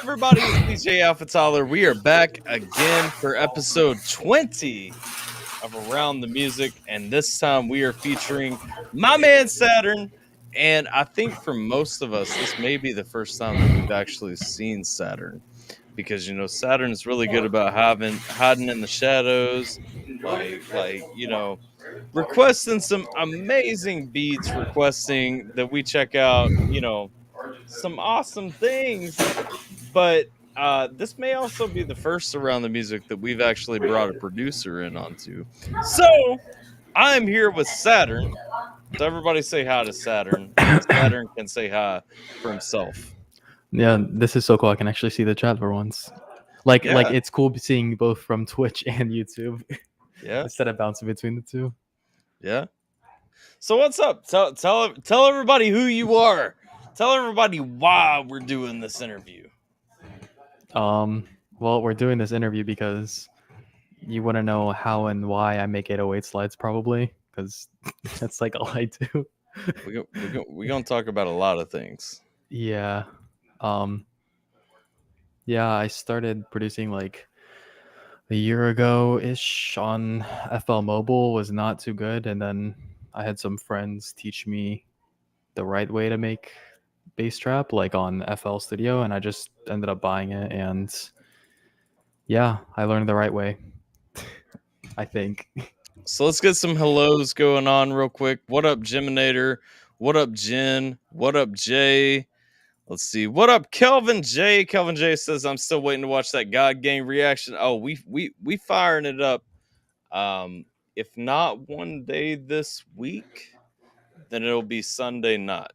everybody? It's DJ AlphaTyler. We are back again for episode 20 of Around the Music, and this time we are featuring my man Saturn. And I think for most of us, this may be the first time that we've actually seen Saturn, because Saturn is really good about hiding in the shadows, requesting some amazing beats, requesting that we check out, some awesome things. But this may also be the first Around the Music that we've actually brought a producer in onto. So I'm here with Saturn. So everybody say hi to Saturn, and Saturn can say hi for himself. Yeah, this is so cool. I can actually see the chat for once. Like Yeah. it's cool seeing both from Twitch and YouTube. Yeah. Instead of bouncing between the two. Yeah. So what's up? Tell everybody who you are. Tell everybody why we're doing this interview. Well, we're doing this interview because you want to know how and why I make 808 slides, probably, because that's like all I do. We're gonna talk about a lot of things. Yeah. Yeah, I started producing like a year ago ish on FL Mobile. Was not too good, and then I had some friends teach me the right way to make bass trap, like on FL Studio, and I just ended up buying it, and yeah, I learned the right way. I think. So let's get some hellos going on real quick. What up, Geminator? What up, Jen? What up, Jay? Let's see. What up, Kelvin J? Kelvin J says, I'm still waiting to watch that God Gang reaction. Oh, we firing it up. If not one day this week, then it'll be Sunday night.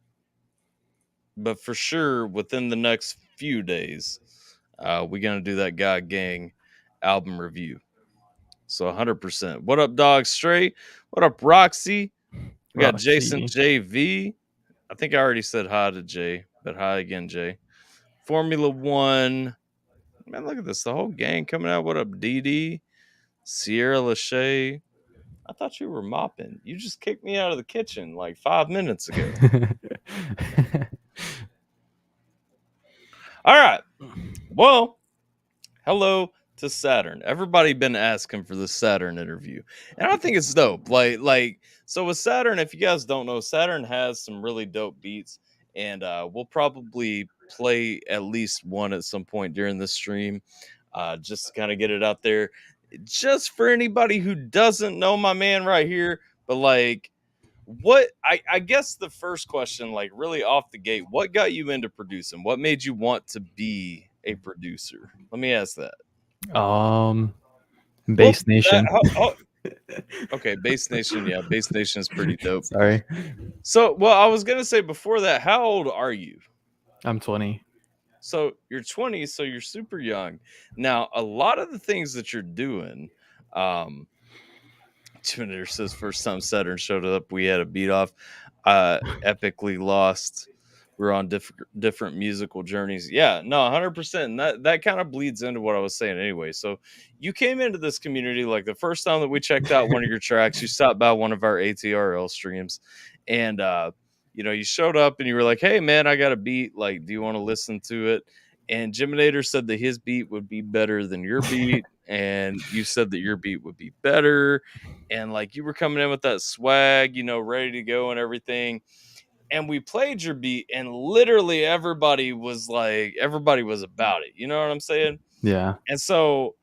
But for sure, within the next few days, we're gonna do that God Gang album review. So 100%. What up, Dog Stray? What up, Roxy? We got Jason JV. I think I already said hi to Jay, but hi again, Jay. Formula One. Man, look at this. The whole gang coming out. What up, DD? Sierra Lachey. I thought you were mopping. You just kicked me out of the kitchen like 5 minutes ago. All right. Well, hello to Saturn. Everybody been asking for the Saturn interview, and I think it's dope. So with Saturn, if you guys don't know, Saturn has some really dope beats, and we'll probably play at least one at some point during the stream, just to kind of get it out there, just for anybody who doesn't know my man right here. But what I guess the first question, like really off the gate, what got you into producing? What made you want to be a producer? Let me ask that. Bass Nation. Okay, Bass Nation. Yeah, Bass Nation is pretty dope. Sorry. So, I was gonna say before that, how old are you? I'm 20. So you're 20, so you're super young. Now, a lot of the things that you're doing, Twitter says first time Saturn showed up, we had a beat off, epically lost. We're on different musical journeys. Yeah, no, 100%. And that kind of bleeds into what I was saying anyway. So you came into this community like the first time that we checked out one of your tracks, you stopped by one of our ATRL streams, and you showed up and you were like, "Hey man, I got a beat. Like, do you want to listen to it?" And Geminator said that his beat would be better than your beat, and you said that your beat would be better, and like you were coming in with that swag, ready to go and everything. And we played your beat, and literally everybody was about it. You know what I'm saying? Yeah. And so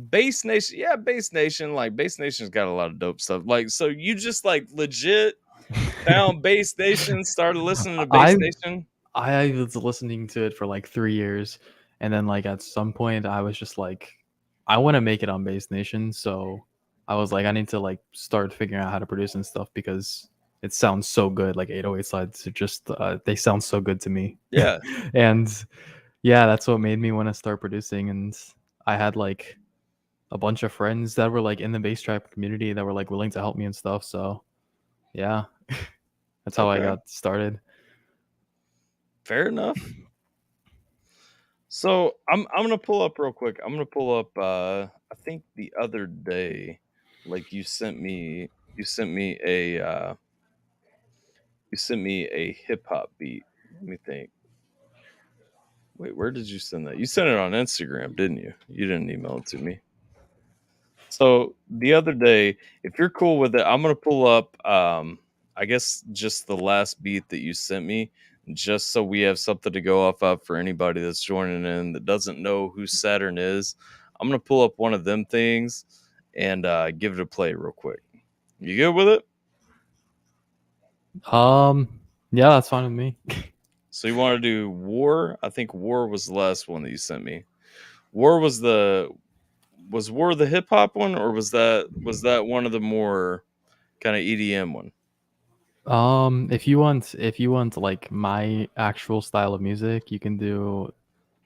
Bass Nation, yeah, Bass Nation, like Bass Nation's got a lot of dope stuff. Like, so you just like legit found Bass Nation, started listening to Bass Nation. I was listening to it for like 3 years, and then like at some point I was just like, I want to make it on Bass Nation, so I was like, I need to like start figuring out how to produce and stuff because it sounds so good. Like 808 slides are just they sound so good to me. Yeah. And yeah, that's what made me want to start producing. And I had like a bunch of friends that were like in the bass trap community that were like willing to help me and stuff. So yeah, that's how I got started. Fair enough. So I'm gonna pull up real quick. I'm gonna pull up I think the other day, like you sent me a hip hop beat. Let me think. Wait, where did you send that? You sent it on Instagram, didn't you? You didn't email it to me. So the other day, if you're cool with it, I'm gonna pull up I guess just the last beat that you sent me, just so we have something to go off of for anybody that's joining in that doesn't know who Saturn is. I'm gonna pull up one of them things and give it a play real quick. You good with it? Yeah, that's fine with me. So you want to do War? I think War was the last one that you sent me. War was War the hip hop one, or was that one of the more kind of EDM one? If you want like my actual style of music, you can do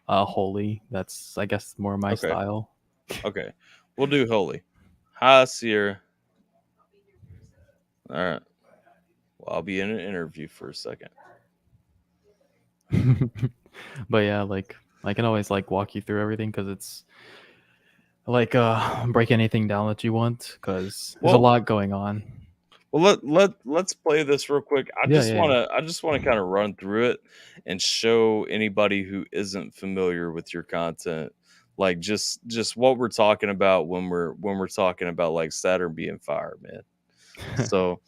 Holy. That's, I guess, more my Okay. style. Okay. We'll do Holy. Hi, Sierra. All right. Well, I'll be in an interview for a second. But yeah, like I can always like walk you through everything, because it's like break anything down that you want, because there's a lot going on. Well, let's play this real quick. I Yeah, just yeah, want to kind of run through it and show anybody who isn't familiar with your content, like just what we're talking about when we're talking about like Saturn being fire, man. So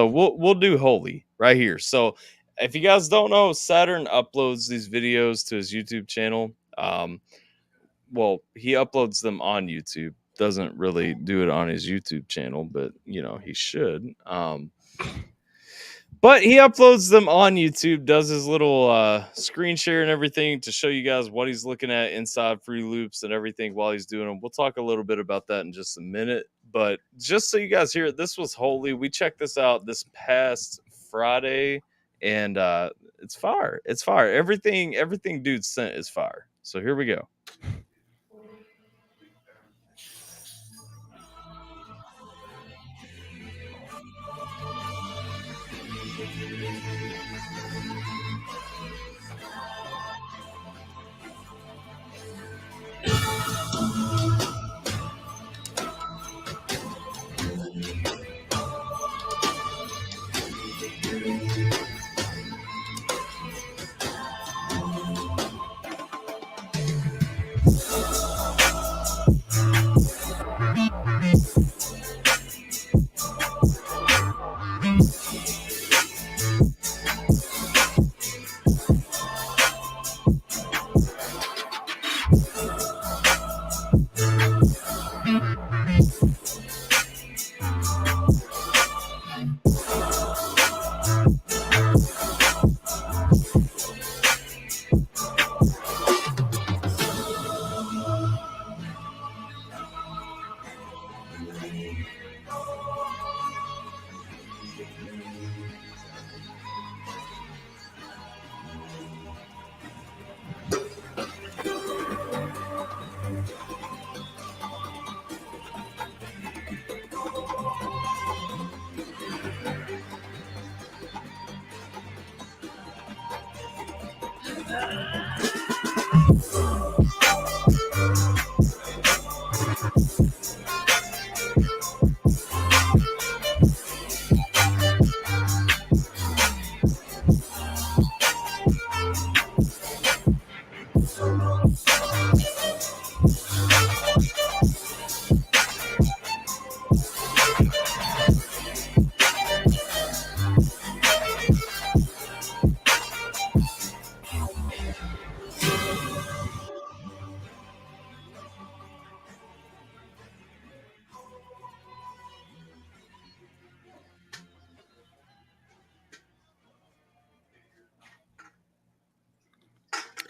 we'll do Holy right here. So if you guys don't know, Saturn uploads these videos to his YouTube channel. Well, he uploads them on YouTube. Doesn't really do it on his YouTube channel, but he should. But he uploads them on YouTube, does his little screen share and everything to show you guys what he's looking at inside Free Loops and everything while he's doing them. We'll talk a little bit about that in just a minute. But just so you guys hear it, this was Holy. We checked this out this past Friday, and it's fire. It's fire. Everything dude sent is fire. So here we go.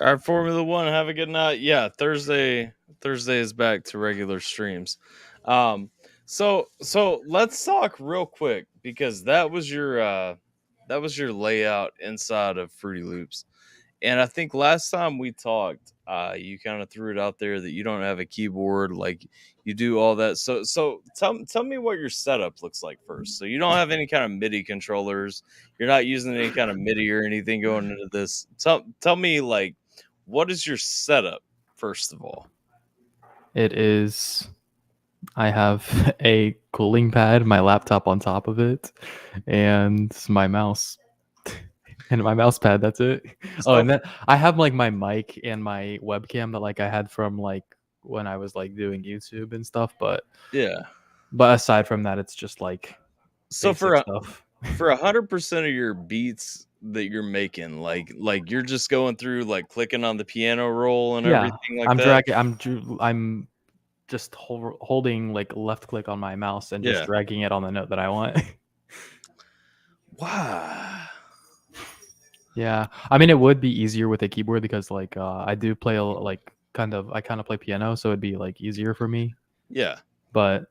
All right, Formula One, have a good night. Yeah, Thursday is back to regular streams. So let's talk real quick, because that was your layout inside of Fruity Loops. And I think last time we talked, you kind of threw it out there that you don't have a keyboard, like you do all that. So tell me what your setup looks like first. So you don't have any kind of MIDI controllers. You're not using any kind of MIDI or anything going into this. Tell me, like, what is your setup first of all? It is. I have a cooling pad, my laptop on top of it, and my mouse. and my mouse pad. That's it. Oh, So and then I have like my mic and my webcam that like I had from like when I was like doing YouTube and stuff. yeah. But aside from that, it's just like So basic stuff. for 100% of your beats that you're making, like you're just going through like clicking on the piano roll and Yeah, everything like I'm that. dragging. I'm just holding like left click on my mouse and just Yeah. dragging it on the note that I want. Wow. Yeah, I mean it would be easier with a keyboard because like I do play like I kind of play piano, so it'd be like easier for me. Yeah. But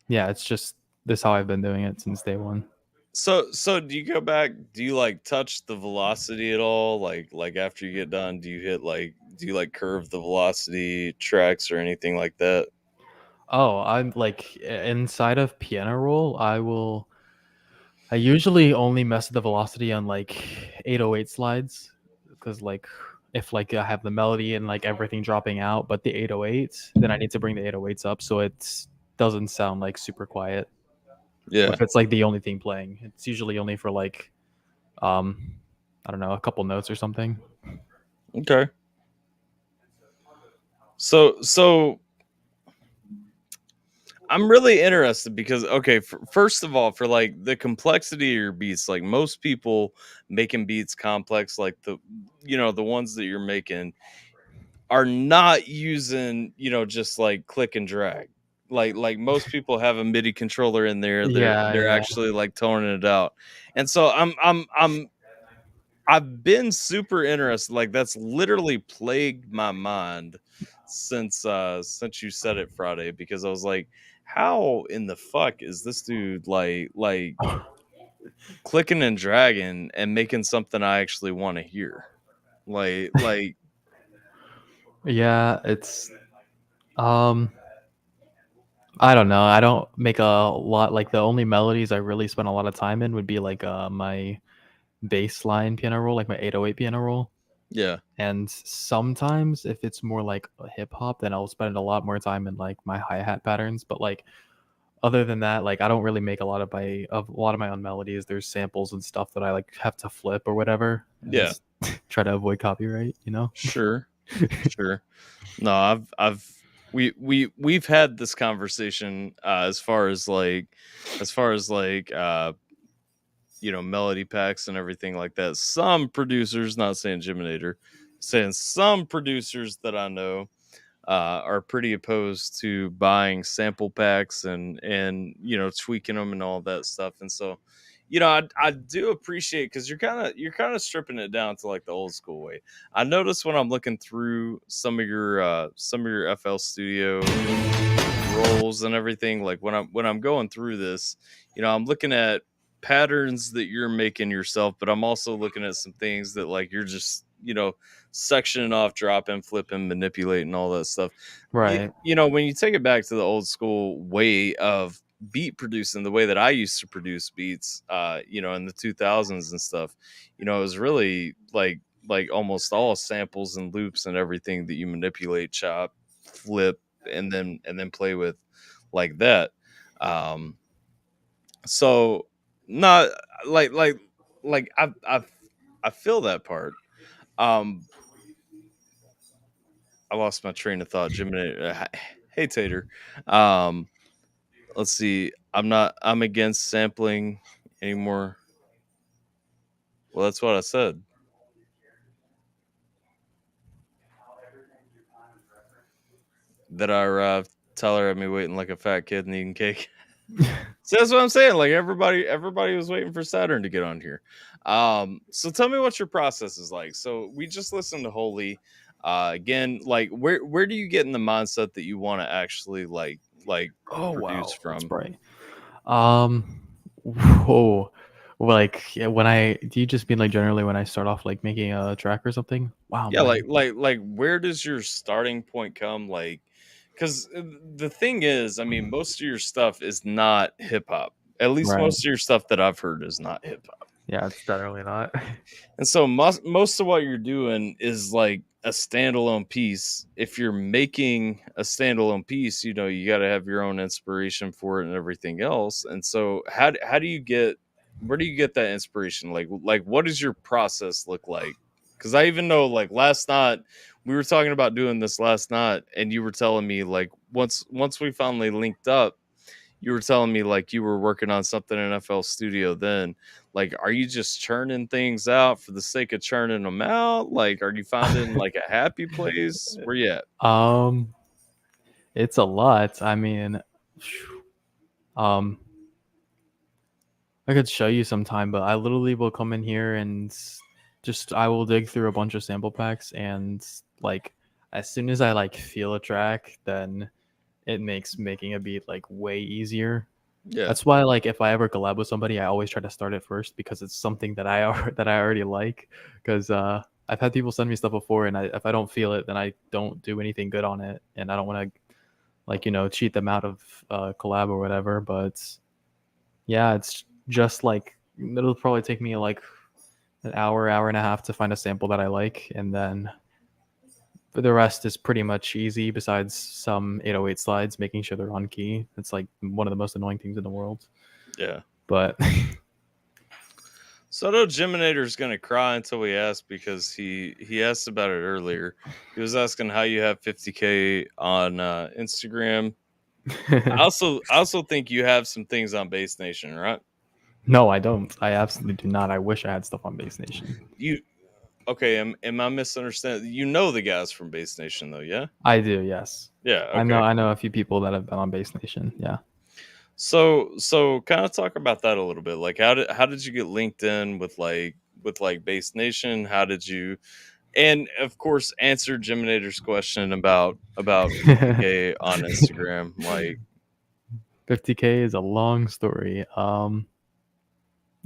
yeah, it's just this how I've been doing it since day one. So do you go back? Do you like touch the velocity at all? Like after you get done, do you like curve the velocity tracks or anything like that? Oh, I'm like inside of piano roll, I usually only mess with the velocity on like 808 slides because like if like I have the melody and like everything dropping out, but the 808s, then I need to bring the 808s up so it doesn't sound like super quiet. Or Yeah. if it's like the only thing playing, it's usually only for like um I don't know, a couple notes or something. Okay. So I'm really interested because okay, first of all, for like the complexity of your beats, like most people making beats complex, like the ones that you're making are not using, just like click and drag. Like most people have a MIDI controller in there. Yeah, They're yeah. actually like toning it out. And so I've been super interested. Like that's literally plagued my mind since you said it Friday because I was like, how in the fuck is this dude like clicking and dragging and making something I actually want to hear? Like Yeah, it's um I don't know. I don't make a lot like the only melodies I really spend a lot of time in would be like my bass line piano roll, like my 808 piano roll. yeah, And sometimes if it's more like hip hop, then I'll spend a lot more time in like my hi-hat patterns. But like other than that, like I don't really make a lot of my own melodies. There's samples and stuff that I like have to flip or whatever and yeah, just try to avoid copyright, you know? sure, sure. No, we've had this conversation as far as melody packs and everything like that. Some producers, not saying Jiminator, saying some producers that I know are pretty opposed to buying sample packs and tweaking them and all that stuff. And so, I do appreciate because you're kind of stripping it down to like the old school way. I notice when I'm looking through some of your FL Studio roles and everything, like when I'm going through this, I'm looking at patterns that you're making yourself, but I'm also looking at some things that like you're just sectioning off, dropping, flipping, manipulating, all that stuff. Right. When you take it back to the old school way of beat producing, the way that I used to produce beats, in the 2000s and stuff, it was really like almost all samples and loops and everything that you manipulate, chop, flip, and then play with like that. Um, so not like I feel that part. Um, I lost my train of thought. Jiminy, hey Tater. Um, let's see. I'm against sampling anymore. Well, that's what I said. That I arrived. Tyler had me waiting like a fat kid and eating cake. So that's what I'm saying. Like everybody was waiting for Saturn to get on here. So tell me what your process is like. So we just listened to Holy. Again, like where do you get in the mindset that you want to actually like Oh produce wow, that's from? bright. Um, whoa, like yeah, when I do you just mean like generally when I start off like making a track or something? Wow, Yeah, my like where does your starting point come? Like, because the thing is, I mean, most of your stuff is not hip hop. At least right. most of your stuff that I've heard is not hip hop. Yeah, it's generally not. And so most of what you're doing is like a standalone piece. If you're making a standalone piece, you got to have your own inspiration for it and everything else. And so how do you get where do you get that inspiration? Like what does your process look like? Because I even know, like, last night we were talking about doing this last night, and you were telling me, like, once we finally linked up, you were telling me like you were working on something in FL Studio then. Like, are you just churning things out for the sake of churning them out? Like, are you finding like a happy place? Where you at? Um, it's a lot. I mean, um, I could show you sometime, but I literally will come in here and just I will dig through a bunch of sample packs, and like as soon as I like feel a track, then it makes making a beat like way easier. Yeah. That's why, like, if I ever collab with somebody, I always try to start it first because it's something that that I already like. Because I've had people send me stuff before, and if I don't feel it, then I don't do anything good on it, and I don't want to like cheat them out of collab or whatever. But yeah, it's just like it'll probably take me like an hour and a half to find a sample that I like, and then the rest is pretty much easy. Besides some 808 slides, making sure they're on key. It's like one of the most annoying things in the world. Yeah. But So I know Geminator's gonna cry until we ask, because he asked about it earlier. He was asking how you have 50K on Instagram. I also think you have some things on Base Nation, right? no, I don't. I absolutely do not. I wish I had stuff on Base Nation. You okay? Am I misunderstanding? You know the guys from Base Nation though, yeah? I do, yes. Yeah. I Okay. know a few people that have been on Base Nation. Yeah. So kind of talk about that a little bit. Like, how did you get linked in with Base Nation? How did you, and of course, answer Geminator's question about 50K on Instagram? Like, 50K is a long story.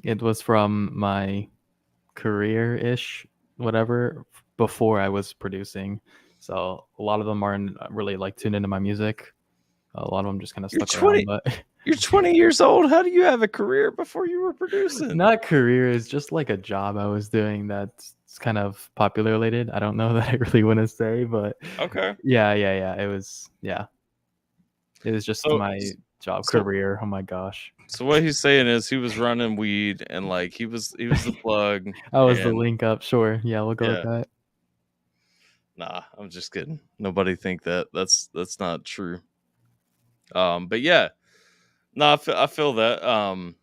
It was from my career-ish, whatever, before I was producing. So a lot of them aren't really like tuned into my music. A lot of them just kind of you're stuck around, 20 but you're 20 years old. How do you have a career before you were producing? not career is just like a job I was doing that's kind of popular related. I don't know that I really want to say, but Okay. yeah. It was just So my job so career. Oh my gosh. so what he's saying is he was running weed, and like he was the plug. That was the And link up. Sure. Yeah, we'll go with yeah, that. nah, I'm just kidding. Nobody think that. That's not true. But yeah, no, I feel that.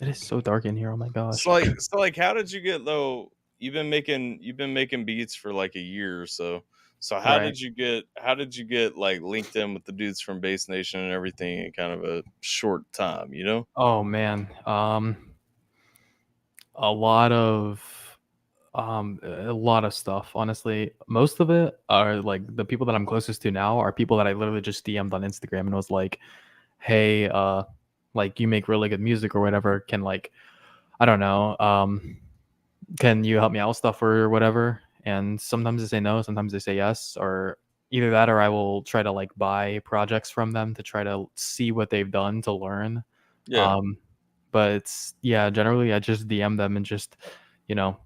It is so dark in here. Oh my gosh. So like, how did you get though? You've been making beats for like a year or so. So how Right. did you get like linked in with the dudes from Base Nation and everything in kind of a short time? You know? Oh man. A lot of a lot of stuff, honestly. Most of it are like the people that I'm closest to now are people that I literally just DM'd on Instagram and was like, "Hey, like you make really good music or whatever. Can like I don't know, can you help me out with stuff or whatever?" And sometimes they say no, sometimes they say yes, or either that or I will try to like buy projects from them to try to see what they've done to learn. Yeah. Um, but yeah, generally I just DM them and just, you know,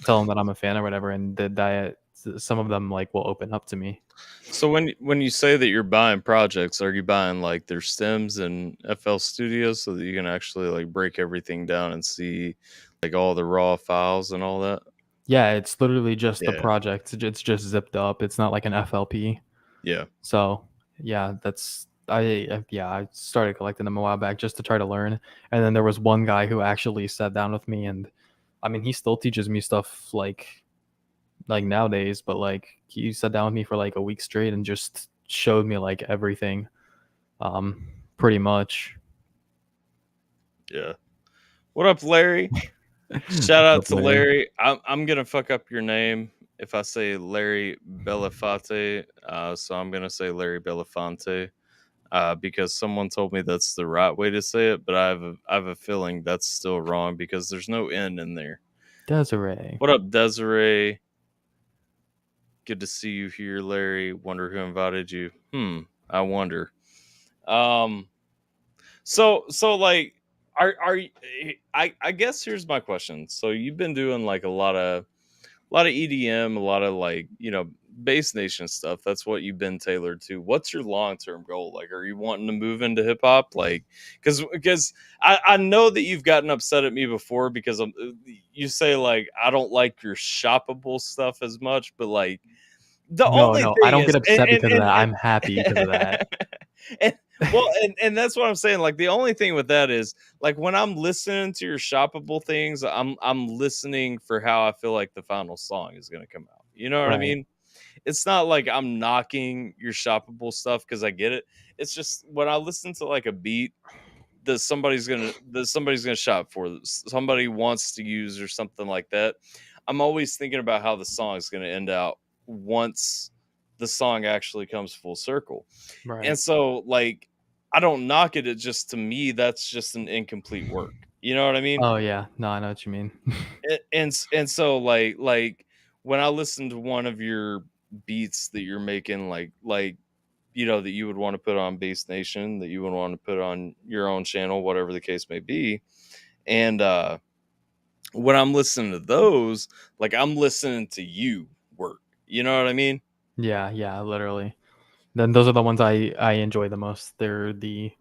tell them that I'm a fan or whatever, and that some of them like will open up to me. So when you say that you're buying projects, are you buying like their stems and FL Studio so that you can actually like break everything down and see like all the raw files and all that? Yeah, it's literally just the Yeah. project. It's just zipped up. It's not like an FLP. Yeah. So yeah, that's I started collecting them a while back just to try to learn. And then there was one guy who actually sat down with me, and I mean he still teaches me stuff like nowadays, but like he sat down with me for like a week straight and just showed me like everything. Pretty much. Yeah. What up, Larry? Shout out Up to Larry. Larry. I'm gonna fuck up your name if I say Larry Belafonte. So I'm gonna say Larry Belafonte. Because someone told me that's the right way to say it, but I have a feeling that's still wrong because there's no N in there. Desiree. What up, Desiree? Good to see you here, Larry. Wonder who invited you. I wonder. Um, so like, I guess here's my question. So you've been doing like a lot of EDM, a lot of like Bass Nation stuff. That's what you've been tailored to. What's your long term goal? Like, are you wanting to move into hip hop? Like, because I know that you've gotten upset at me before because you say like I don't like your shoppable stuff as much, but like the No, only no, I thing don't is, get upset because of that. I'm happy because of that. and well, and that's what I'm saying. Like the only thing with that is like when I'm listening to your shoppable things, I'm listening for how I feel like the final song is going to come out. You know what I Right. mean? It's not like I'm knocking your shoppable stuff because I get it. It's just when I listen to like a beat that somebody's gonna shop for, somebody wants to use or something like that. I'm always thinking about how the song is gonna end out once the song actually comes full circle. And Right. so like I don't knock it. It just to me that's just an incomplete work. You know what I mean? Oh, yeah. No, I know what you mean. And so like when I listen to one of your beats that you're making, like you know that you would want to put on Base Nation, that you would want to put on your own channel, whatever the case may be, and when I'm listening to those, like I'm listening to you work. You know what I mean? Yeah, yeah, literally. Then those are the ones I enjoy the most. They're the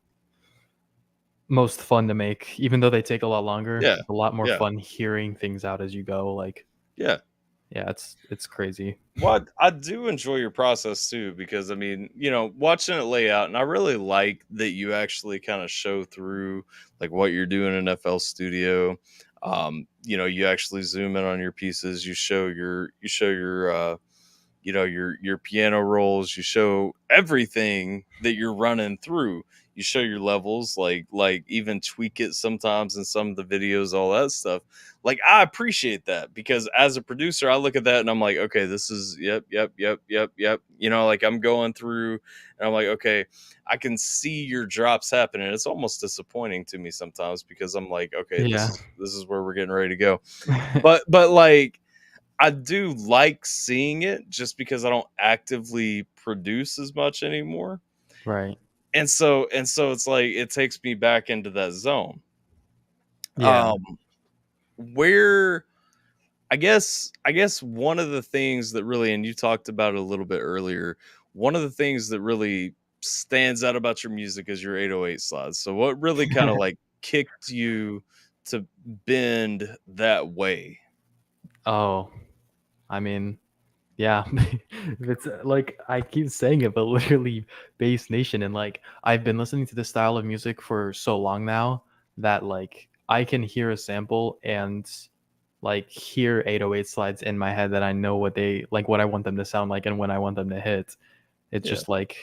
most fun to make, even though they take a lot longer. Yeah, It's a lot more yeah, fun hearing things out as you go. Like, yeah. yeah, it's crazy. Well, I do enjoy your process too, because I mean, you know, watching it lay out, and I really like that you actually kind of show through like what you're doing in FL Studio. You know, you actually zoom in on your pieces. You show your you know your piano rolls, you show everything that you're running through, you show your levels, like even tweak it sometimes in some of the videos, all that stuff. Like I appreciate that because as a producer I look at that and I'm like, okay, this is yep, you know, like I'm going through and I'm like, okay, I can see your drops happening. It's almost disappointing to me sometimes because I'm like, okay, this Yeah. is this is where we're getting ready to go. But like I do like seeing it just because I don't actively produce as much anymore. Right. And so it's like it takes me back into that zone. Yeah. Um where I guess one of the things that really, and you talked about it a little bit earlier, one of the things that really stands out about your music is your 808 slides. So what really kind of like kicked you to bend that way? Oh, I mean, yeah. It's like I keep saying it, but literally Bass Nation, and like I've been listening to this style of music for so long now that like I can hear a sample and like hear 808 slides in my head that I know what they like, what I want them to sound like and when I want them to hit. It's Yeah. just like,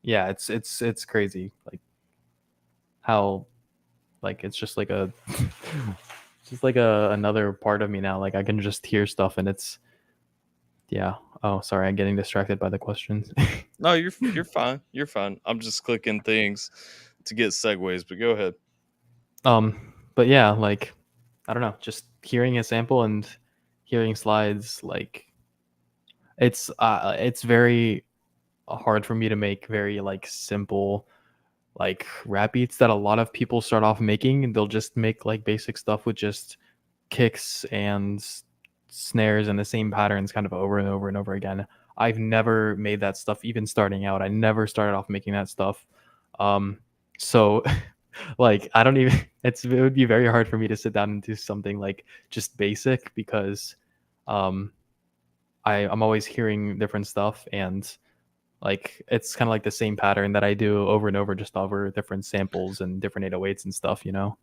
yeah, it's crazy like how like it's just like a it's just like a another part of me now. Like I can just hear stuff and it's yeah. Oh, sorry, I'm getting distracted by the questions. No, you're fine. You're fine. I'm just clicking things to get segues, but go ahead. But yeah, like I don't know, just hearing a sample and hearing slides, like it's very hard for me to make very like simple like rap beats that a lot of people start off making, and they'll just make like basic stuff with just kicks and snares and the same patterns kind of over and over and over again. I've never made that stuff even starting out. I never started off making that stuff. Um so like I don't even it would be very hard for me to sit down and do something like just basic because um I'm always hearing different stuff, and like it's kind of like the same pattern that I do over and over, just over different samples and different 808s and stuff, you know?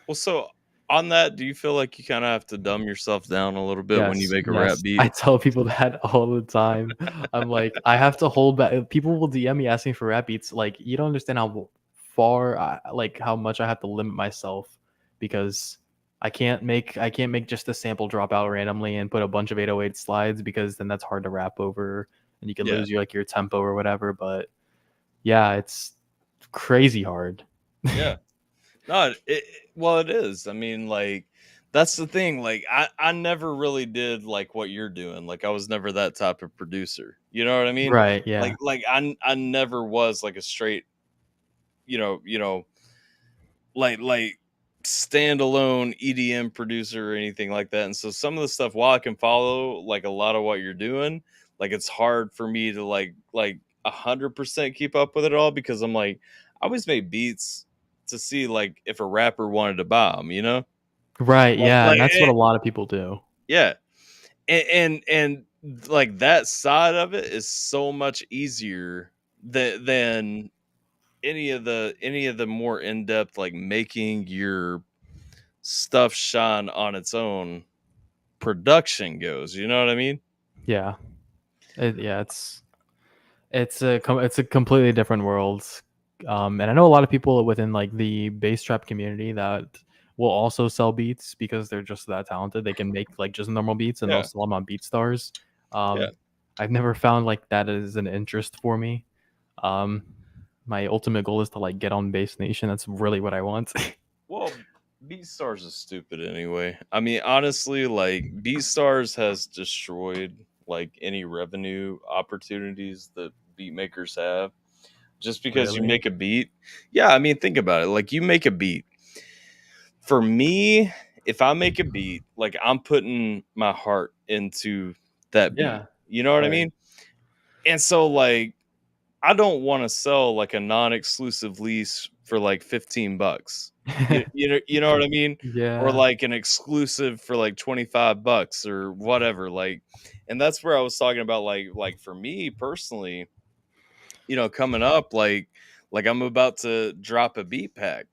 Well, so on that, do you feel like you kind of have to dumb yourself down a little bit when you Yes, make a rap yes. beat? I tell people that all the time. I'm like, I have to hold back. People will DM me asking for rap beats. Like, you don't understand how far, like, how much I have to limit myself because I can't make just a sample drop out randomly and put a bunch of 808 slides because then that's hard to rap over and you can Yeah, lose your like your tempo or whatever. But yeah, it's crazy hard. yeah. No, well, it is. I mean, like that's the thing. Like I never really did like what you're doing. Like I was never that type of producer. You know what I mean? Right, yeah. Like I never was like a straight, you know, like standalone EDM producer or anything like that. And so some of the stuff, while I can follow like a lot of what you're doing, like it's hard for me to like 100% keep up with it all, because I'm like, I always make beats to see like if a rapper wanted to buy them, you know? Right, yeah, and Like that's what a lot of people do. yeah. And like that side of it is so much easier than any of the more in-depth, like making your stuff shine on its own production goes, you know what I mean? Yeah. Yeah, it's a completely different world. And I know a lot of people within like the bass trap community that will also sell beats because they're just that talented. They can make like just normal beats and they'll Yeah. sell them on BeatStars. Yeah. I've never found like that as an interest for me. Um, my ultimate goal is to like get on Bass Nation. That's really what I want. Well, BeatStars is stupid anyway. I mean, honestly, like BeatStars has destroyed like any revenue opportunities that beat makers have, just because you Really? make a beat. Yeah, I mean, think about it. Like you make a beat. For me, if I make a beat, like I'm putting my heart into that beat. Yeah. You know what I Right. mean? And so like I don't want to sell like a non-exclusive lease for like $15. You know what I mean? Or Yeah. like an exclusive for like $25 or whatever. Like, and that's where I was talking about like for me personally, coming up, like I'm about to drop a beat pack,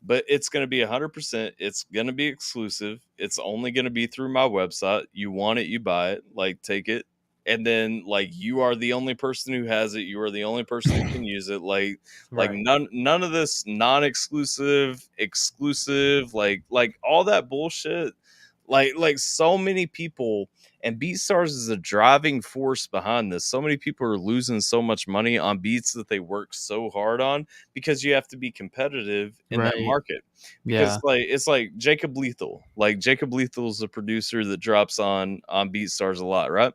but it's going to be 100%. It's going to be exclusive. It's only going to be through my website. You want it, you buy it, like take it. And then like you are the only person who has it. You are the only person who can use it. Like Right. none of this non-exclusive, exclusive, like all that bullshit. Like so many people, and BeatStars is a driving force behind this. So many people are losing so much money on beats that they work so hard on, because you have to be competitive in that Right. market. Because Yeah. like it's like Jacob Lethal. Like Jacob Lethal is a producer that drops on BeatStars a lot, right?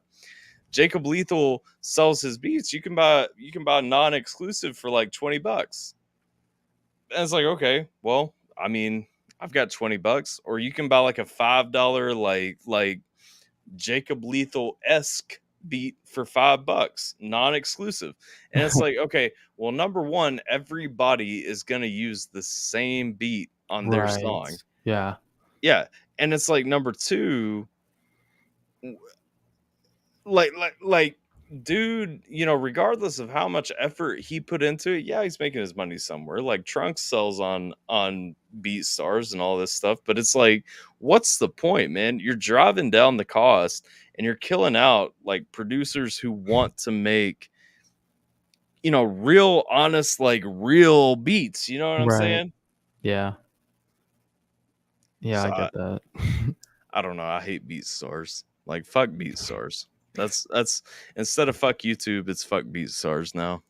Jacob Lethal sells his beats. You can buy non-exclusive for like $20. And it's like, okay, well, I mean, I've got $20, or you can buy like a $5 like Jacob Lethal esque beat for $5, non-exclusive. And it's like, okay, well, number one, everybody is gonna use the same beat on their Right. song. Yeah. Yeah. And it's like number two, like dude, regardless of how much effort he put into it, yeah, he's making his money somewhere. Like Trunks sells on BeatStars and all this stuff, but it's like, what's the point, man? You're driving down the cost and you're killing out like producers who want to make real honest, like real beats, you know what I'm Right. saying? Yeah. Yeah, So I I, get that. I don't know, I hate BeatStars. Like fuck BeatStars. That's instead of fuck YouTube, it's fuck BeatStars now.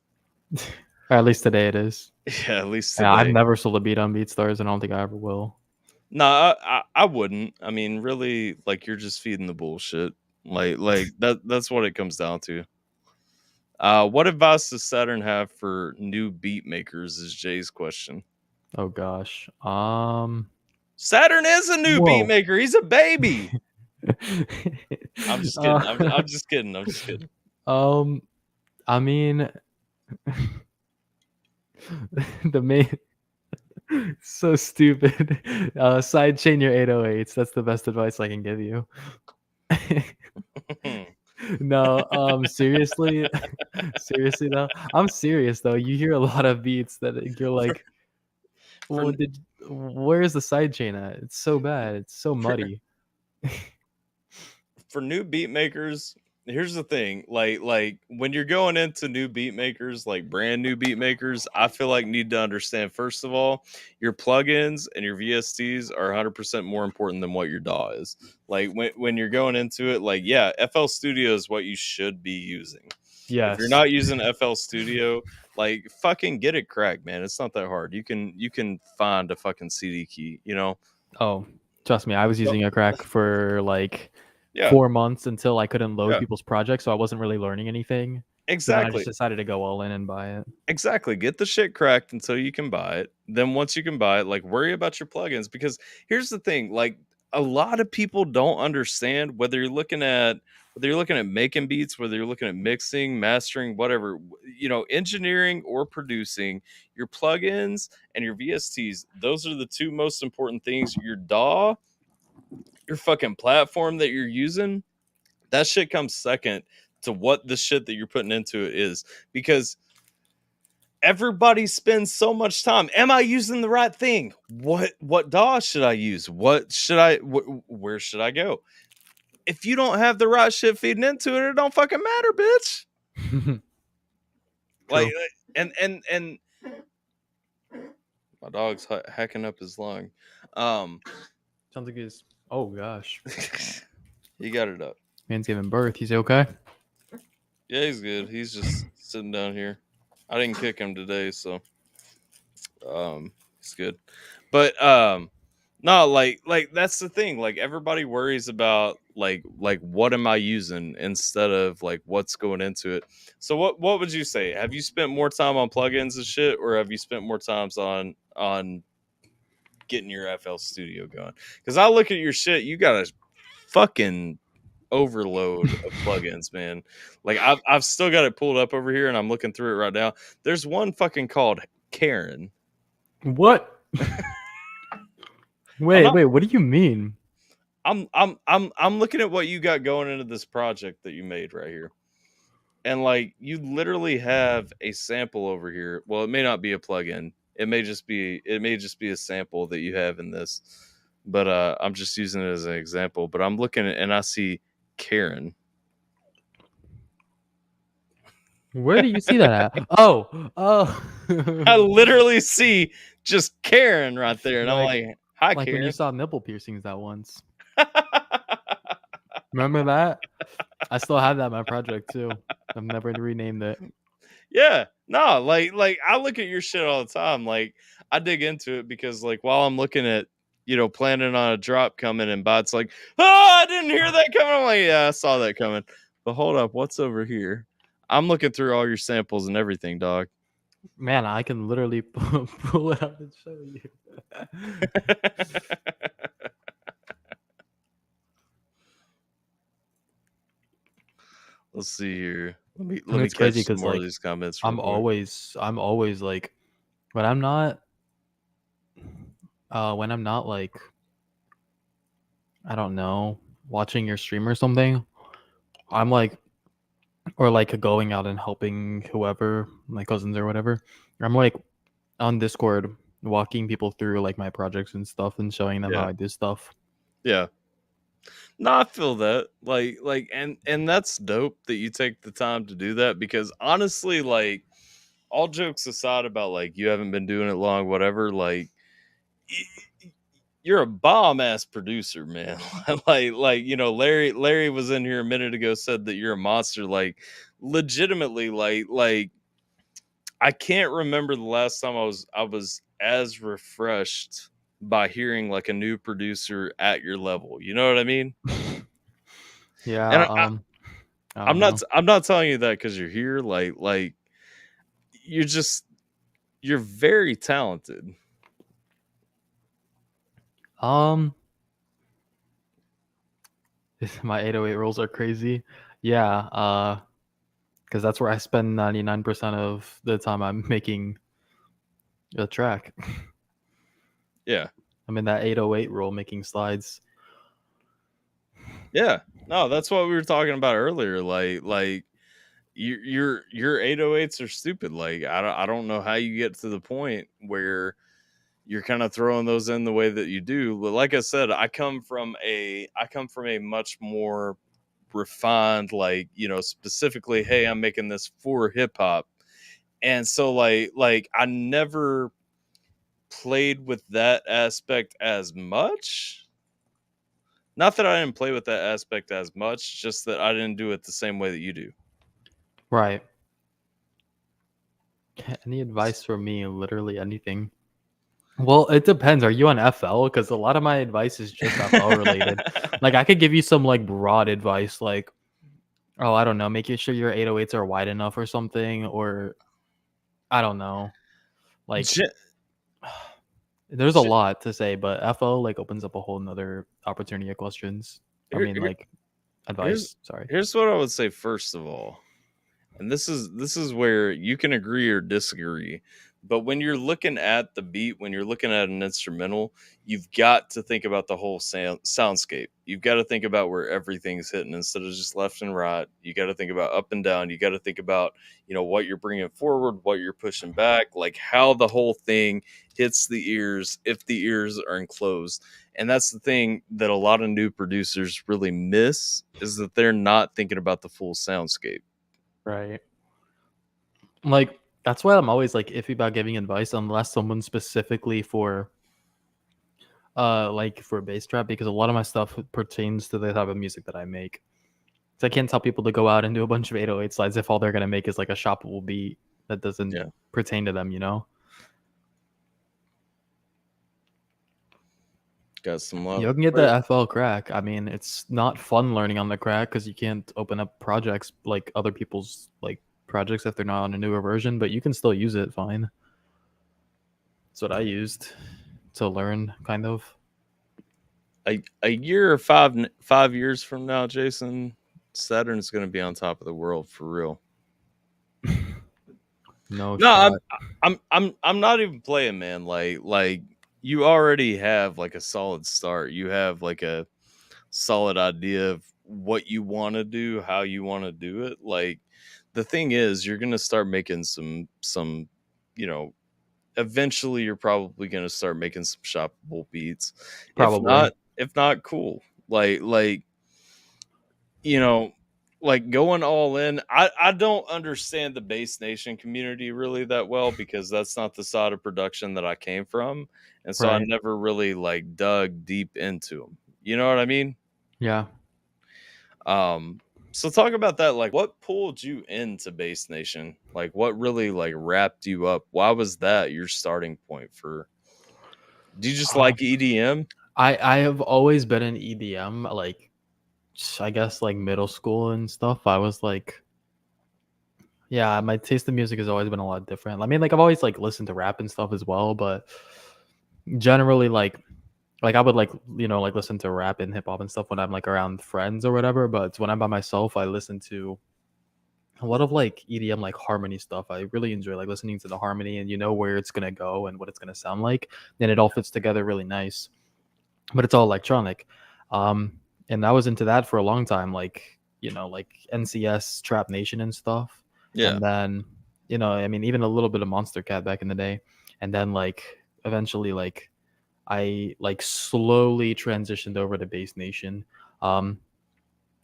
Or at least today it is. Yeah, at least Yeah, I've today. never sold a beat on BeatStars, and I don't think I ever will. No, I wouldn't. I mean, really, like you're just feeding the bullshit. Like that's what it comes down to. What advice does Saturn have for new beat makers? Is Jay's question. Oh gosh. Saturn is a new beat Whoa. maker. He's a baby. I'm just kidding. I'm, uh, I'm just kidding. I'm just kidding. um, I mean, the main so stupid. Sidechain your 808s. That's the best advice I can give you. No, seriously, seriously though, I'm serious though. You hear a lot of beats that you're for, like, for well, where's the sidechain at? It's so bad. It's so for muddy. for new beat makers, here's the thing. Like when you're going into new beat makers, like brand new beat makers, I feel like need to understand, first of all, your plugins and your VSTs are 100% more important than what your DAW is. Like when you're going into it, like yeah, FL Studio is what you should be using. If you're Yes. not using FL Studio, like fucking get it cracked, man. It's not that hard. You can find a fucking CD key, Oh, trust me, I was Don't- using a crack for like yeah, 4 months until I couldn't load yeah, people's projects, so I wasn't really learning anything. So then I just exactly. decided to go all in and buy it. Exactly. Get the shit cracked until you can buy it. Then once you can buy it, like worry about your plugins, because here's the thing, like a lot of people don't understand whether you're looking at making beats, whether you're looking at mixing, mastering, whatever, engineering or producing your plugins and your VSTs. Those are the two most important things. Your DAW, your fucking platform that you're using, that shit comes second to what the shit that you're putting into it is, because everybody spends so much time. Am I using the right thing? What DAW should I use? Where should I go? If you don't have the right shit feeding into it, it don't fucking matter, bitch. Like, and my dog's hacking up his lung. Sounds like he's. Oh gosh, he got it up. Man's giving birth. He's okay. Yeah, he's good. He's just sitting down here. I didn't kick him today, so it's good. But no, like that's the thing. Like, everybody worries about like what am I using instead of like what's going into it. So what would you say? Have you spent more time on plugins and shit, or have you spent more times on getting your FL Studio going? Because I look at your shit, you got a fucking overload of plugins, man. Like, I've still got it pulled up over here, and I'm looking through it right now. There's one fucking called Karen. What? Wait, what do you mean? I'm looking at what you got going into this project that you made right here. And like, you literally have a sample over here. Well, it may not be a plugin. It may just be a sample that you have in this. But I'm just using it as an example. But I'm looking at, and I see Karen. Where do you see that at? Oh. I literally see just Karen right there, and I'm like, "Hi, like Karen." When you saw nipple piercings that once. Remember that? I still have that in my project too. I've never renamed it. Yeah, no, like I look at your shit all the time. Like, I dig into it because, like, while I'm looking at, planning on a drop coming, and Bot's like, "Oh, I didn't hear that coming." I'm like, "Yeah, I saw that coming." But hold up, what's over here? I'm looking through all your samples and everything, dog. Man, I can literally pull it up and show you. Let's see here. Let me It's catch crazy some because more of like these comments. I'm always like when I'm not like, I don't know, watching your stream or something, I'm like, or like going out and helping whoever, my cousins or whatever, I'm like on Discord walking people through like my projects and stuff and showing them how I do stuff. Yeah. No, I feel that. Like, and that's dope that you take the time to do that, because honestly, like, all jokes aside about like you haven't been doing it long, whatever, like, you're a bomb ass producer, man. like Larry was in here a minute ago, said that you're a monster. Like, legitimately, like I can't remember the last time I was as refreshed by hearing like a new producer at your level. You know what I mean? Yeah. And I'm not telling you that because you're here. Like you're very talented. My 808 rolls are crazy. Yeah, because that's where I spend 99% of the time I'm making a track. Yeah. I'm in that 808 roll making slides. Yeah. No, that's what we were talking about earlier. Like your 808s are stupid. Like, I don't know how you get to the point where you're kind of throwing those in the way that you do. But like I said, I come from a much more refined, like, specifically, hey, I'm making this for hip hop. And so like I never played with that aspect as much. Not that I didn't play with that aspect as much, just that I didn't do it the same way that you do. Right. Any advice for me? Literally anything. Well, it depends. Are you on FL? Because a lot of my advice is just FL related. Like, I could give you some like broad advice, like, oh, I don't know, making sure your 808s are wide enough or something, or I don't know. Like, There's a lot to say, but FO like opens up a whole nother opportunity of questions. I Here, mean, here, like here's advice. Sorry. here's what I would say first of all. And this is where you can agree or disagree. But when you're looking at the beat, when you're looking at an instrumental, you've got to think about the whole soundscape. You've got to think about where everything's hitting instead of just left and right. You got to think about up and down. You got to think about, what you're bringing forward, what you're pushing back, like how the whole thing hits the ears if the ears are enclosed. And that's the thing that a lot of new producers really miss, is that they're not thinking about the full soundscape. Right. Like that's why I'm always like iffy about giving advice unless someone specifically for like for bass trap, because a lot of my stuff pertains to the type of music that I make. So I can't tell people to go out and do a bunch of 808 slides if all they're gonna make is like a shoppable beat that doesn't Yeah. pertain to them, you know? Got some love. You can get the FL crack. I mean, it's not fun learning on the crack because you can't open up projects like other people's like projects if they're not on a newer version, but you can still use it fine. That's what I used to learn, kind of. A year or 5 years from now, Jason, Saturn's going to be on top of the world for real. No, No, I'm not even playing, man. Like you already have like a solid start. You have like a solid idea of what you want to do, how you want to do it. Like the thing is, you're going to start making some, you know, eventually you're probably going to start making some shoppable beats. probably. If not, cool. Like you know, like going all in. I don't understand the Bass Nation community really that well because that's not the side of production that I came from, and so I Right. never really like dug deep into them. You know what I mean? Yeah. So talk about that. Like, what pulled you into Bass Nation? Like, what really like wrapped you up? Why was that your starting point for? Do you just like EDM? I have always been in EDM, like I guess like middle school and stuff. I was like, yeah, my taste of music has always been a lot different. I mean, like I've always like listened to rap and stuff as well, but generally like I would like like listen to rap and hip hop and stuff when I'm like around friends or whatever. But when I'm by myself, I listen to a lot of like EDM, like harmony stuff. I really enjoy like listening to the harmony and you know where it's gonna go and what it's gonna sound like, and it all fits together really nice. But it's all electronic. Um, and I was into that for a long time, like like NCS, Trap Nation, and stuff. Yeah, And then I mean, even a little bit of Monster Cat back in the day. And then like eventually, like I like slowly transitioned over to Bass Nation. Um,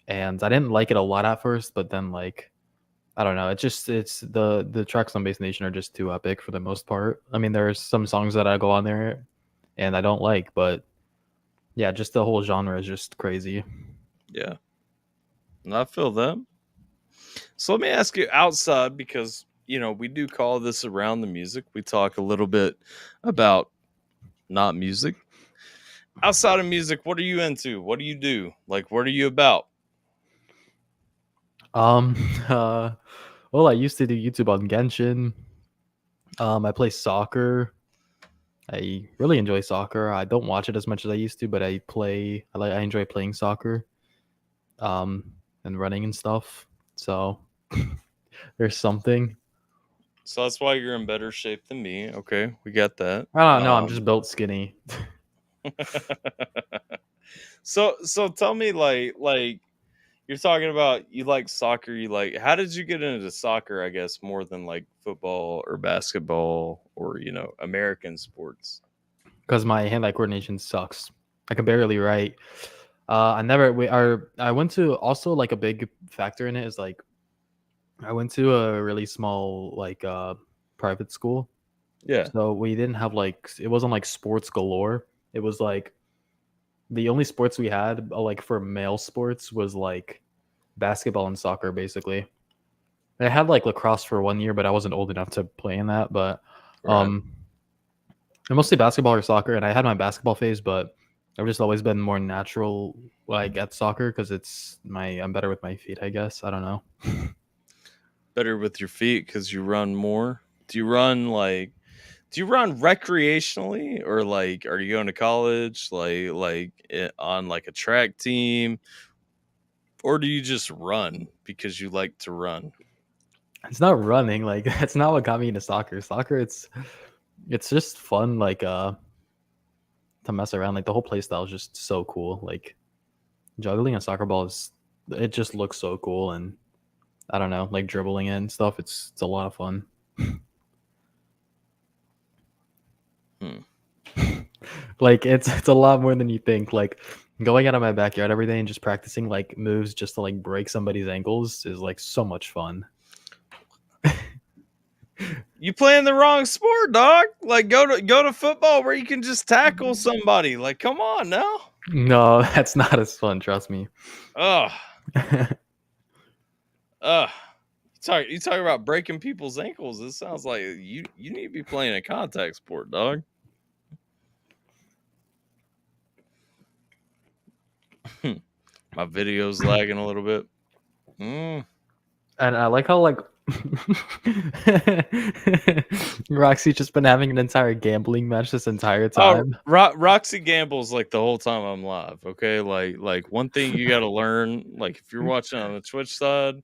and I didn't like it a lot at first, but then like I don't know, it's the tracks on Bass Nation are just too epic for the most part. I mean, there's some songs that I go on there and I don't like, but yeah, just the whole genre is just crazy. yeah. And I feel that. So let me ask you outside because we do call this around the music. We talk a little bit about not music. Outside of music, what are you into? What do you do? Like, what are you about? Um, uh, well, I used to do YouTube on Genshin. I play soccer. I really enjoy soccer. I don't watch it as much as I used to, but I play. I enjoy playing soccer. And running and stuff. So there's something. So that's why you're in better shape than me. Okay, we got that. I don't know. I'm just built skinny. So tell me, like you're talking about you like soccer. You like, how did you get into soccer? I guess more than like football or basketball or American sports. Because my hand-eye coordination sucks. I can barely write. I never. I went to also like a big factor in it is like I went to a really small like private school. Yeah, So we didn't have like it wasn't like sports galore. It was like the only sports we had like for male sports was like basketball and soccer basically. I had like lacrosse for 1 year, but I wasn't old enough to play in that. But right. mostly basketball or soccer, and I had my basketball phase, but I've just always been more natural like at soccer because I'm better with my feet, I guess. I don't know. Better with your feet because you run more. Do you run like Do you run recreationally, or like are you going to college on like a track team, or do you just run because you like to run? It's not running. Like that's not what got me into soccer. Soccer, it's just fun. Like to mess around. Like the whole play style is just so cool. Like juggling a soccer ball it just looks so cool, and I don't know, like dribbling it and stuff. It's a lot of fun. Like it's a lot more than you think. Like going out of my backyard every day and just practicing like moves just to like break somebody's ankles is like so much fun. You playing the wrong sport, dog. Like go to football where you can just tackle somebody. Like, come on now. No, that's not as fun, trust me. Ugh. You talk about breaking people's ankles. It sounds like you need to be playing a contact sport, dog. My video's lagging a little bit. And I like how like Roxy's just been having an entire gambling match this entire time. Roxy gambles like the whole time I'm live. Okay, like one thing you got to learn, like if you're watching on the Twitch side,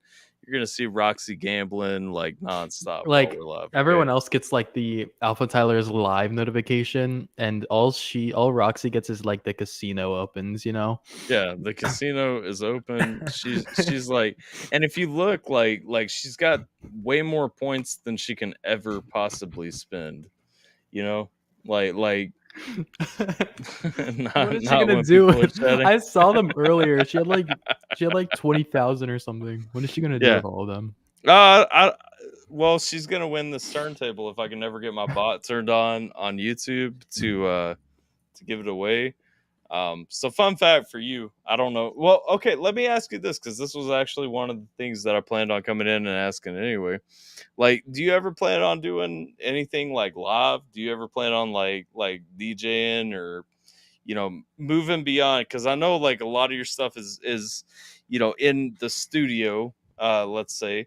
you're gonna see Roxy gambling like nonstop Like while we're live. Okay? everyone else gets like the AlphaTyler's live notification, and all Roxy gets is like the casino opens, you know? Yeah, the casino is open. She's like, and if you look like she's got way more points than she can ever possibly spend. You know, like what is she gonna do? I saw them earlier. She had like 20,000 or something. What is she gonna do with all of them? Well, she's gonna win this turntable if I can never get my bot turned on YouTube to give it away. So fun fact for you, I don't know. Well, okay, let me ask you this, because this was actually one of the things that I planned on coming in and asking anyway. Like, do you ever plan on doing anything like live? Do you ever plan on like DJing, or moving beyond? Because I know like a lot of your stuff is in the studio, let's say,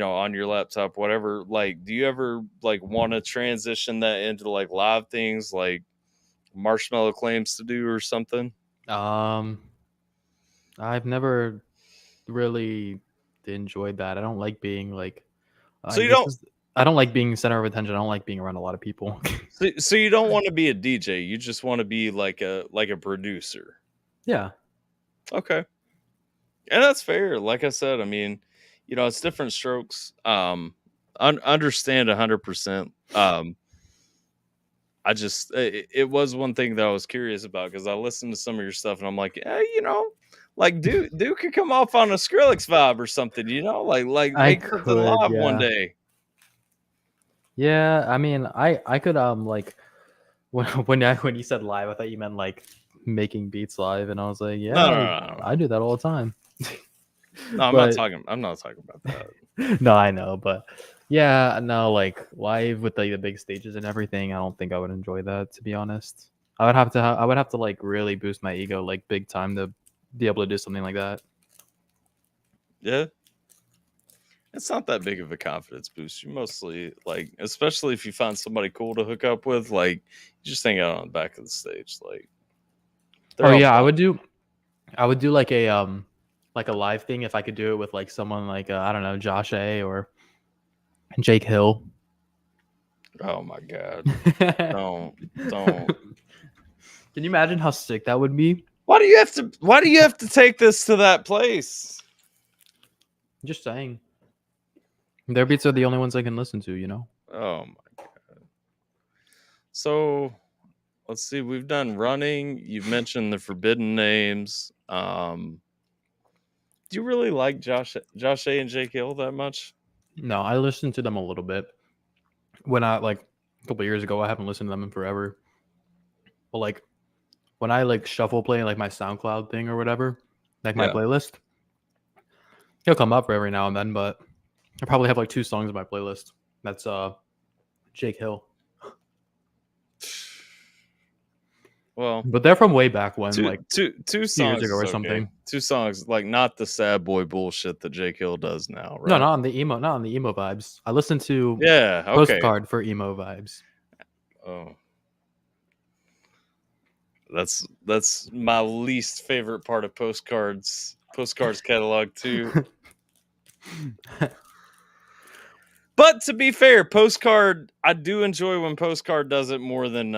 on your laptop, whatever. Like, do you ever like want to transition that into like live things, like Marshmallow claims to do or something? I've never really enjoyed that. I don't like being like So you don't I don't like being center of attention. I don't like being around a lot of people. so you don't want to be a DJ. You just want to be like a producer. Yeah. Okay. And that's fair. Like I said, I mean, it's different strokes. Understand 100%. I just it was one thing that I was curious about, because I listened to some of your stuff and I'm like, like Duke could come off on a Skrillex vibe or something, like make something live one day. Yeah, I mean, I could like when you said live, I thought you meant like making beats live, and I was like, yeah, no. I do that all the time. No, I'm not talking about that. No, I know, but yeah, no, like live with like the big stages and everything, I don't think I would enjoy that, to be honest. I would have to like really boost my ego like big time to be able to do something like that. Yeah. It's not that big of a confidence boost. You mostly like, especially if you find somebody cool to hook up with, like you just hang out on the back of the stage. Like, I would do like a live thing if I could do it with like someone like I don't know, Josh A or Jake Hill. Oh my god. Don't. Can you imagine how sick that would be? Why do you have to take this to that place? Just saying. Their beats are the only ones I can listen to, you know? Oh my god. So let's see, we've done running. You've mentioned the forbidden names. Do you really like Josh A and Jake Hill that much? No, I listened to them a little bit. When I like a couple years ago, I haven't listened to them in forever. But like when I like shuffle play like my SoundCloud thing or whatever, like my playlist, he'll come up every now and then, but I probably have like 2 songs in my playlist. That's Jake Hill. Well, but they're from way back when, two songs years ago or something. 2 songs, like not the sad boy bullshit that Jake Hill does now, right? No, not on the emo vibes. I listened to Postcard for emo vibes. Oh, that's my least favorite part of Postcards catalog too. But to be fair, Postcard, I do enjoy when Postcard does it more than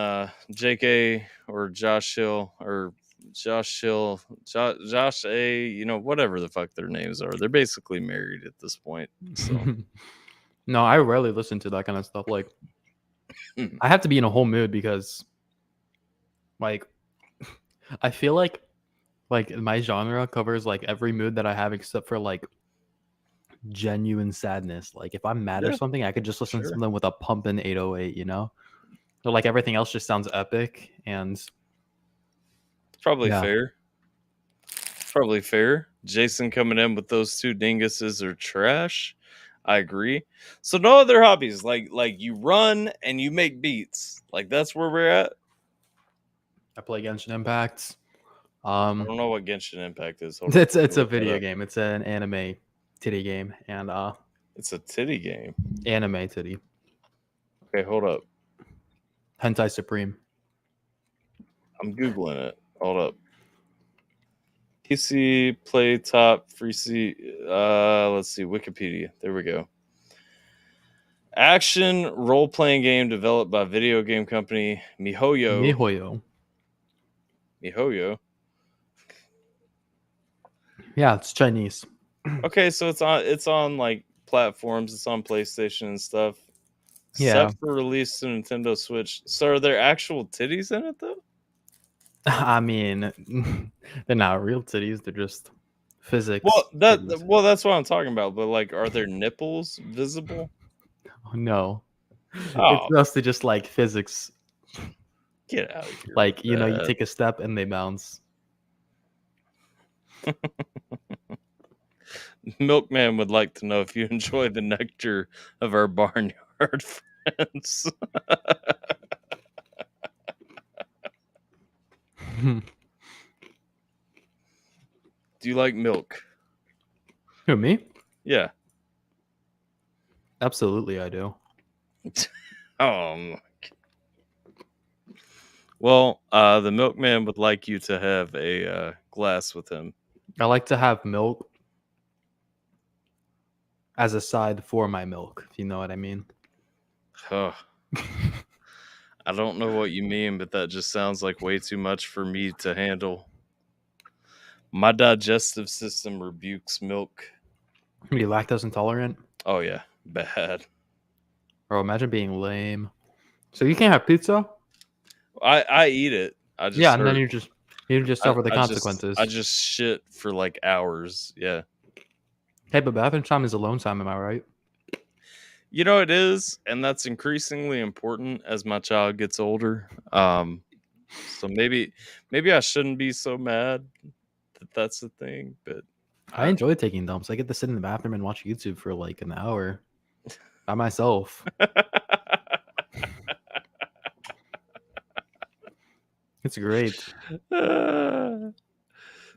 JK or Josh Hill or Josh A, whatever the fuck their names are. They're basically married at this point. So No, I rarely listen to that kind of stuff. Like, Hmm. I have to be in a whole mood because, like, I feel like my genre covers like every mood that I have except for like genuine sadness. Like, if I'm mad or Yeah, something, I could just listen to sure. something with a pumping 808, you know? But like everything else just sounds epic and Probably yeah. fair. Probably fair. Jason coming in with those two dinguses are trash. I agree. So no other hobbies like you run and you make beats. Like that's where we're at. I play Genshin Impact. I don't know what Genshin Impact is. Hold up. It's a Look that video up. game. It's an anime titty game and It's a titty game. anime titty. Okay, hold up. Hentai Supreme. I'm googling it. Hold up. PC play top free C. Let's see. Wikipedia. There we go. Action role playing game developed by video game company MiHoYo. Mihoyo. MiHoYo. Yeah, it's Chinese. Okay, so it's on like platforms. It's on PlayStation and stuff. Yeah. Set for release to Nintendo Switch. So are there actual titties in it though? I mean, they're not real titties. They're just physics Well, titties. that's what I'm talking about. But like, are there nipples visible? No, it's Oh, mostly just like physics. get out of here! Like, With you know, you that. take a step and they bounce. Milkman would like to know if you enjoy the nectar of our barnyard friends. Do you like milk? Who, me? Yeah. Absolutely, I do. Oh. Well, the milkman would like you to have a glass with him. I like to have milk as a side for my milk, if you know what I mean. Huh. I don't know what you mean, but that just sounds like way too much for me to handle. My digestive system rebukes milk. Are you lactose intolerant? Oh yeah, bad. Bro, imagine being lame. So you can't have pizza? I eat it. I Yeah, just and then hurt. you just I, suffer the I just consequences. I just shit for like hours. Yeah. Hey, but bathroom time is alone time, am I right? It is, and that's increasingly important as my child gets older. So maybe I shouldn't be so mad that that's the thing, but I enjoy taking dumps. I get to sit in the bathroom and watch YouTube for like an hour by myself. It's great.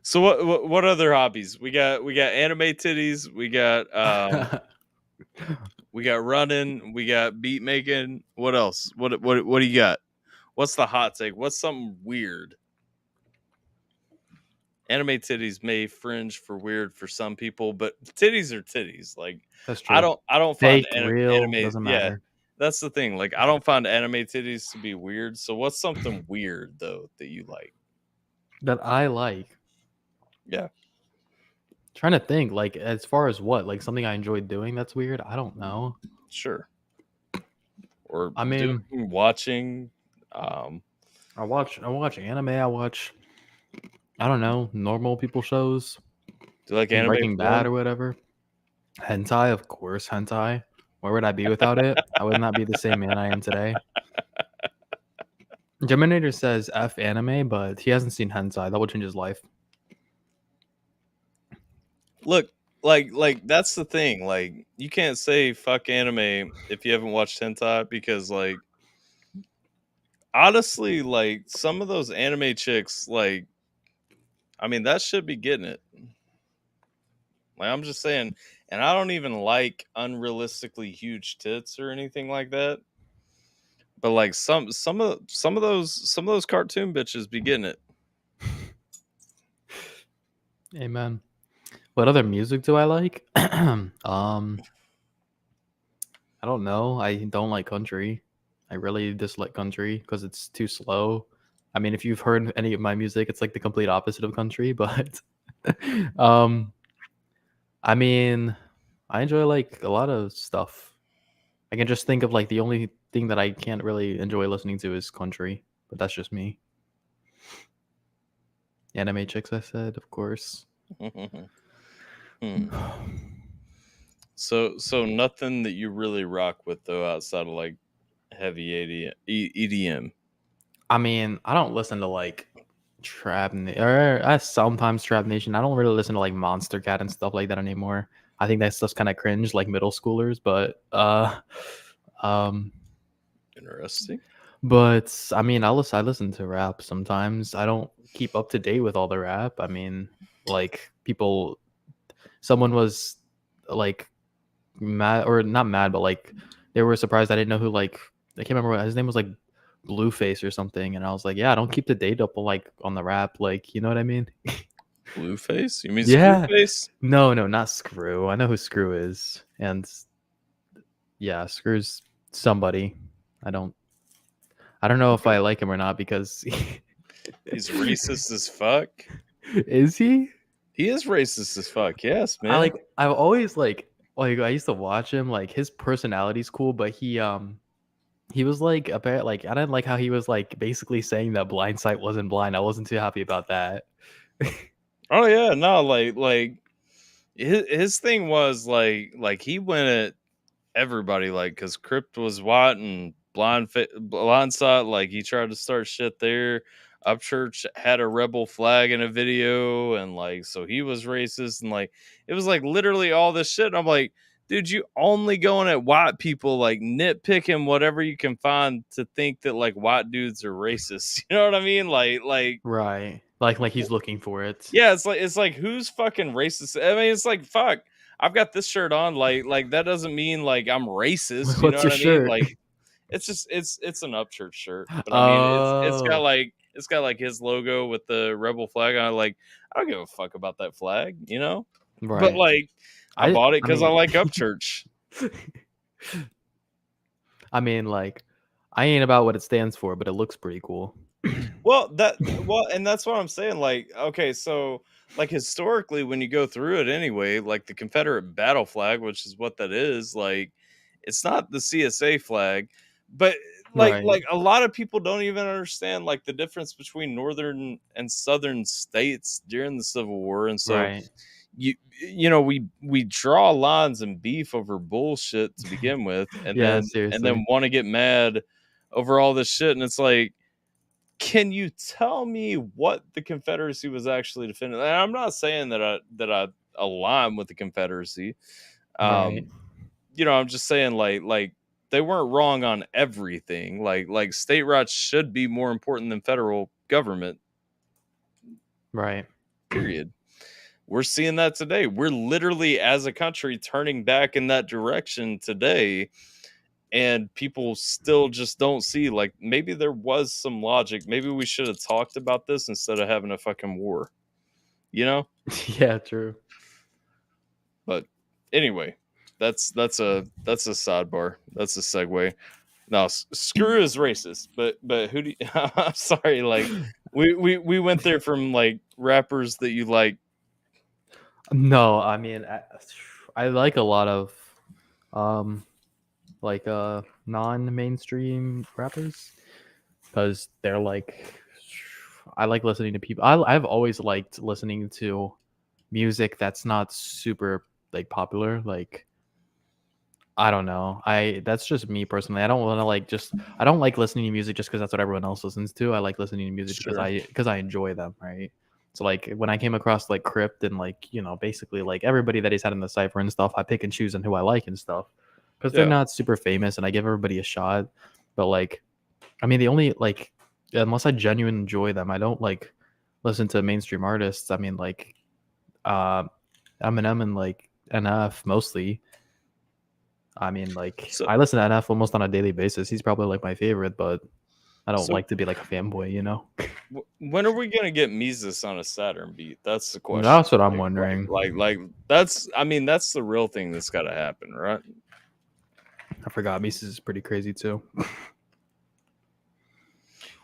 So what other hobbies? We got anime titties, we got running, we got beat making. What else? What do you got? What's the hot take? What's something weird? Anime titties may fringe for weird for some people, but titties are titties. Like That's I true. don't I don't find Fake, real, anime. doesn't Yeah, matter. that's the thing. Like I don't find anime titties to be weird. So what's something weird though that you like? That I like. Yeah, Trying to think, like as far as what, like something I enjoyed doing that's weird. I don't know. sure. Or I doing mean, watching. Um, I watch anime. I don't know, normal people shows, do you like anime Breaking Bad porn? or whatever. Hentai, of course, hentai. Where would I be without it? I would not be the same man I am today. Geminator says F anime, but he hasn't seen hentai. That would change his life. Look, like that's the thing. Like you can't say fuck anime if you haven't watched hentai because like honestly, like some of those anime chicks, like I mean that should be getting it. Like I'm just saying, and I don't even like unrealistically huge tits or anything like that. But like some of those cartoon bitches be getting it. Amen. What other music do I like? I don't know. I don't like country. I really dislike country because it's too slow. I mean, if you've heard any of my music, it's like the complete opposite of country. But um, I mean, I enjoy like a lot of stuff. I can just think of like the only thing that I can't really enjoy listening to is country, but that's just me. Anime chicks, I said, of course. Hmm. So nothing that you really rock with though outside of like heavy EDM. I mean, I don't listen to like or I sometimes Trap Nation. I don't really listen to like Monster Cat and stuff like that anymore. I think that stuff's kind of cringe, like middle schoolers. Um, Interesting. but I mean, I listen to rap sometimes. I don't keep up to date with all the rap. I mean, like someone was like mad or not mad, but like they were surprised I didn't know who like I can't remember what his name was, like Blueface or something, and I was like, yeah, I don't keep the date up like on the rap, like, you know what I mean? Blueface? You mean Yeah. Screwface? No, not Screw. I know who Screw is, and yeah, Screw's somebody. I don't know if I like him or not because He's racist as fuck. is he? He is racist as fuck. Yes, man. I've always I used to watch him, like his personality's cool, but he was like like I didn't like how he was like basically saying that blind sight wasn't blind. I wasn't too happy about that. Oh yeah, no, like his thing was like he went at everybody, like, because Crypt was white and blindside, like he tried to start shit there. Upchurch had a rebel flag in a video, and like so he was racist, and like it was like literally all this shit. And I'm like, dude, you only going at white people, like nitpicking whatever you can find to think that like white dudes are racist. You know what I mean? Like Right. Like he's looking for it. yeah, it's like who's fucking racist? I mean, it's like fuck. I've got this shirt on, like that doesn't mean like I'm racist. You know What's what your I mean? shirt? Like it's just it's an Upchurch shirt, but I mean Oh, it's got like his logo with the rebel flag on. Like I don't give a fuck about that flag, you know. But right. like I bought it I because I mean like Upchurch. I mean like I ain't about what it stands for, but it looks pretty cool. Well, and that's what I'm saying. Like, okay, so like historically, when you go through it anyway, like the Confederate battle flag, which is what that is, like it's not the CSA flag, but Right. like a lot of people don't even understand like the difference between northern and southern states during the Civil War, and so Right. you know we draw lines and beef over bullshit to begin with, and Yeah, then seriously. want to get mad over all this shit, and it's like, can you tell me what the Confederacy was actually defending? And I'm not saying that I align with the Confederacy. Right. Um, you know, I'm just saying like they weren't wrong on everything. Like state rights should be more important than federal government. Right. Period. We're seeing that today. We're literally as a country turning back in that direction today, and people still just don't see, like, maybe there was some logic. Maybe we should have talked about this instead of having a fucking war, you know? Yeah, true. But anyway, that's a sidebar. That's a segue. No, screw is racist, but who do you, I'm sorry, like we went there from like rappers that you like. No, I mean I like a lot of um like non-mainstream rappers because they're like I like listening to people. I've always liked listening to music that's not super like popular. Like I don't know. That's just me personally. I don't want to like just I don't like listening to music just because that's what everyone else listens to. I like listening to music because Sure. I enjoy them, right? So like when I came across like Crypt and like basically like everybody that he's had in the cipher and stuff, I pick and choose on who I like and stuff because they're Yeah. not super famous and I give everybody a shot. But like I mean the only like unless I genuinely enjoy them, I don't like listen to mainstream artists. I mean like uh Eminem and like NF mostly. I mean, like, So, I listen to NF almost on a daily basis. He's probably like my favorite, but I don't so like to be like a fanboy, you know? when are we gonna get Mises on a Saturn beat? That's the question. That's what I'm wondering. That's. I mean, that's the real thing that's got to happen, right? I forgot Mises is pretty crazy too.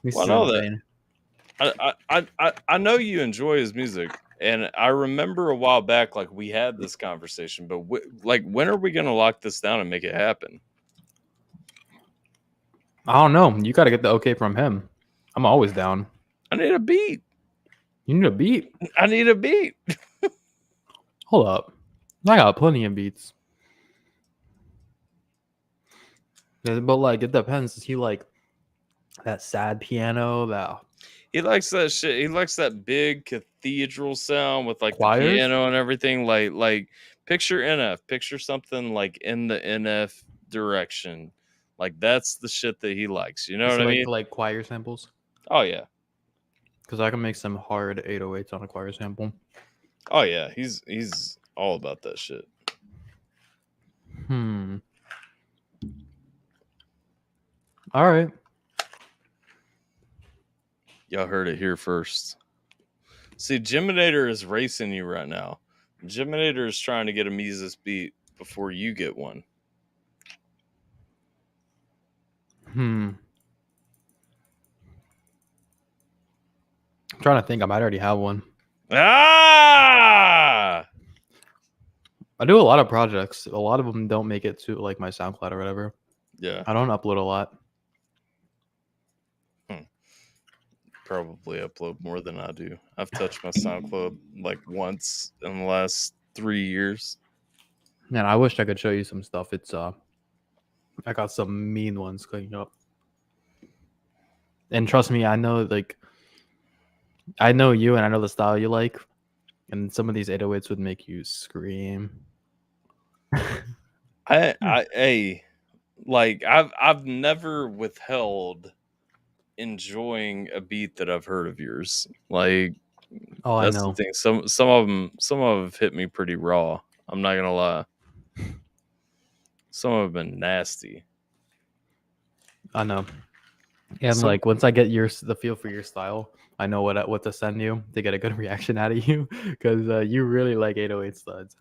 Mises Well, is I know that. insane. I know you enjoy his music, and I remember a while back, like we had this conversation. But like, when are we gonna lock this down and make it happen? I don't know. You got to get the okay from him. I'm always down. I need a beat. You need a beat? I need a beat. Hold up. I got plenty of beats. Yeah, but like, it depends. Is he like that sad piano, that He likes that shit. He likes that big cathedral sound with like the choirs? piano and everything. Like picture NF. Picture something like in the NF direction. Like that's the shit that he likes. You know Is what it I mean? like choir samples? Oh yeah. Because I can make some hard 808s on a choir sample. Oh yeah. He's all about that shit. All right. Y'all heard it here first. See, Geminator is racing you right now. Geminator is trying to get a Mises beat before you get one. I'm trying to think. I might already have one. Ah! I do a lot of projects. A lot of them don't make it to like my SoundCloud or whatever. Yeah. I don't upload a lot. Probably upload more than I do. I've touched my SoundCloud like once in the last 3 years. Man, I wish I could show you some stuff. It's I got some mean ones cooking up. And trust me, I know I know you and I know the style you like. And some of these 808s would make you scream. I've never withheld enjoying a beat that I've heard of yours. Like Oh, I that's the know. thing. Some of them have hit me pretty raw. I'm not gonna lie. Some of them have been nasty. I know. And like once I get the feel for your style, I know what to send you to get a good reaction out of you because you really like 808 studs.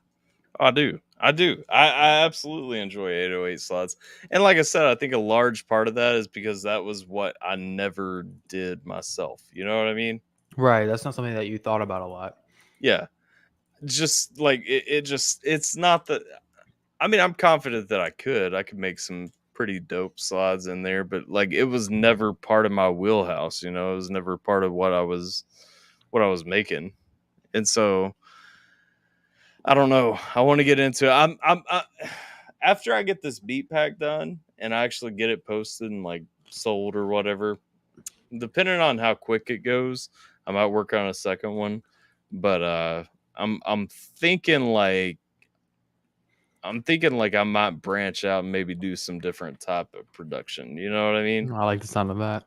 I do. I absolutely enjoy 808 slots. And like I said, I think a large part of that is because that was what I never did myself. You know what I mean? Right. That's not something that you thought about a lot. Yeah. Just like it's not that. I mean, I'm confident that I could make some pretty dope slides in there, but like it was never part of my wheelhouse. It was never part of what I was making. And so I don't know. I want to get into it. After I get this beat pack done and I actually get it posted and like sold or whatever, depending on how quick it goes, I might work on a second one. But I'm thinking like I might branch out and maybe do some different type of production. You know what I mean? I like the sound of that.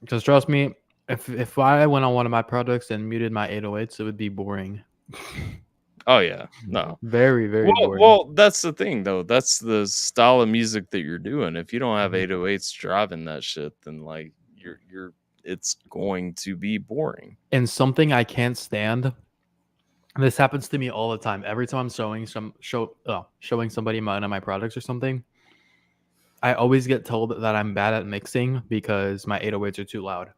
Because trust me, if I went on one of my projects and muted my 808s, it would be boring. Oh yeah, no, very boring. Well, that's the thing though. That's the style of music that you're doing. If you don't have 808s driving that shit, then like it's going to be boring. And something I can't stand. This happens to me all the time. Every time I'm showing somebody one of my products or something, I always get told that I'm bad at mixing because my 808s are too loud.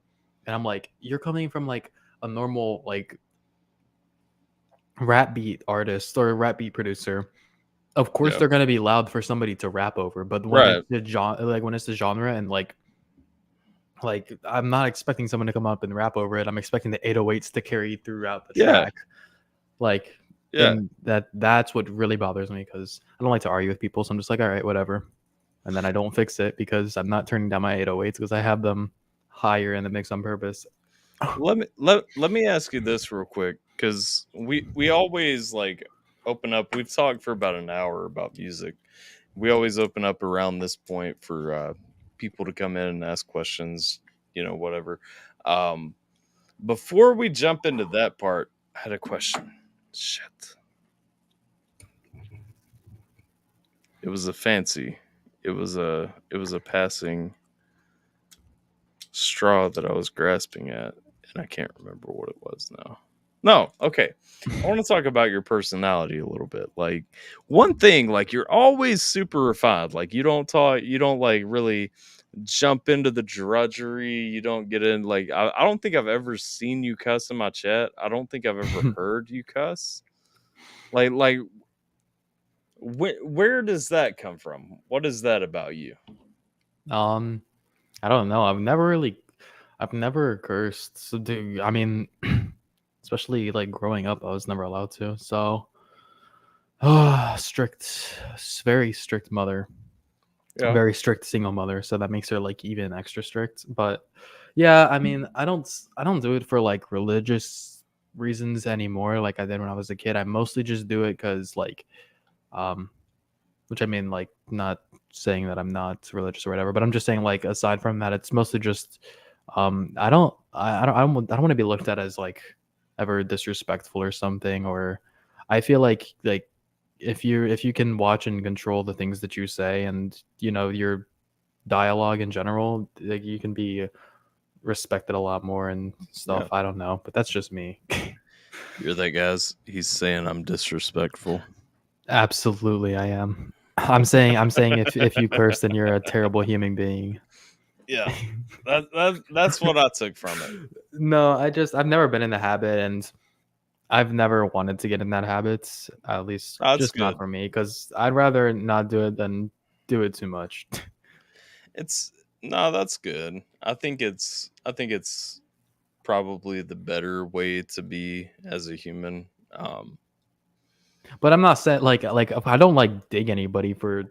And I'm like, you're coming from like a normal like rap beat artist or rap beat producer. Of course they're gonna be loud for somebody to rap over, but when it's the genre and like I'm not expecting someone to come up and rap over it. I'm expecting the 808s to carry throughout the track. Like and that's what really bothers me because I don't like to argue with people, so I'm just like, all right, whatever. And then I don't fix it because I'm not turning down my 808s because I have them higher in the mix on purpose. Let me ask you this real quick, because we always like open up. We've talked for about an hour about music. We always open up around this point for people to come in and ask questions, whatever. Before we jump into that part, I had a question. Shit. It was a fancy. It was a passing straw that I was grasping at, and I can't remember what it was now. No, okay. I want to talk about your personality a little bit. Like, one thing, like, you're always super refined. Like, you don't like really jump into the drudgery. You don't get in, like, I don't think I've ever seen you cuss in my chat. I don't think I've ever heard you cuss. Like, where does that come from? What is that about you? I don't know. I've never cursed. So, dude, I mean, especially like growing up, I was never allowed to. So, very strict mother, Yeah. very strict single mother. So that makes her like even extra strict. But yeah, I mean, I don't do it for like religious reasons anymore, like I did when I was a kid. I mostly just do it because like, which I mean, like, not saying that I'm not religious or whatever, but I'm just saying, like, aside from that, it's mostly just, I don't want to be looked at as like ever disrespectful or something. Or I feel like if you can watch and control the things that you say, and you know your dialogue in general, like you can be respected a lot more and stuff. Yeah. I don't know, but that's just me. You're that guy's. He's saying I'm disrespectful. Absolutely, I am. I'm saying if you curse, then you're a terrible human being. Yeah, that's what I took from it. No, I've never been in the habit, and I've never wanted to get in that habit. At least That's just not good. for me, because I'd rather not do it than do it too much. It's no, that's good. I think it's probably the better way to be as a human. But I'm not saying like if I don't like dig anybody for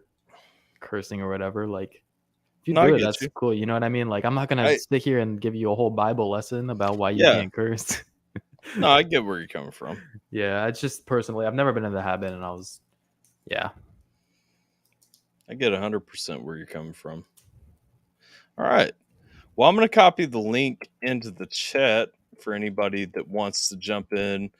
cursing or whatever. Like if you No, I do it, get that's you. cool. You know what I mean? Like I'm not gonna I sit here and give you a whole Bible lesson about why you Yeah. can't curse. No, I get where you're coming from. Yeah, it's just personally, I've never been in the habit, and yeah. I get 100% where you're coming from. All right. Well, I'm going to copy the link into the chat for anybody that wants to jump in,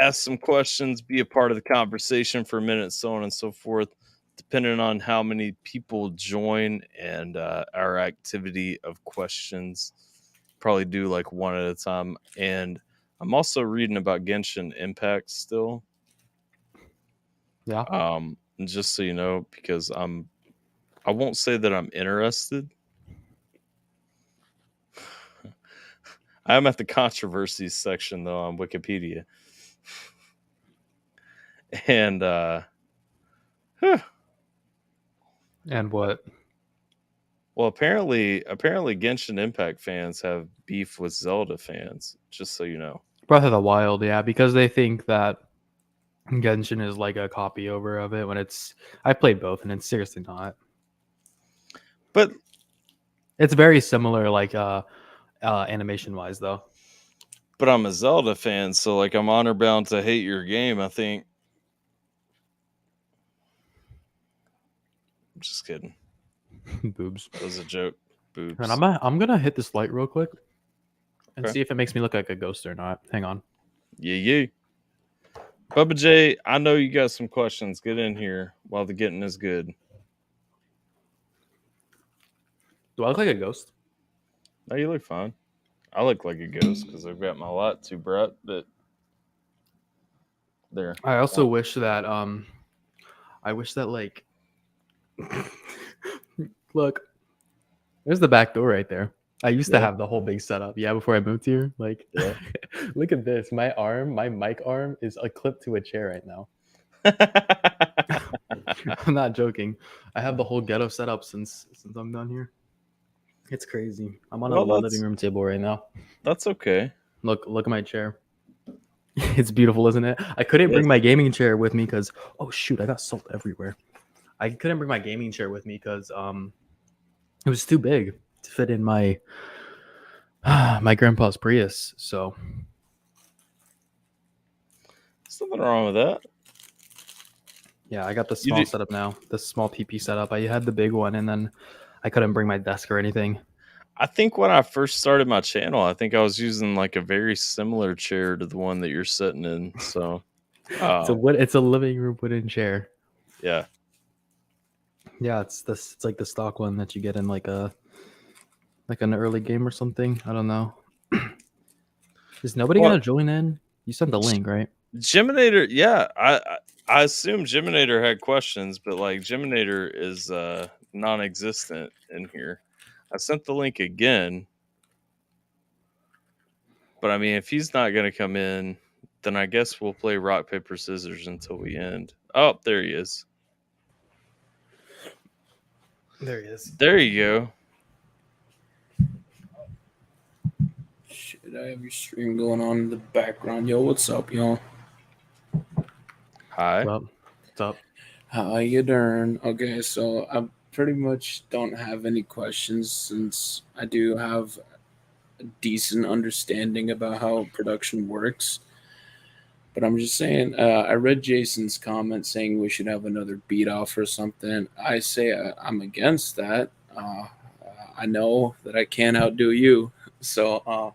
ask some questions, be a part of the conversation for a minute, so on and so forth, depending on how many people join and our activity of questions. Probably do like one at a time. And I'm also reading about Genshin Impact still. Yeah. Just so you know, because I won't say that I'm interested. I'm at the controversies section though on Wikipedia. And And what? well, apparently Genshin Impact fans have beef with Zelda fans, just so you know. Breath of the Wild, yeah, because they think that Genshin is like a copy over of it when I played both and it's seriously not. But It's very similar, like animation wise though. I'm a Zelda fan, so like I'm honor bound to hate your game, I think. I'm just kidding. Boobs. That was a joke. Boobs. And I'm gonna hit this light real quick and Okay. see if it makes me look like a ghost or not. Hang on. Yeah. Bubba J, I know you got some questions. Get in here while the getting is good. Do I look like a ghost? No, you look fine. I look like a ghost because I've got my light too bright, but there. I also wish that like look, there's the back door right there. I used to Yeah. have the whole big setup, yeah, before I moved here. Like, Yeah. look at this. My mic arm is clipped to a chair right now. I'm not joking. I have the whole ghetto setup since I'm done here. It's crazy. I'm on a living room table right now. That's okay. Look at my chair. It's beautiful, isn't it? I couldn't bring my gaming chair with me because oh shoot, I got salt everywhere. I couldn't bring my gaming chair with me because it was too big to fit in my my grandpa's Prius. So There's nothing wrong with that. yeah, I got the small setup now, the small TP setup. I had the big one, and then I couldn't bring my desk or anything. I think when I first started my channel, I think I was using like a very similar chair to the one that you're sitting in. So it's a living room wooden chair. Yeah. Yeah, it's this. It's like the stock one that you get in like an early game or something. I don't know. Is nobody Well, gonna join in? You sent the link, right? Geminator, yeah, I assume Geminator had questions, but like Geminator is non-existent in here. I sent the link again, but I mean, if he's not gonna come in, then I guess we'll play rock paper scissors until we end. Oh, there he is. There he is. There you go. Shit, I have your stream going on in the background. Yo, what's up, y'all? Hi. What's up? How you doing? Okay, so I pretty much don't have any questions since I do have a decent understanding about how production works. But I'm just saying, I read Jason's comment saying we should have another beat off or something. I say I'm against that. I know that I can't outdo you. So,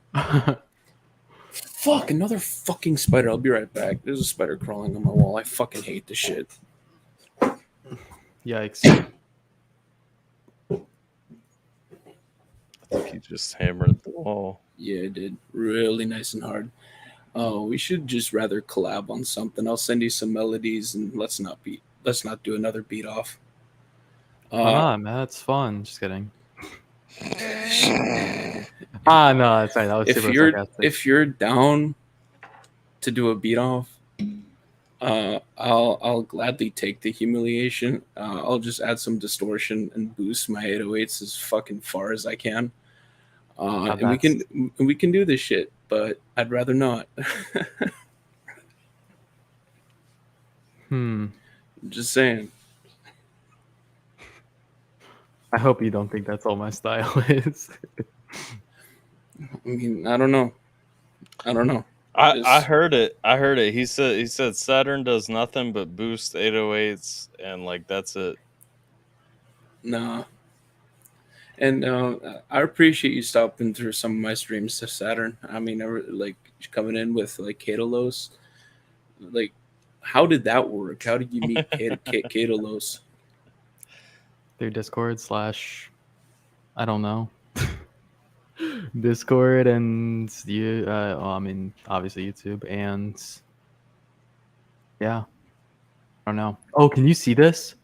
fuck, another fucking spider. I'll be right back. There's a spider crawling on my wall. I fucking hate this shit. Yikes! I think he just hammered the wall. Yeah, it did. Really nice and hard. Oh, we should just rather collab on something. I'll send you some melodies and let's not do another beat off. Why not, man? That's fun. Just kidding. No, that's right. That was super sarcastic. If you're down to do a beat off, I'll gladly take the humiliation. I'll just add some distortion and boost my 808s as fucking far as I can. And we can do this shit, but I'd rather not. Just saying. I hope you don't think that's all my style is. I mean, I don't know. I heard it. He said Saturn does nothing but boost 808s and like that's it. Nah. And I appreciate you stopping through some of my streams to Saturn. I mean, like coming in with like Katalos. Like, how did that work? How did you meet Katalos? Through Discord / I don't know. Discord and you. I mean, obviously YouTube and yeah. I don't know. Oh, can you see this?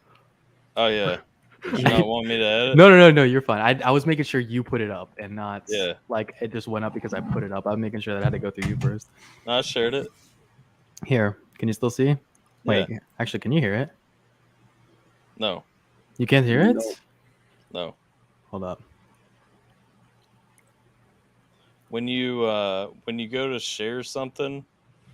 Oh yeah. Did you not want me to edit? No, you're fine. I was making sure you put it up and not Yeah. like it just went up because I put it up. I'm making sure that I had to go through you first. No, I shared it. Here, can you still see? Wait, actually, can you hear it? No. You can't hear it? No. Hold up. When you go to share something,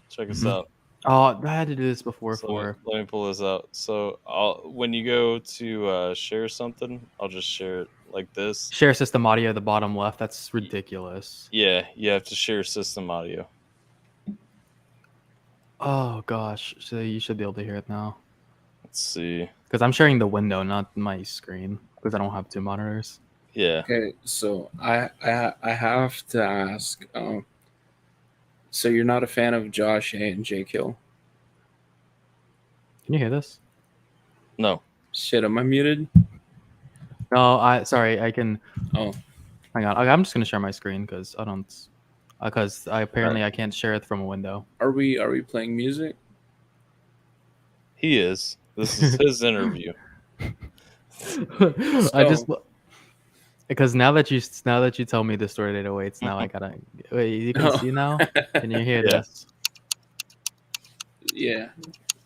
check us out. Oh, I had to do this before. Let me pull this out. So when you go to share something, I'll just share it like this. Share system audio, the bottom left. That's ridiculous. Yeah, you have to share system audio. Oh gosh, so you should be able to hear it now. Let's see. Because I'm sharing the window, not my screen, because I don't have two monitors. Yeah. Okay, so I have to ask. So you're not a fan of Josh A and Jake Hill? Can you hear this? No. Shit, am I muted? No, sorry, I can. Oh, hang on. I'm just gonna share my screen because I don't. Because apparently I can't share it from a window. Are we playing music? He is. This is his interview. I just because now that you tell me the story 808s, now I gotta wait. You can see now. Can you hear this? Yeah.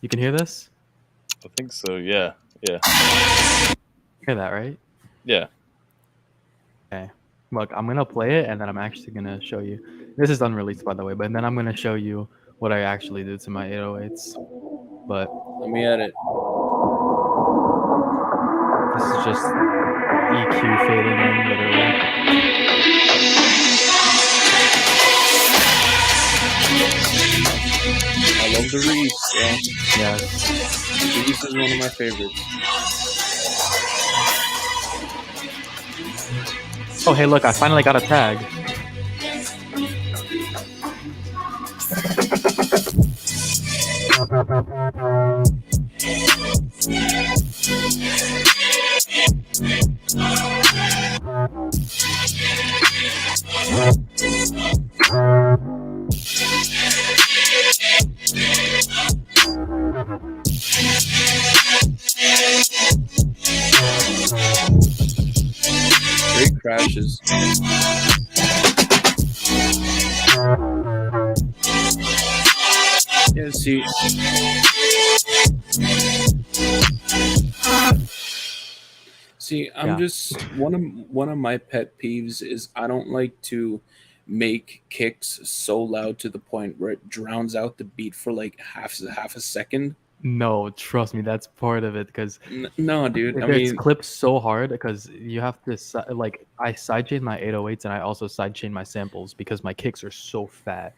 You can hear this? I think so. Yeah. Yeah. Hear that, right? Yeah. Okay. Look, I'm gonna play it, and then I'm actually gonna show you. This is unreleased, by the way, but then I'm gonna show you what I actually do to my 808s. But Let me edit. this is just EQ fading in, literally. I love the Reese. Yeah. The Reese is one of my favorites. Oh, hey, look! I finally got a tag. Great crashes. Yeah, see. See, I'm Yeah. just one of my pet peeves is I don't like to make kicks so loud to the point where it drowns out the beat for like half a second. No, trust me, that's part of it because No, dude. I it's mean, clipped so hard because you have to like I sidechain my 808s and I also sidechain my samples because my kicks are so fat.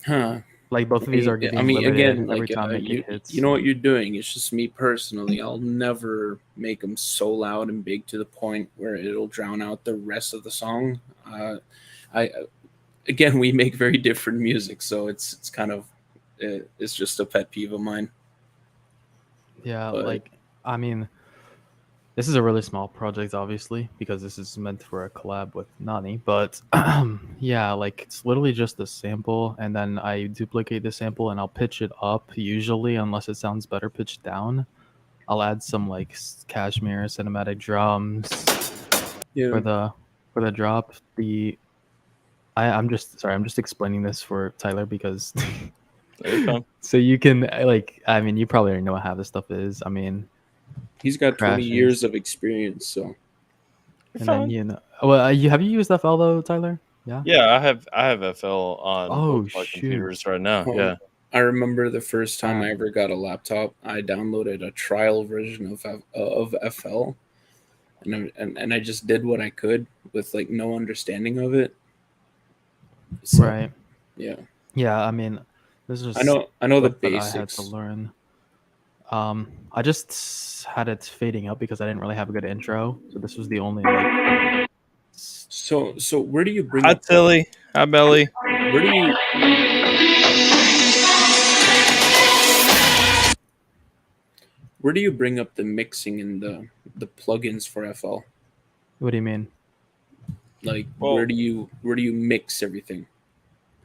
huh? Like both of these are I being mean, limited again, every like time a you kick hits. you know what you're doing. It's just me personally. I'll never make them so loud and big to the point where it'll drown out the rest of the song. I again, we make very different music, so it's kind of it's just a pet peeve of mine. Yeah, But like I mean, this is a really small project, obviously, because this is meant for a collab with Nani. But yeah, like it's literally just a sample, and then I duplicate the sample and I'll pitch it up. Usually, unless it sounds better pitched down, I'll add some like cashmere cinematic drums yeah, for the drop. I'm just sorry, I'm just explaining this for Tyler because You're fine. so you can like I mean you probably already know how this stuff is. I mean he's got 20 crashes. years of experience, so You're And then fine. you know, well, have you used FL though, Tyler? Yeah. Yeah, I have FL on Oh both my shoot! computers right now. Oh, Yeah. I remember the first time I Damn. ever got a laptop, I downloaded a trial version of FL, and I just did what I could with like no understanding of it. So Right. yeah, Yeah. I mean, this is I know the stuff that I had to basics. learn. I just had it fading up because I didn't really have a good intro. So this was the only like. So where do you bring Hi up Tilly. Hi Belly. where do you where do you bring up the mixing and the plugins for FL? What do you mean? Like Well, where do you mix everything?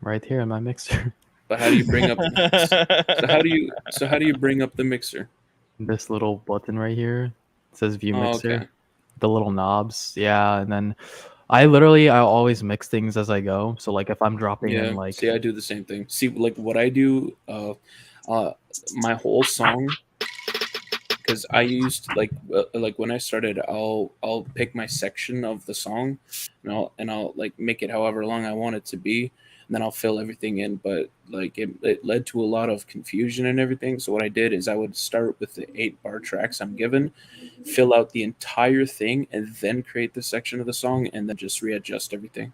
Right here in my mixer. But how do you bring up so how do you bring up the mixer? This little button right here it says View Oh, Mixer. okay. The little knobs, yeah, and then I always mix things as I go. So like if I'm dropping in Yeah. See, like I do the same thing. See, like what I do, my whole song, because I used like when I started, I'll pick my section of the song, and I'll like make it however long I want it to be, and then I'll fill everything in. But like it led to a lot of confusion and everything. So what I did is I would start with the 8 bar tracks I'm given, fill out the entire thing, and then create the section of the song, and then just readjust everything.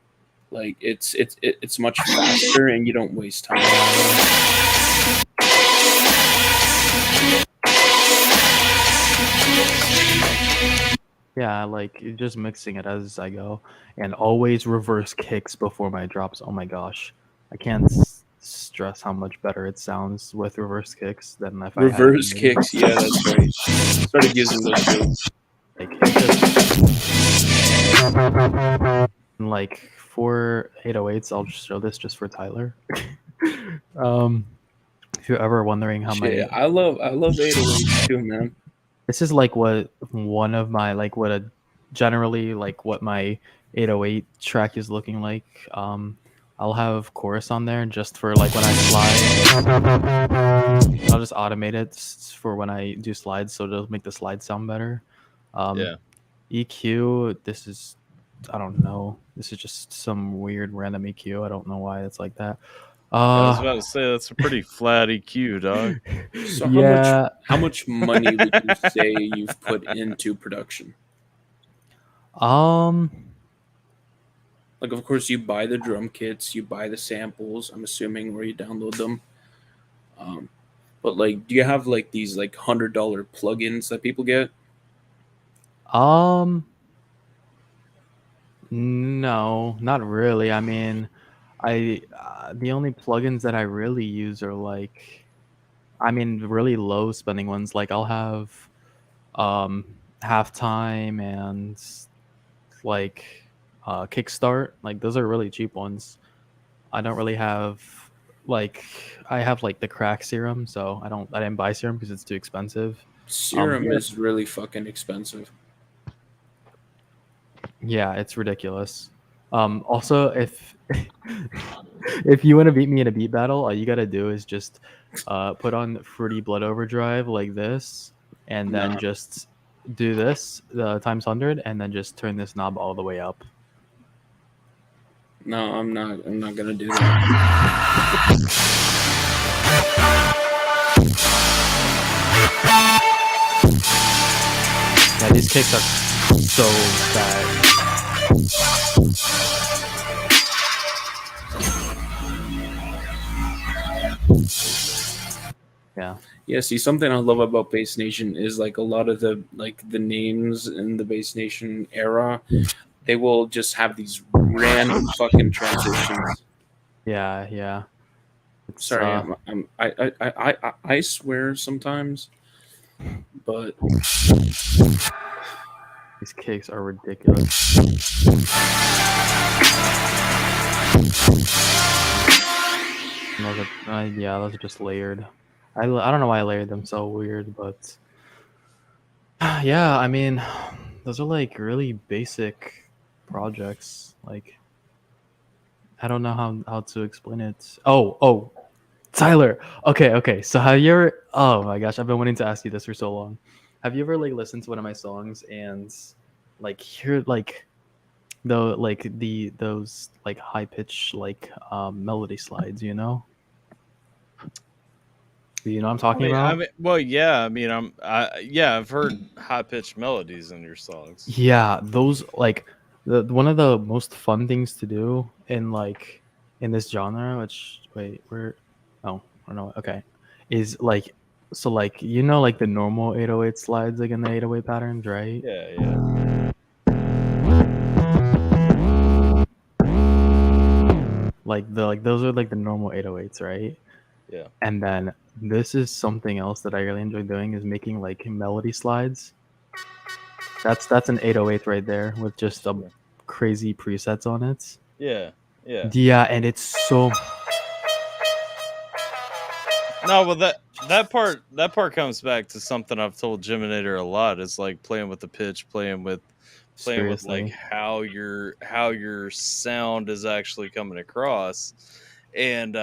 Like it's much faster, and you don't waste time. yeah, like just mixing it as I go, and always reverse kicks before my drops. Oh my gosh, I can't stress how much better it sounds with reverse kicks than if I had it Reverse muted. kicks, yeah, that's right. Started using those too. Like it just like for 808s, I'll just show this just for Tyler. um, if you're ever wondering how my Shit, I love 808s too, man. this is like what one of my like what a generally like what my 808 track is looking like. I'll have chorus on there just for like when I slide. I'll just automate it for when I do slides, so it'll make the slide sound better. yeah. EQ, this is I don't know. This is just some weird random EQ. I don't know why it's like that. I was about to say that's a pretty flat EQ, dog. So yeah. how much money would you say you've put into production? Like of course you buy the drum kits, you buy the samples, I'm assuming, where you download them. But like do you have like these like $100 plugins that people get? No, not really. I mean, I the only plugins that I really use are like, I mean, really low spending ones. Like I'll have halftime and like Kickstart. Like those are really cheap ones. I don't really have like I have like the crack serum, so I didn't buy serum because it's too expensive. Serum Yeah, is really fucking expensive. yeah, it's ridiculous. Also, if if you want to beat me in a beat battle, all you gotta do is just put on Fruity Blood Overdrive like this, and then Nah. just do this times 100, and then just turn this knob all the way up. No, I'm not gonna do that. Yeah, these kicks are so bad. Yeah. Yeah, see, something I love about Bass Nation is like a lot of the names in the Bass Nation era, they will just have these random fucking transitions. Yeah, yeah. It's, Sorry, I swear sometimes, but these kicks are ridiculous. Yeah, those are just layered. I don't know why I layered them so weird, but yeah, I mean, those are like really basic projects. Like, I don't know how to explain it. Oh, Tyler. Okay. So have you ever? Oh my gosh, I've been wanting to ask you this for so long. Have you ever like listened to one of my songs and like hear like those like high pitch like melody slides? You know? Do you know what I'm talking about? Well, yeah. I mean, I've heard high pitched melodies in your songs. Yeah, those like one of the most fun things to do in like in this genre, which wait, we're oh, I don't know. Okay. Is like so like you know like the normal 808 slides like in the 808 patterns, right? Yeah. Like those are like the normal 808s, right? Yeah. And then this is something else that I really enjoy doing is making like melody slides. That's an 808 right there with just a crazy presets on it. Yeah. Yeah, and it's so No, well that part comes back to something I've told Geminator a lot. Is like playing with the pitch, playing with like seriously. how your sound is actually coming across, and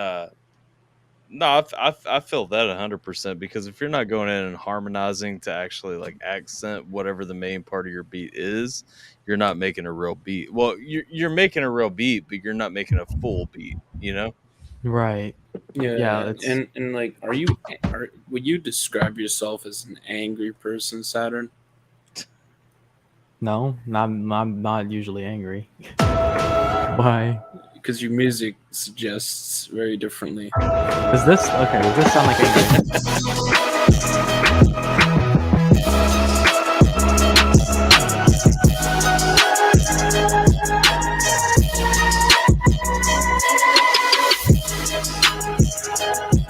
no, I feel that 100% because if you're not going in and harmonizing to actually like accent whatever the main part of your beat is, you're not making a real beat. Well, you're making a real beat, but you're not making a full beat. You know? Right. Yeah, yeah, it's and like, would you describe yourself as an angry person, Saturn? no, not usually angry. Why? Because your music suggests very differently. Does this okay? Does this sound like angry?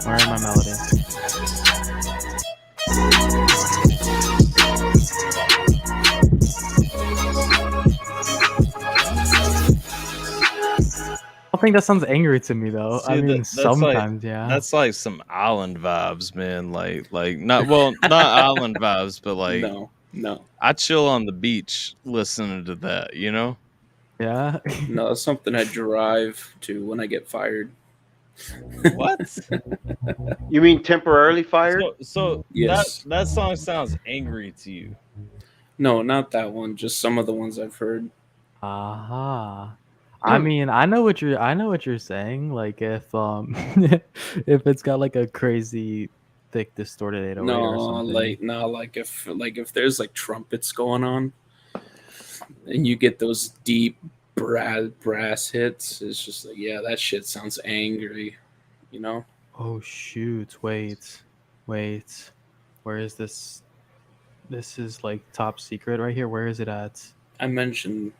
Where are my melodies? I don't think that sounds angry to me though. I See, mean, that's sometimes, yeah. That's like some island vibes, man. Like not island vibes, but like No, I chill on the beach listening to that. You know? Yeah. no, that's something I drive to when I get fired. What? You mean temporarily fired? So Yes. that song sounds angry to you. No, not that one. Just some of the ones I've heard. Aha. I mean, I know what you're saying. Like if if it's got like a crazy thick distorted 808 or No, something. like if there's like trumpets going on, and you get those deep brass hits, it's just like, yeah, that shit sounds angry, you know. Oh shoot, wait. Where is this? This is like top secret right here. Where is it at? I mentioned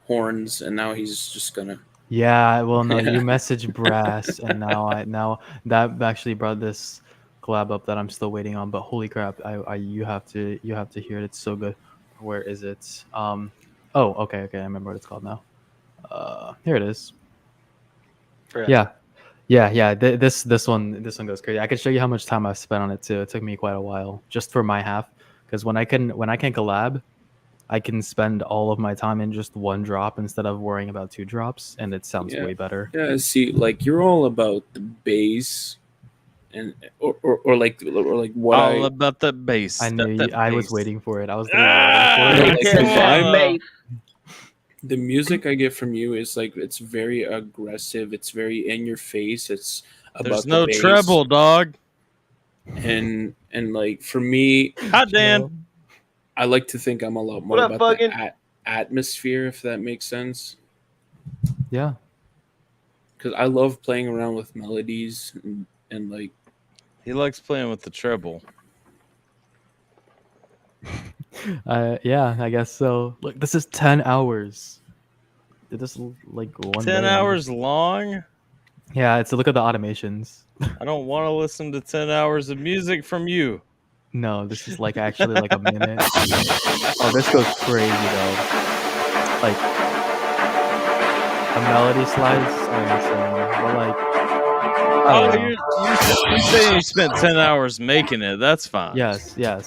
horns, and now he's just gonna. Yeah, well no, Yeah. you messaged brass and now that actually brought this collab up that I'm still waiting on, but holy crap, I you have to hear it. It's so good. Where is it? Oh, okay, I remember what it's called now. Here it is. Yeah. Yeah. This one goes crazy. I can show you how much time I've spent on it too. It took me quite a while just for my half, because when I can collab, I can spend all of my time in just one drop instead of worrying about 2 drops, and it sounds way better. Yeah, see, like you're all about the bass, and or like what All about the bass. I knew that I was bass. waiting for it. I was Ah! waiting for it. Like the music I get from you is like it's very aggressive. It's very in your face. It's about There's the no bass. treble, dog. and like for me, Hi, Dan. I like to think I'm a lot more What up, about Buggin'? the atmosphere, if that makes sense. Yeah. Because I love playing around with melodies and like He likes playing with the treble. Yeah, I guess so. Look, this is 10 hours. Did this like 1 10 day? hours long? Yeah, it's a look at the automations. I don't want to listen to 10 hours of music from you. No, this is like actually like a minute. Oh, this goes crazy though. Like the melody slides are insane. But like, I Oh, don't know. you're saying you spent 10 hours making it. That's fine. Yes. Yeah,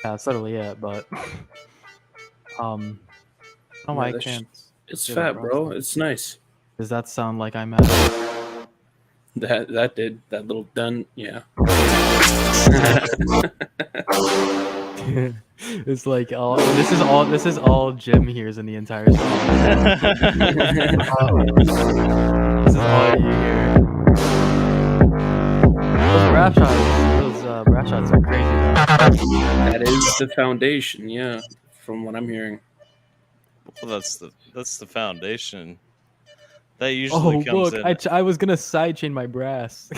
that's literally it. But I don't know why I that's- can't. it's do that fat, bro. process. It's nice. Does that sound like I'm at? That did that little done, yeah. It's like all this is all Jim hears in the entire song. This is all you hear. Those rap shots are crazy though. That is the foundation, yeah, from what I'm hearing. Well, that's the foundation. That usually comes look, in. I was gonna sidechain my brass.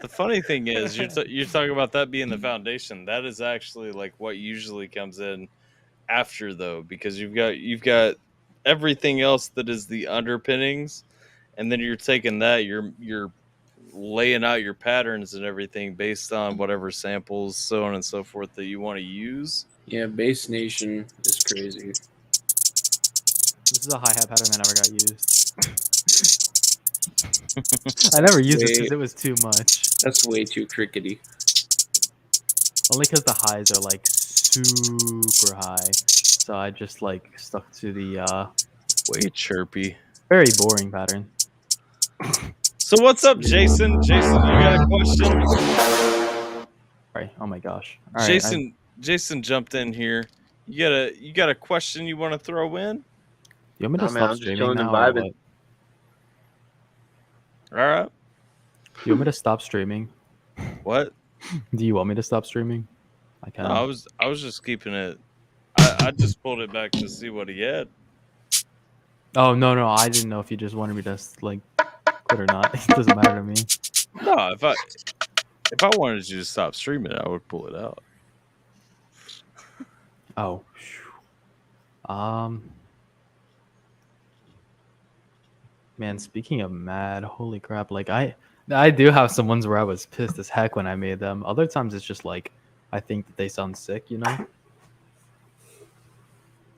The funny thing is, you're talking about that being the foundation. That is actually like what usually comes in after, though, because you've got everything else that is the underpinnings, and then you're taking that, you're laying out your patterns and everything based on whatever samples, so on and so forth, that you want to use. Yeah, Bass Nation is crazy. This is a hi-hat pattern that never got used. I never used it because it was too much. That's way too crickety. Only because the highs are like super high. So I just like stuck to the Way chirpy. very boring pattern. So what's up, Jason? Jason, you got a question? Sorry. Oh my gosh. All right, Jason jumped in here. You got a question you want to throw in? you want me to Nah, man, stop I'm just streaming chilling and now? Or vibing. what? All right. You want me to stop streaming? What? Do you want me to stop streaming? I can. No, I was just keeping it. I just pulled it back to see what he had. Oh no, I didn't know if you just wanted me to like quit or not. It doesn't matter to me. No, if I wanted you to stop streaming, I would pull it out. Oh. Man, speaking of mad, holy crap! Like I do have some ones where I was pissed as heck when I made them. Other times it's just like I think that they sound sick, you know.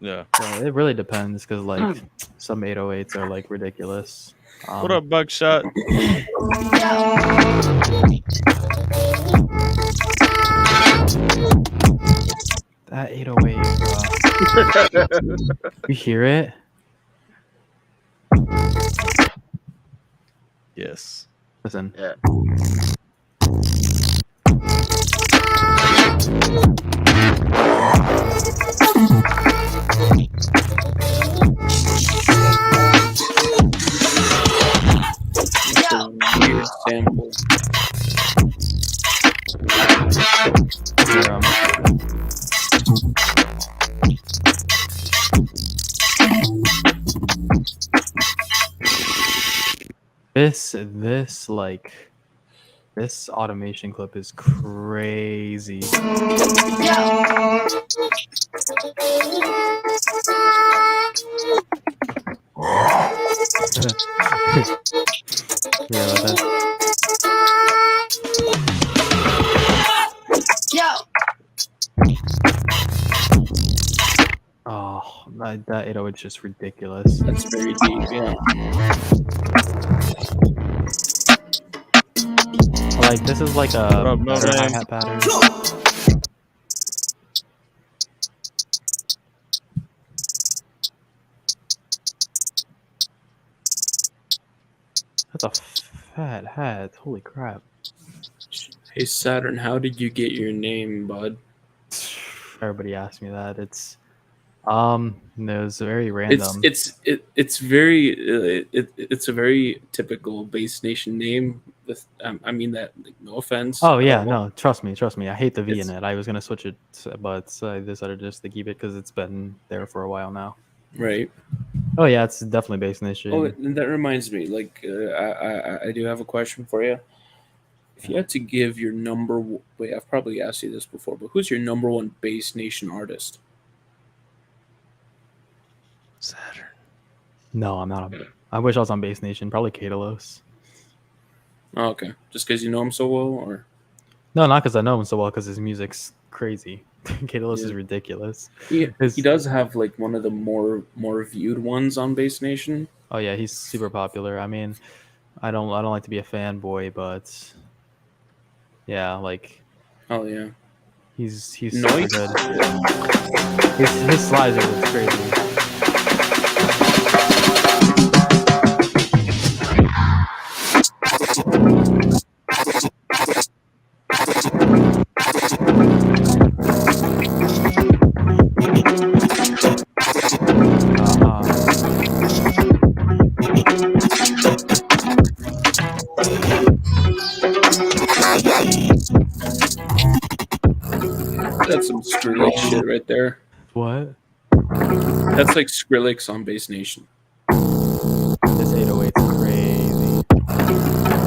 Yeah. So it really depends because like some 808s are like ridiculous. What up, Buckshot? That 808, bro. You hear it? Yes. Listen. Yeah. That's a weird sample. Here, this automation clip is crazy. Yeah, but that's... Oh, that 808 is just ridiculous. That's very deep, yeah. Like, this is like a up, better Melodies? hi-hat pattern. That's a fat hat. Holy crap. Hey Saturn, how did you get your name, bud? Everybody asked me that. It was very random. It's a very typical base nation name. With I mean that, like, no offense. Oh at yeah, all. no, trust me. I hate the V It's- in it. I was gonna switch it, but I decided just to keep it because it's been there for a while now. Right. Oh yeah, it's definitely base nation. Oh, and that reminds me. Like, I do have a question for you. If you had to give your wait, I've probably asked you this before, but who's your number one base nation artist? Saturn. No, I'm not. I wish I was on base nation. Probably Katalos. Oh, okay, just because you know him so well, or No, not because I know him so well. Because his music's crazy. Katalos is ridiculous. he does have like one of the more viewed ones on base nation. Oh yeah, he's super popular. I mean, I don't like to be a fanboy, but yeah, like Oh yeah. he's super Noise? good. His slider is crazy. That's some Skrillex shit right there. What? That's like Skrillex on base nation. This 808's crazy.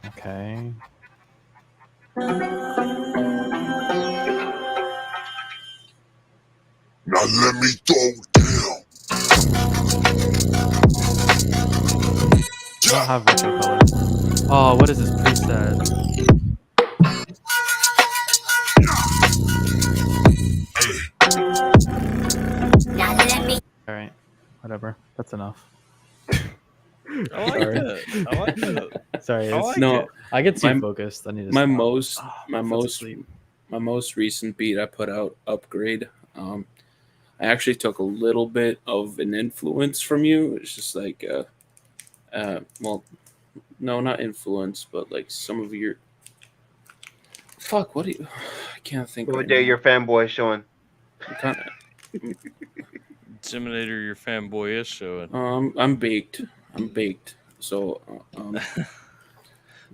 Okay. Now let me throw down. I don't have retro color. Oh, what is this preset? All right, whatever. That's enough. I like Sorry. it. I like it. Sorry, I it's, like No, it. I get too My- focused. I need to. my stop. most Oh, my I fell most asleep. my most recent beat I put out, Upgrade. I actually took a little bit of an influence from you. It's just like well, no, not influence, but like some of your fuck. What do you? I can't think. Over Right there, now. your fanboy showing. Kinda, Geminator, your fanboy is showing. I'm baked. So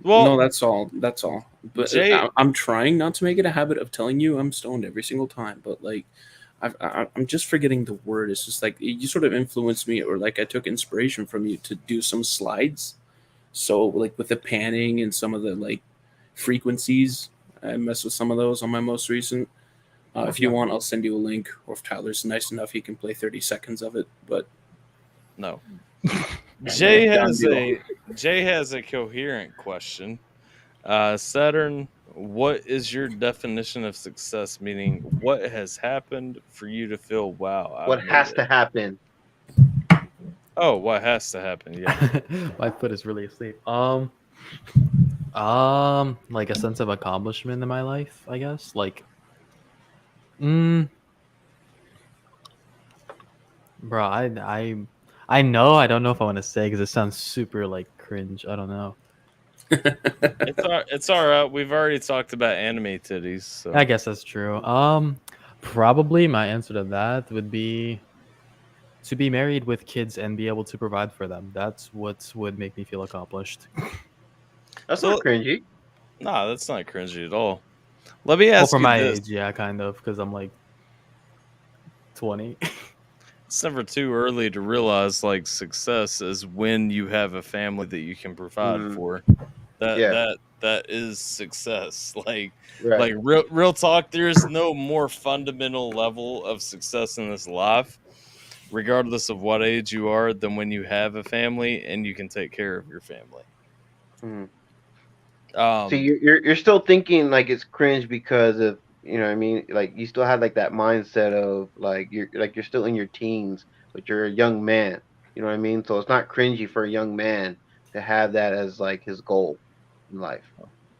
Well, no, that's all. That's all. But Jay- I'm trying not to make it a habit of telling you I'm stoned every single time. But like, I'm just forgetting the word. It's just like you sort of influenced me, or like I took inspiration from you to do some slides. So like with the panning and some of the like frequencies, I mess with some of those on my most recent. If you want, I'll send you a link, or if Tyler's nice enough, he can play 30 seconds of it. But No. Jay Done has a coherent question. Saturn, what is your definition of success? Meaning, what has happened for you to feel, wow, What I've made has it? to happen? Oh, what has to happen? Yeah. My foot is really asleep. Like a sense of accomplishment in my life, I guess. Like, bro, I know. I don't know if I want to say because it sounds super like cringe. I don't know. It's all right. We've already talked about anime titties. So. I guess that's true. Probably my answer to that would be to be married with kids and be able to provide for them. That's what would make me feel accomplished. That's So- not cringy. Nah, that's not cringy at all. Let me Well, ask for you my this. age, yeah, kind of, because I'm like 20. It's never too early to realize like success is when you have a family that you can provide for. That is success. Like Right. real talk, there's no more fundamental level of success in this life, regardless of what age you are, than when you have a family and you can take care of your family. Mhm. Um, So you're still thinking like it's cringe because of, you know what I mean, like you still have like that mindset of like you're still in your teens, but you're a young man. You know what I mean? So it's not cringy for a young man to have that as like his goal in life.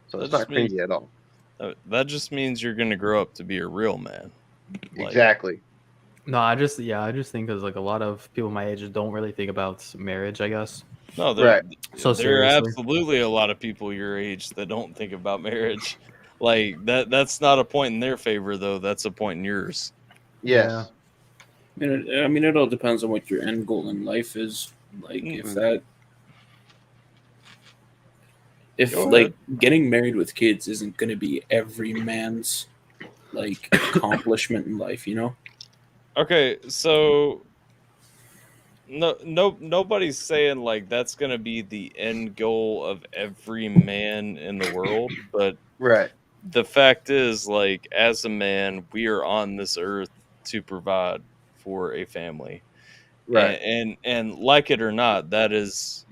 So That it's not just means- cringy at all. that just means you're going to grow up to be a real man. Like, Exactly. No, I just think because like a lot of people my age don't really think about marriage. I guess. No, Right. So there are seriously. absolutely a lot of people your age that don't think about marriage. Like that's not a point in their favor though. That's a point in yours. Yes. I mean, it all depends on what your end goal in life is. Like, Mhm. if Go like ahead. getting married with kids isn't going to be every man's like accomplishment in life, you know? Okay, so nobody's saying like that's gonna be the end goal of every man in the world, but Right. the fact is, like, as a man, we are on this earth to provide for a family. Right. And like it or not, that is,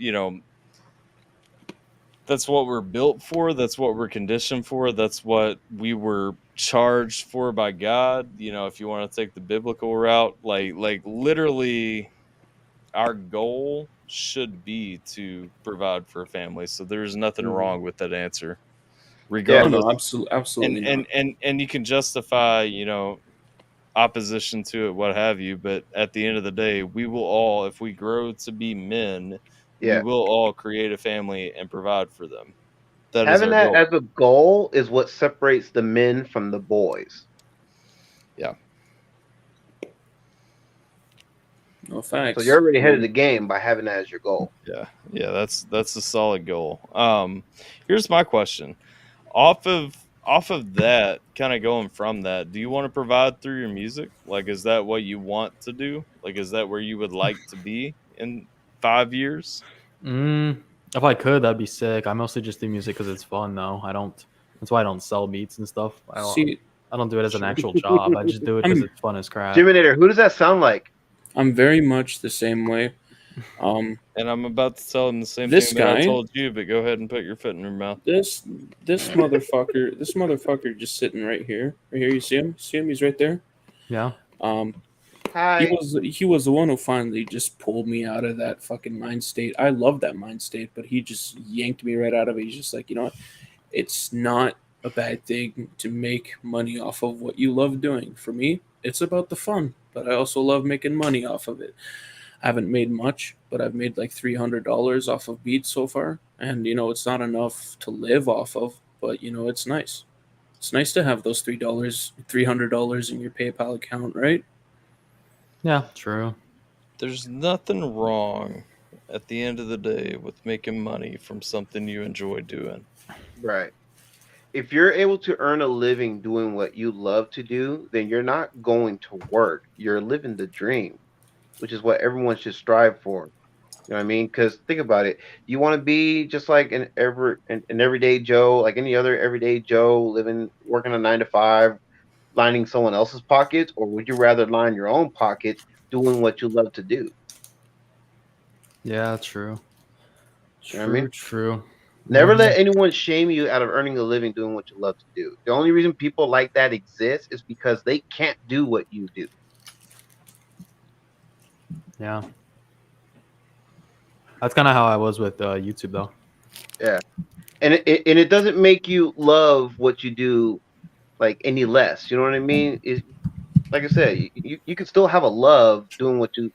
that's what we're built for, that's what we're conditioned for, that's what we were charged for by God. If you want to take the biblical route, like literally our goal should be to provide for a family. So there's nothing Mhm. wrong with that answer. Oh, Regardless, no, absolutely not. and you can justify, opposition to it, what have you, but at the end of the day, we will all, if we grow to be men, we Yeah. will all create a family and provide for them. That is Having our that goal. as a goal is what separates the men from the boys. Yeah. No facts. So you're already ahead of the game by having that as your goal. Yeah, that's a solid goal. Here's my question. Off of that, kind of going from that, do you want to provide through your music? Like, is that what you want to do? Like, is that where you would like to be in 5 years? If I could, that'd be sick. I mostly just do music because it's fun, though. That's why I don't sell beats and stuff. I don't do it as an actual job. I just do it because it's fun as crap. Jiminator, who does that sound like? I'm very much the same way. And I'm about to tell him the same This thing that I guy- told you, but go ahead and put your foot in your mouth. This motherfucker just sitting right here. Right here, you see him? He's right there. Yeah. Hi. He was the one who finally just pulled me out of that fucking mind state. I love that mind state, but he just yanked me right out of it. He's just like, you know what? It's not a bad thing to make money off of what you love doing. For me, it's about the fun, but I also love making money off of it. I haven't made much, but I've made like $300 off of beats so far. And, it's not enough to live off of, but, it's nice. It's nice to have those $300 in your PayPal account, right? Yeah, true. There's nothing wrong at the end of the day with making money from something you enjoy doing. Right. If you're able to earn a living doing what you love to do, then you're not going to work. You're living the dream, which is what everyone should strive for. You know what I mean? Because think about it. You want to be just like an everyday Joe, like any other everyday Joe, working a 9 to 5, lining someone else's pockets, or would you rather line your own pockets, doing what you love to do? Yeah, true. You know what I mean? True. Never let anyone shame you out of earning a living doing what you love to do. The only reason people like that exist is because they can't do what you do. Yeah. That's kind of how I was with YouTube, though. Yeah, and it doesn't make you love what you do like any less. You know what I mean? Like I said, you can still have a love doing what you're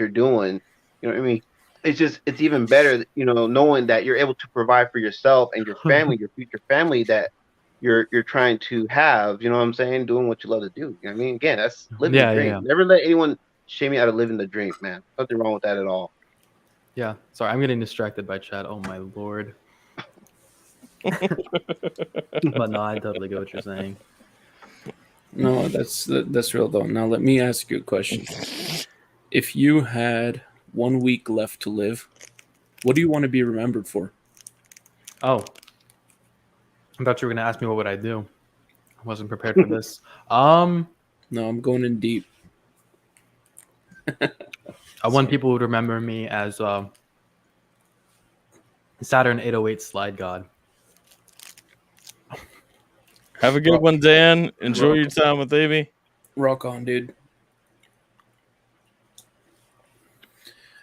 doing. You know what I mean? It's even better, knowing that you're able to provide for yourself and your family, your future family that you're trying to have. You know what I'm saying? Doing what you love to do. You know what I mean? Again, that's living the dream. Yeah. Never let anyone shame you out of living the dream, man. Nothing wrong with that at all. Yeah. Sorry, I'm getting distracted by chat. Oh my lord. But no, I totally get what you're saying. No, that's real though. Now let me ask you a question. If you had 1 week left to live, what do you want to be remembered for? Oh, I thought you were gonna ask me what would I do. I wasn't prepared for this. No, I'm going in deep. I want people would remember me as Saturn 808 slide god. Have a good one, Dan. Enjoy your time with Amy. Rock on, dude.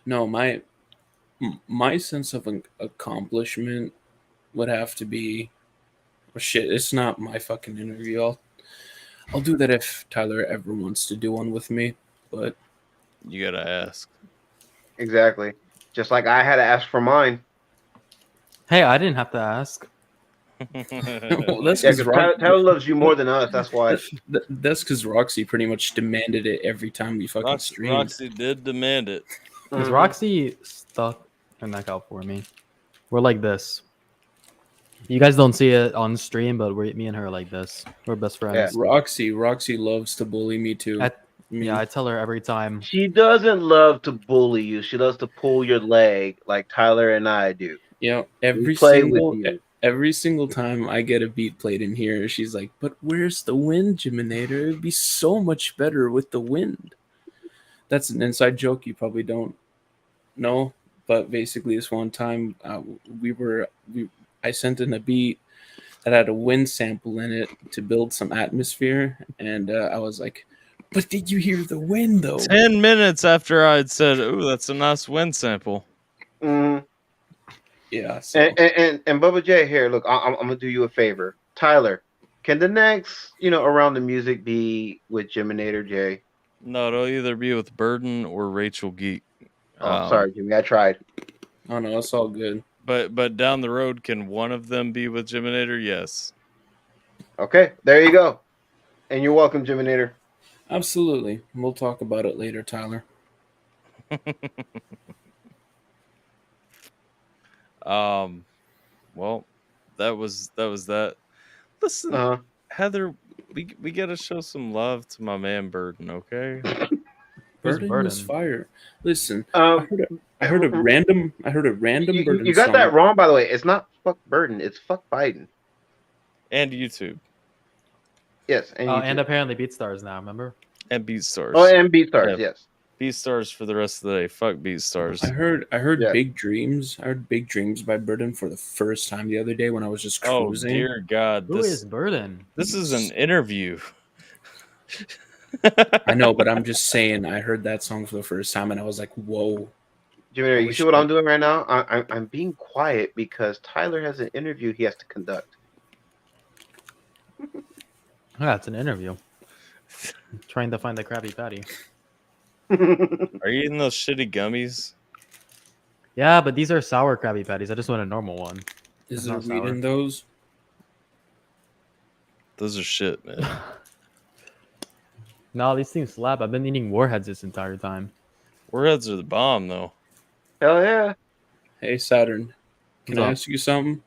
No, my sense of an accomplishment would have to be, oh shit, it's not my fucking interview. I'll do that if Tyler ever wants to do one with me, but You gotta ask. Exactly. Just like I had to ask for mine. Hey, I didn't have to ask. well, that's Yeah, because because Tyler loves you more than us. That's why. that's because Roxy pretty much demanded it every time we fucking streamed. Roxy did demand it. Is Roxy stuck her neck out for me? We're like this. You guys don't see it on stream, but me and her are like this. We're best friends. Roxy loves to bully me too. I tell her every time. She doesn't love to bully you. She loves to pull your leg like Tyler and I do. You know, every single time I get a beat played in here, she's like, "But where's the wind, Jiminator? It'd be so much better with the wind." That's an inside joke you probably don't know, but basically, this one time I sent in a beat that had a wind sample in it to build some atmosphere, and I was like, "But did you hear the wind though?" 10 minutes after I'd said, "Ooh, that's a nice wind sample." Mm. Yeah. So. And Bubba J here. Look, I'm gonna do you a favor, Tyler. Can the next around the music be with Jiminator J? No, it'll either be with Burden or Rachel Geek. Oh, sorry, Jimmy. I tried. Oh no, it's all good. But down the road, can one of them be with Jiminator? Yes. Okay, there you go. And you're welcome, Jiminator. Absolutely. We'll talk about it later, Tyler. Well, that was that. Listen, Heather, we gotta show some love to my man Burden, okay? Burden was fire. Listen, I heard a random Burden. You got that wrong, by the way. It's not fuck Burden. It's fuck Biden. And YouTube. Yes, and YouTube. And apparently BeatStars now. Remember? And BeatStars. Oh, and BeatStars. Yes. BeatStars for the rest of the day. Fuck BeatStars. I heard Big Dreams. I heard Big Dreams by Burden for the first time the other day when I was just cruising. Oh dear God! Who is Burden? This is an interview. I know, but I'm just saying. I heard that song for the first time and I was like, "Whoa!" Jimmy, you see what I'm doing right now? I'm being quiet because Tyler has an interview he has to conduct. Yeah, it's an interview. I'm trying to find the Krabby Patty. Are you eating those shitty gummies? Yeah, but these are sour Krabby Patties. I just want a normal one. Is there weed in those? Those are shit, man. No, these things slap. I've been eating Warheads this entire time. Warheads are the bomb, though. Hell yeah. Hey, Saturn. Can I ask you something?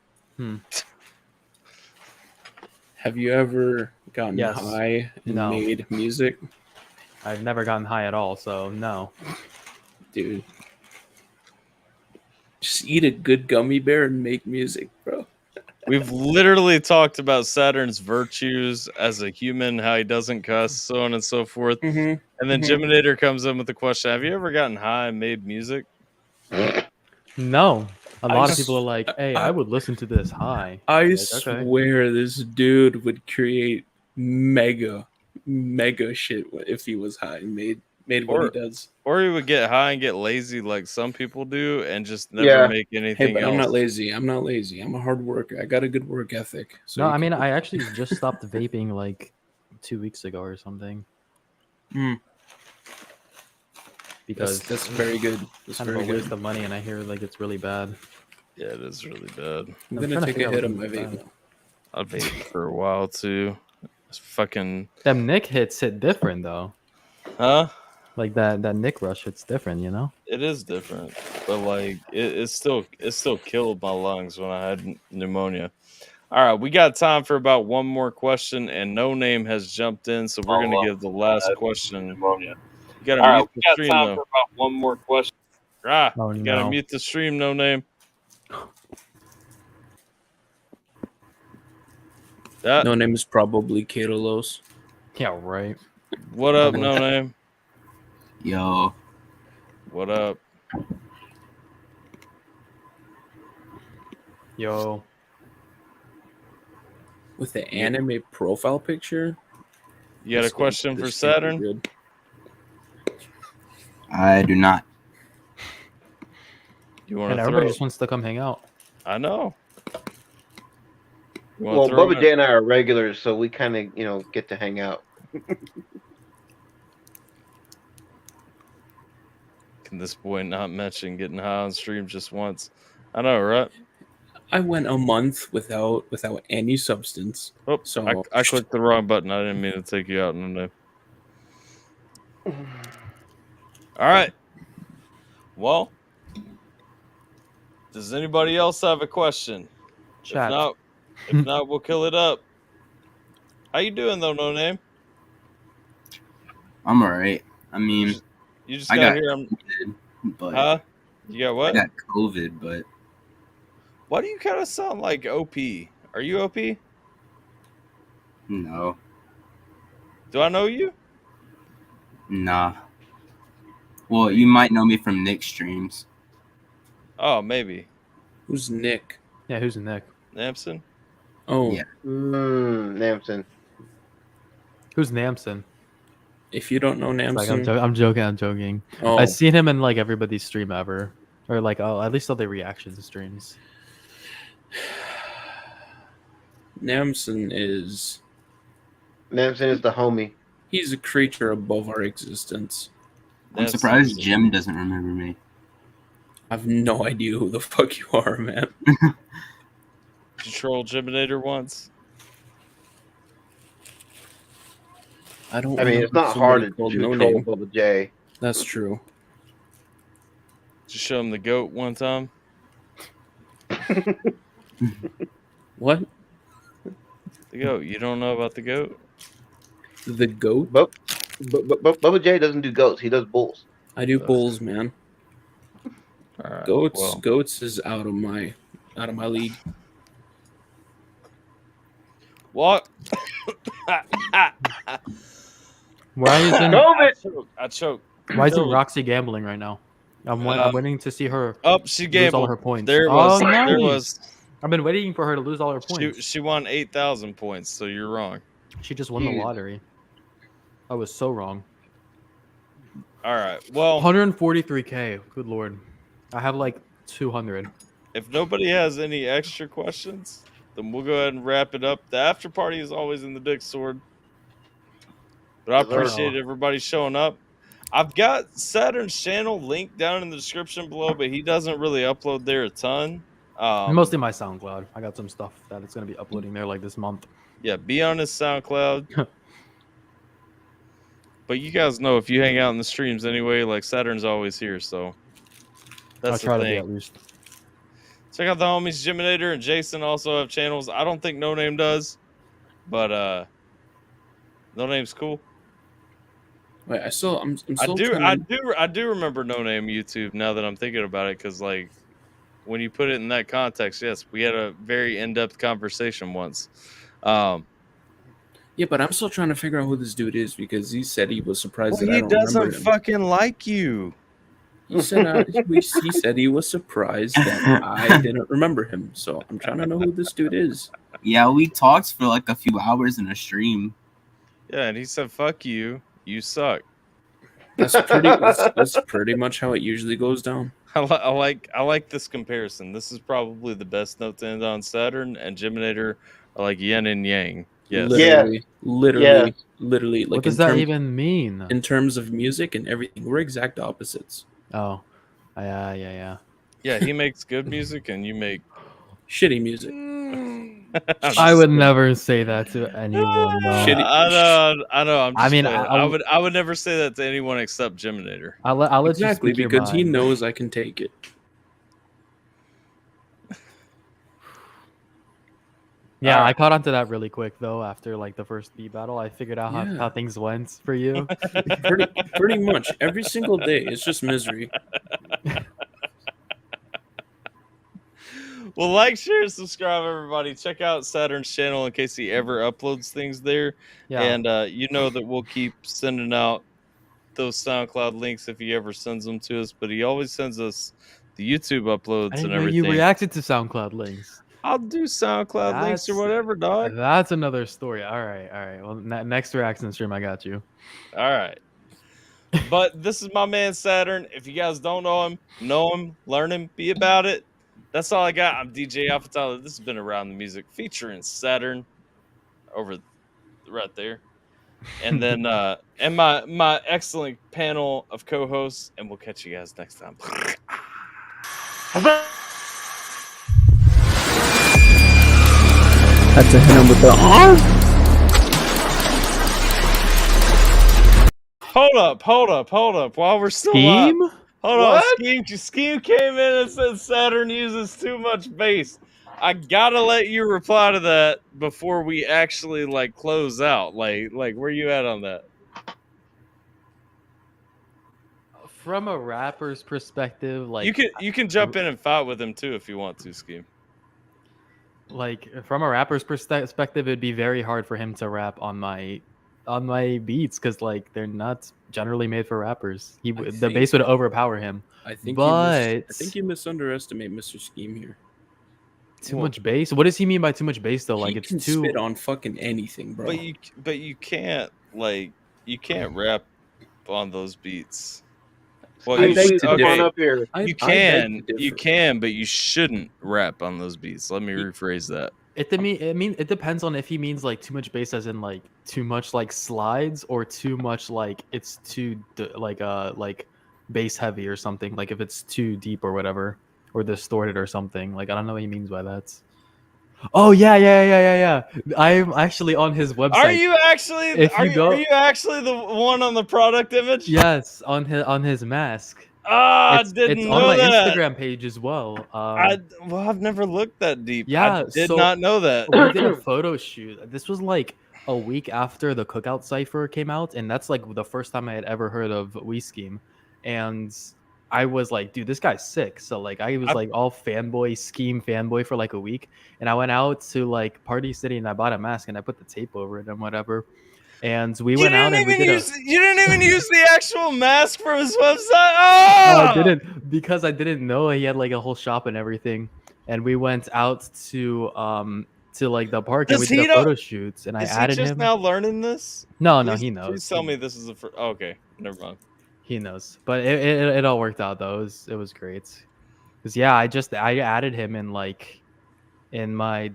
Have you ever gotten high and made music? I've never gotten high at all, so no. Dude. Just eat a good gummy bear and make music, bro. We've literally talked about Saturn's virtues as a human, how he doesn't cuss, so on and so forth. Mm-hmm. And then Geminator comes in with the question: have you ever gotten high and made music? No. A lot of s- people are like, "Hey, I would listen to this high." I Like, swear this dude would create mega shit if he was high and made what he does. Or he would get high and get lazy like some people do and just never Yeah. make Hey, anything but else. I'm not lazy. I'm not lazy. I'm a hard worker. I got a good work ethic. So No, you I mean, can- I actually just stopped vaping like 2 weeks ago or something Mm, because that's very good. That's kind of very a good. waste of money, and I hear like it's really bad. Yeah, it is really bad. I'm I'm gonna trying to take figure a out hit what on my is vape bad. now. I've vaped for a while too. It's fucking Them Nick hits hit different though. huh? Like that Nick rush hits different, you know. It is different, but like it still killed my lungs when I had pneumonia. All right, we got time for about one more question, and No Name has jumped in, so we're gonna give the last question. You gotta mute the stream though. For about one more question. Ah, Oh, you gotta no. mute the stream, No Name. That No name is probably Katolos. Yeah, right. what up, No Name? Yo, What up? Yo, With the anime profile picture. You got a This question for this can't be Saturn? good. I do not. You want and to everybody throw? just wants to come hang out. I know. You Well, want to throw? Bubba J and I are regulars, so we kind of, get to hang out. Can this boy not mention getting high on stream just once? I know, right? I went a month without any substance. Oh, So I clicked the wrong button. I didn't mean to take you out. No. All right. Well, does anybody else have a question? Chat. If not, we'll kill it up. How you doing though, No Name? I'm alright. I mean, You just I got got here. COVID, but Huh? You got what? I got COVID, but Why do you kind of sound like OP? Are you OP? no, Do I know you? nah. Well, you might know me from Nick streams. Oh, maybe. who's Nick? Yeah, who's Nick? Namson? Oh, Yeah. Namson. Who's Namson? if you don't know It's like, Namson, I'm joking. oh, I've seen him in like everybody's stream ever, or like at least all the reaction streams. Namson is Namson is the homie. he's a creature above our existence. I'm Namson's surprised a- Jim doesn't remember me. I have no idea who the fuck you are, man. Did you troll Geminator once? I don't. I mean, it's remember not hard somebody to called control No Name. Bubba J. That's true. Did you show him the goat one time? What? The goat. You don't know about the goat? The goat? Bubba J doesn't do goats. He does bulls. I do bulls, man. All right. Goats. well, Goats is out of my league. What? Why isn't I choked. Why isn't COVID. Roxy gambling right now? I'm waiting to see her Oh, she lose all gambled. her points. There Oh, was. There nice. was. I've been waiting for her to lose all her points. She won 8,000 points. So you're wrong. She just won the Jesus. lottery. I was so wrong. All right. Well, 143k. Good lord. I have like 200. if nobody has any extra questions, then we'll go ahead and wrap it up. The after party is always in the Dick Sword. But I Yes, sir. appreciate everybody showing up. I've got Saturn's channel linked down in the description below, but he doesn't really upload there a ton. Mostly my SoundCloud. I got some stuff that it's gonna be uploading there like this month. Yeah, be on his SoundCloud. But you guys know if you hang out in the streams anyway, like Saturn's always here, so that's I'll try the to be thing. at least. Check out the homies Geminator and Jason also have channels. I don't think No Name does, but No Name's cool. Wait, I'm still I trying to... do remember No Name YouTube now that I'm thinking about it, because like when you put it in that context, yes, we had a very in-depth conversation once. Yeah, but I'm still trying to figure out who this dude is because he said he was surprised Well, that I he don't remember doesn't him. fucking like you. He said he said he was surprised that I didn't remember him. So I'm trying to know who this dude is. Yeah, we talked for like a few hours in a stream. Yeah, and he said, "Fuck you, you suck." That's pretty much how it usually goes down. I like this comparison. This is probably the best note to end on. Saturn and Geminator are like yin and yang. Yes. Literally. Like, what does that even mean? In terms of music and everything, we're exact opposites. Oh, yeah. Yeah, he makes good music, and you make shitty music. I would never say that to anyone. No. Shitty. I know. I mean, I would never say that to anyone except Geminator. I'll let exactly you speak because your he mind. knows I can take it. Yeah, I caught on to that really quick though. After like the first beat battle, I figured out how things went for you. pretty much every single day. It's just misery. Well, like, share, subscribe, everybody. Check out Saturn's channel in case he ever uploads things there. Yeah. And you know that we'll keep sending out those SoundCloud links if he ever sends them to us. But he always sends us the YouTube uploads and everything. You reacted to SoundCloud links. I'll do SoundCloud links or whatever, dog. That's another story. All right. Well, next reaction stream, I got you. All right. But this is my man Saturn. If you guys don't know him, learn him, be about it. That's all I got. I'm DJ AlphaTyler. This has been Around the Music featuring Saturn over right there. And then and my excellent panel of co-hosts, and we'll catch you guys next time. Had to hit him with the arm. Hold up. While we're still Scheme? live. Hold on. Scheme came in and said Saturn uses too much bass. I gotta let you reply to that before we actually like close out. Like where you at on that? From a rapper's perspective, like you can jump in and fight with him too if you want to, Scheme. Like from a rapper's perspective, it'd be very hard for him to rap on my beats because like they're not generally made for rappers. The bass would overpower him. I think you misunderestimate Mr. Scheme here. Too much bass? What does he mean by too much bass though? Like it's can too spit on fucking anything, bro. But you can't rap on those beats. Well, come on up here. You can, but you shouldn't rap on those beats. Let me rephrase that. It depends on if he means like too much bass as in like too much like slides or too much like it's too like bass heavy or something, like if it's too deep or whatever or distorted or something. Like I don't know what he means by that. Oh yeah. I'm actually on his website. Are you actually? Are you actually the one on the product image? Yes, on his mask. I didn't it's know on my that. Instagram page as well. I've never looked that deep. Yeah, I did not know that. We did a photo shoot. This was like a week after the Cookout Cypher came out, and that's like the first time I had ever heard of Scheme. And I was like, dude, this guy's sick. So like I was like all Scheme fanboy for like a week. And I went out to like Party City and I bought a mask and I put the tape over it and whatever. And we went out and you didn't even use the actual mask from his website? Oh! I didn't, because I didn't know he had like a whole shop and everything. And we went out to like the park and we did a photo shoots and I added him. Is he just now learning this? No, he knows. Please tell me this is the first. Oh, okay, never mind. He knows, but it all worked out though. It was great. Cause yeah, I added him in like in my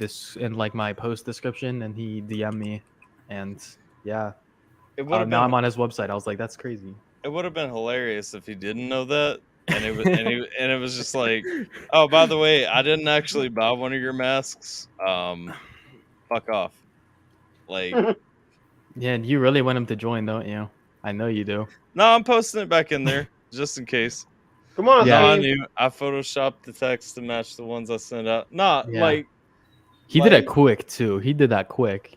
post description and he DM'd me, and yeah. Now I'm on his website. I was like, that's crazy. It would have been hilarious if he didn't know that, and it was just like, oh, by the way, I didn't actually buy one of your masks. Fuck off. Like, yeah, and you really want him to join, don't you? I know you do. No, I'm posting it back in there just in case. Come on, yeah. I photoshopped the text to match the ones I sent out. He did it quick too. He did that quick.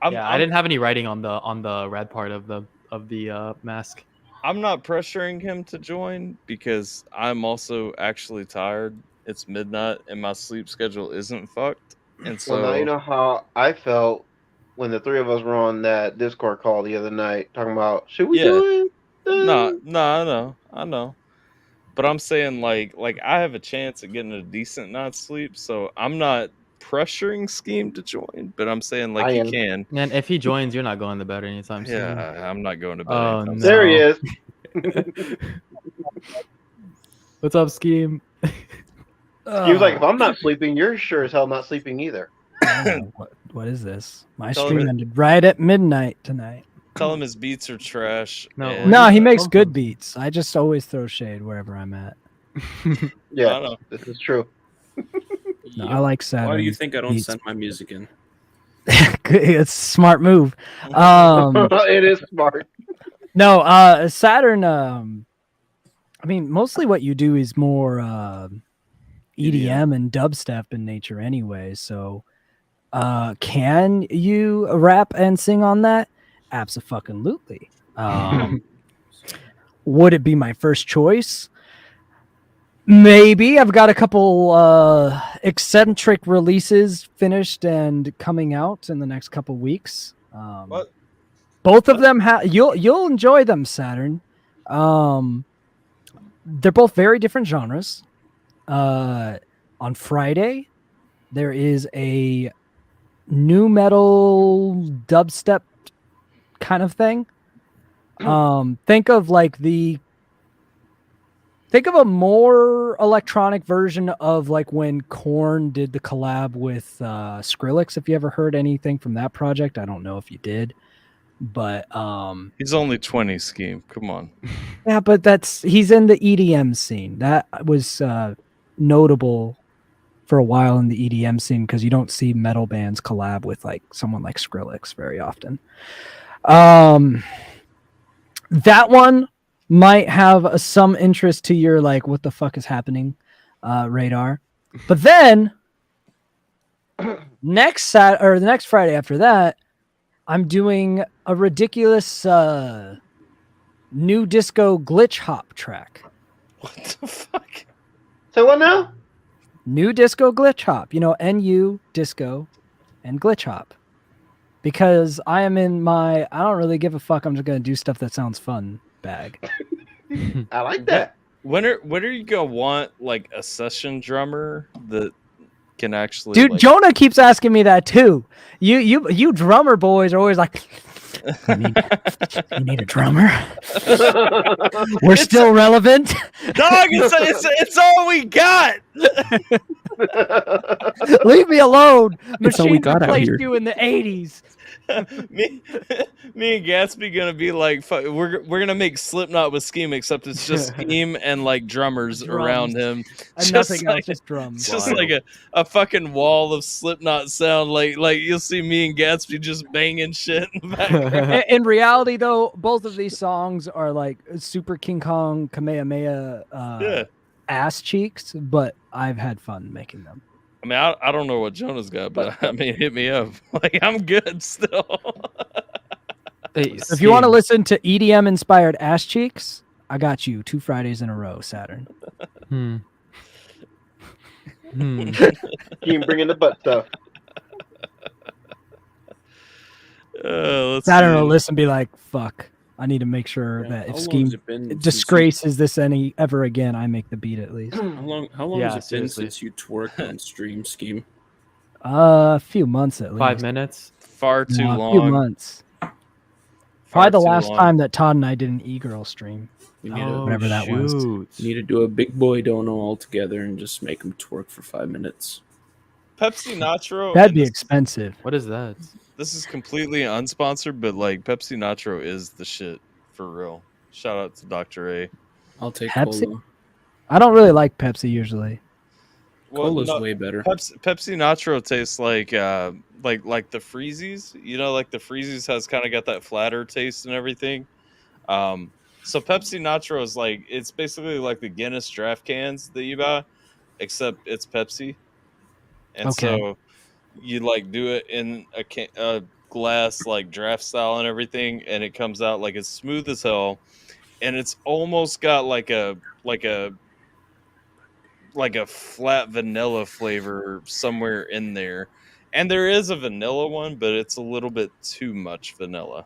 I didn't have any writing on the red part of the mask. I'm not pressuring him to join because I'm also actually tired it's midnight and my sleep schedule isn't fucked. And so Well, now you know how I felt when the three of us were on that Discord call the other night talking about should we Yeah. do it? No, I know. But I'm saying like I have a chance at getting a decent night's sleep, so I'm not pressuring Scheme to join, but I'm saying like I he am. can. And if he joins, you're not going to bed anytime soon. Yeah, I'm not going to bed. Oh, anytime no. There he is. What's up, Scheme? He was like, if I'm not sleeping, you're sure as hell not sleeping either. What is this? My Tell stream him- ended right at midnight tonight. Tell him his beats are trash. No, and- No, he makes come good from? beats. I just always throw shade wherever I'm at. I Yeah, know. this is true. No, I like Saturn. Why do you think I don't beats. send my music in? It's a smart move. It is smart. No, Saturn. I mean, mostly what you do is more EDM and dubstep in nature, anyway. So, can you rap and sing on that? Abso-fucking-lutely. Would it be my first choice? Maybe. I've got a couple eccentric releases finished and coming out in the next couple weeks. What? Both of them you'll enjoy them, Saturn. They're both very different genres. On Friday, there is a new metal dubstep kind of thing. Think of a more electronic version of like when Korn did the collab with Skrillex. If you ever heard anything from that project, I don't know if you did, but He's only 20, Scheme. Come on. yeah, but he's in the EDM scene. That was notable for a while in the EDM scene because you don't see metal bands collab with like someone like Skrillex very often. That one might have some interest to your like what the fuck is happening radar. But then the next Friday after that, I'm doing a ridiculous new disco glitch hop track. What the fuck? So what now? New disco glitch hop. NU disco and glitch hop. Because I am in my I don't really give a fuck, I'm just gonna do stuff that sounds fun bag. I like that. When are you gonna want like a session drummer that can actually Dude, like... Jonah keeps asking me that too. You drummer boys are always like, you need a drummer. We're still relevant. Dog, it's all we got. Leave me alone. It's all we Machine got out replaced here. you in the 80s. me and Gatsby gonna be like we're gonna make Slipknot with Scheme, except it's just Scheme and like drummers around him, And just nothing like, else, just drums. just like a fucking wall of Slipknot sound. Like you'll see me and Gatsby just banging shit in the background. In reality, though, both of these songs are like Super King Kong Kamehameha Yeah. ass cheeks, but I've had fun making them. I mean, I don't know what Jonah's got, but I mean, hit me up. Like I'm good still. Hey, If you want to Scheme. listen to EDM inspired ass cheeks, I got you 2 Fridays in a row, Saturn. Hmm. Keep bringing the butt stuff. Let's Saturn see. will listen and be like, fuck, I need to make sure Yeah, that how if long Scheme has it been since disgraces this any ever again, I make the beat at least. How long Yeah, has it been seriously. since you twerked on stream, Scheme? A few months at least. 5 minutes. Far too No, long. A few months. Far Probably the too last long. time that Todd and I did an e-girl stream. We need, Oh, whatever that was. shoot. need to do a big boy dono all together and just make them twerk for 5 minutes. Pepsi Nitro. That'd and be this- expensive. What is that? This is completely unsponsored, but like Pepsi Nitro is the shit for real. Shout out to Dr. A. I'll take Pepsi? cola. I don't really like Pepsi usually. Well, Cola's no, way better. Pepsi Nitro tastes like the Freezies. Like the Freezies has kind of got that flatter taste and everything. So Pepsi Nitro is like it's basically like the Guinness draft cans that you buy, except it's Pepsi. And Okay. so you like do it in a glass like draft style and everything, and it comes out like it's smooth as hell, and it's almost got like a like a flat vanilla flavor somewhere in there. And there is a vanilla one, but it's a little bit too much vanilla.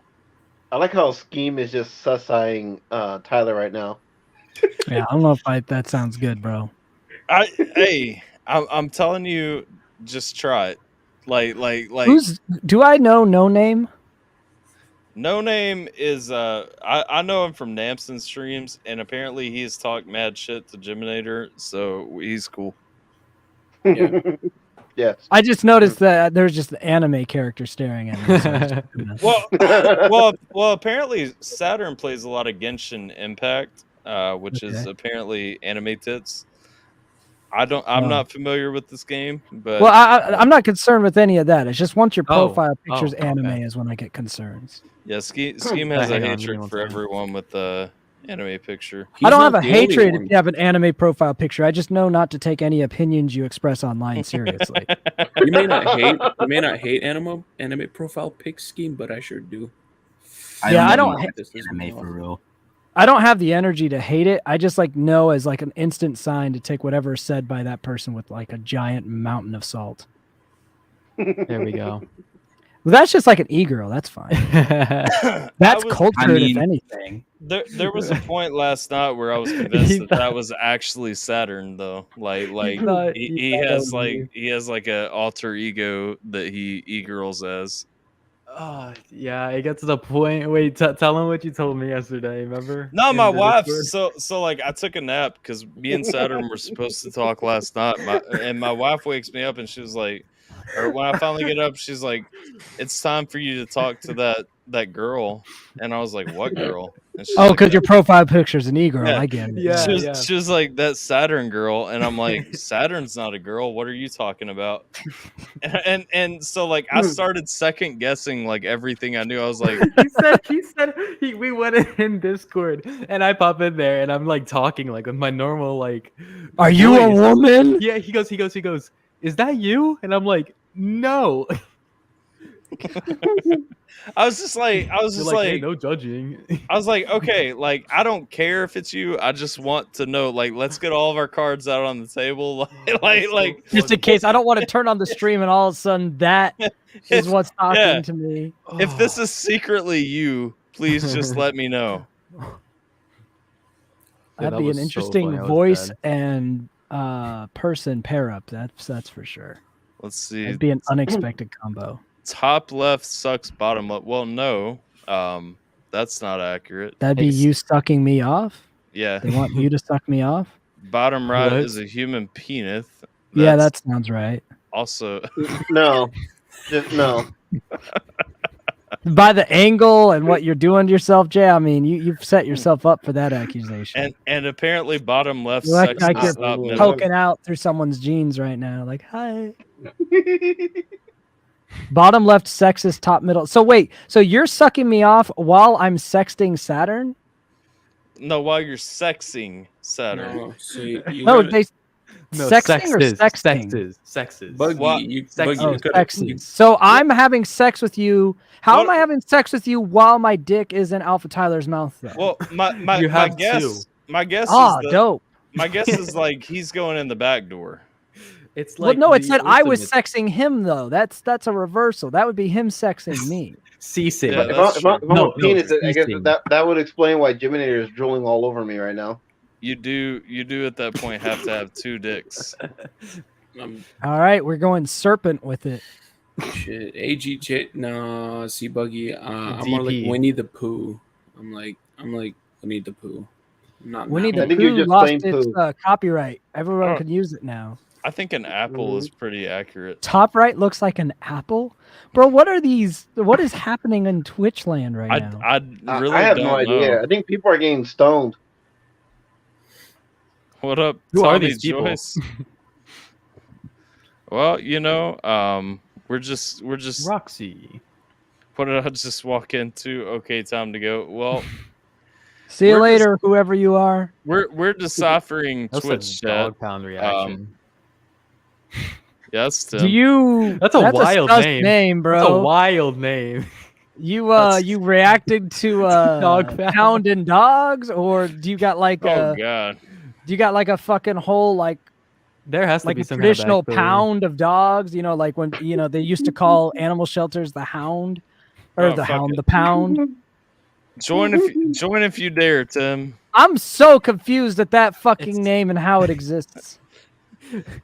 I like how Scheme is just sussing Tyler right now. Yeah, I don't know if that sounds good, bro. I'm telling you, just try it. Like Do I know No Name? No Name is I know him from Namson streams, and apparently he's talked mad shit to Geminator, so he's cool. Yeah. Yes. I just noticed that there's just the anime character staring at me. So Well, apparently Saturn plays a lot of Genshin Impact, which is Okay. apparently anime tits. I'm not familiar with this game, but well, I'm not concerned with any of that. It's just once your Oh, profile picture's okay. anime is when I get concerns. yeah, Scheme has a Hang on, give me hatred one for second. everyone with the anime picture. I don't have not a the only hatred one. if you have an anime profile picture. I just know not to take any opinions you express online seriously. You may not hate anime profile pic scheme, but I sure do. Yeah, I know don't much this is anime for real. I don't have the energy to hate it. I just like know as like an instant sign to take whatever is said by that person with like a giant mountain of salt. There we go. Well, that's just like an e-girl. That's fine. That's cultured, I mean- if anything. There was a point last night where I was convinced that was actually Saturn, though. Like thought- he you thought that was you. he has like a alter ego that he e-girls as. Yeah, it gets to the point. Wait, tell him what you told me yesterday. Remember? No, In my the wife. Discord? So like I took a nap because me and Saturn were supposed to talk last night. And my wife wakes me up and she was like, or when I finally get up, she's like, "It's time for you to talk to that girl." And I was like, "What girl?" And she's Oh, like, because your profile picture's an e-girl. Yeah. I get it. Yeah. she was like, "That Saturn girl," and I'm like, "Saturn's not a girl. What are you talking about?" And so like I started second guessing like everything I knew. I was like, we went in Discord and I pop in there and I'm like talking like with my normal like. Are you a voice. woman? Yeah, he goes. Is that you? And I'm like, no. I was just like, Hey, no judging. I was like, okay, like I don't care if it's you. I just want to know. Like, let's get all of our cards out on the table. like Just in case I don't want to turn on the stream and all of a sudden that is what's talking yeah. to me. If this is secretly you, please just let me know. That'd that be was an so interesting funny. I was voice dead. and person pair up. That's for sure. Let's see. It'd be an unexpected combo. Top left sucks bottom left. Well, no, that's not accurate. That'd be you sucking me off. Yeah, They want you to suck me off. bottom right What? is a human penis. Yeah, That's that sounds right. also No. Just no. By the angle and what you're doing to yourself, Jay. I mean, you've set yourself up for that accusation. and apparently bottom left You look sex like is you're not middle. poking out through someone's jeans right now. Like, hi. Bottom left sexist, top middle. So wait, so you're sucking me off while I'm sexting Saturn? No, while you're sexing Saturn. No, so you No, gotta- they No, sexting or sexting? Sexist. Buggy, What? you, Sex- Buggy, Oh, you gotta- sexting. So I'm having sex with you. How What- am I having sex with you while my dick is in Alpha Tyler's mouth? Though? Well, my You have guess two. my guess Ah, is that, dope. my guess is like he's going in the back door. It's Well, like no, it the said I was ultimate sexing him though. That's a reversal. That would be him sexing me. ceasing. Yeah, If that's I'm No, a penis, I guess ceasing. that would explain why Geminator is drooling all over me right now. You do at that point have to have two dicks. All right, we're going serpent with it. Shit, AGJ. No, see, Buggy. I'm more like DP. Winnie the Pooh. I'm like Winnie the Pooh. I'm not Winnie I the think you're Pooh just lost plain its poo. copyright. Everyone Oh. can use it now. I think an apple is pretty accurate. Top right looks like an apple, bro. What are these? What is happening in Twitch land right now? I really I have don't no idea. know. I think people are getting stoned. What up, Who are Tommy these people? Joyce? Well, you know, we're just Roxy. what did I just walk into? Okay, time to go. Well, See you we're later, whoever you are. we're deciphering That's Twitch a chat. dog pound reaction. Yes, Tim. Do you? That's a wild sus name. bro. That's a wild name. You reacted to Dog pound. pounding dogs, or do you got like Oh a God. do you got like a fucking whole like There has to like be a some kind of traditional backstory. pound of dogs. Like when they used to call animal shelters the hound, or Oh, the fuck hound, it. the pound. Join if you dare, Tim. I'm so confused at that fucking It's- name and how it exists.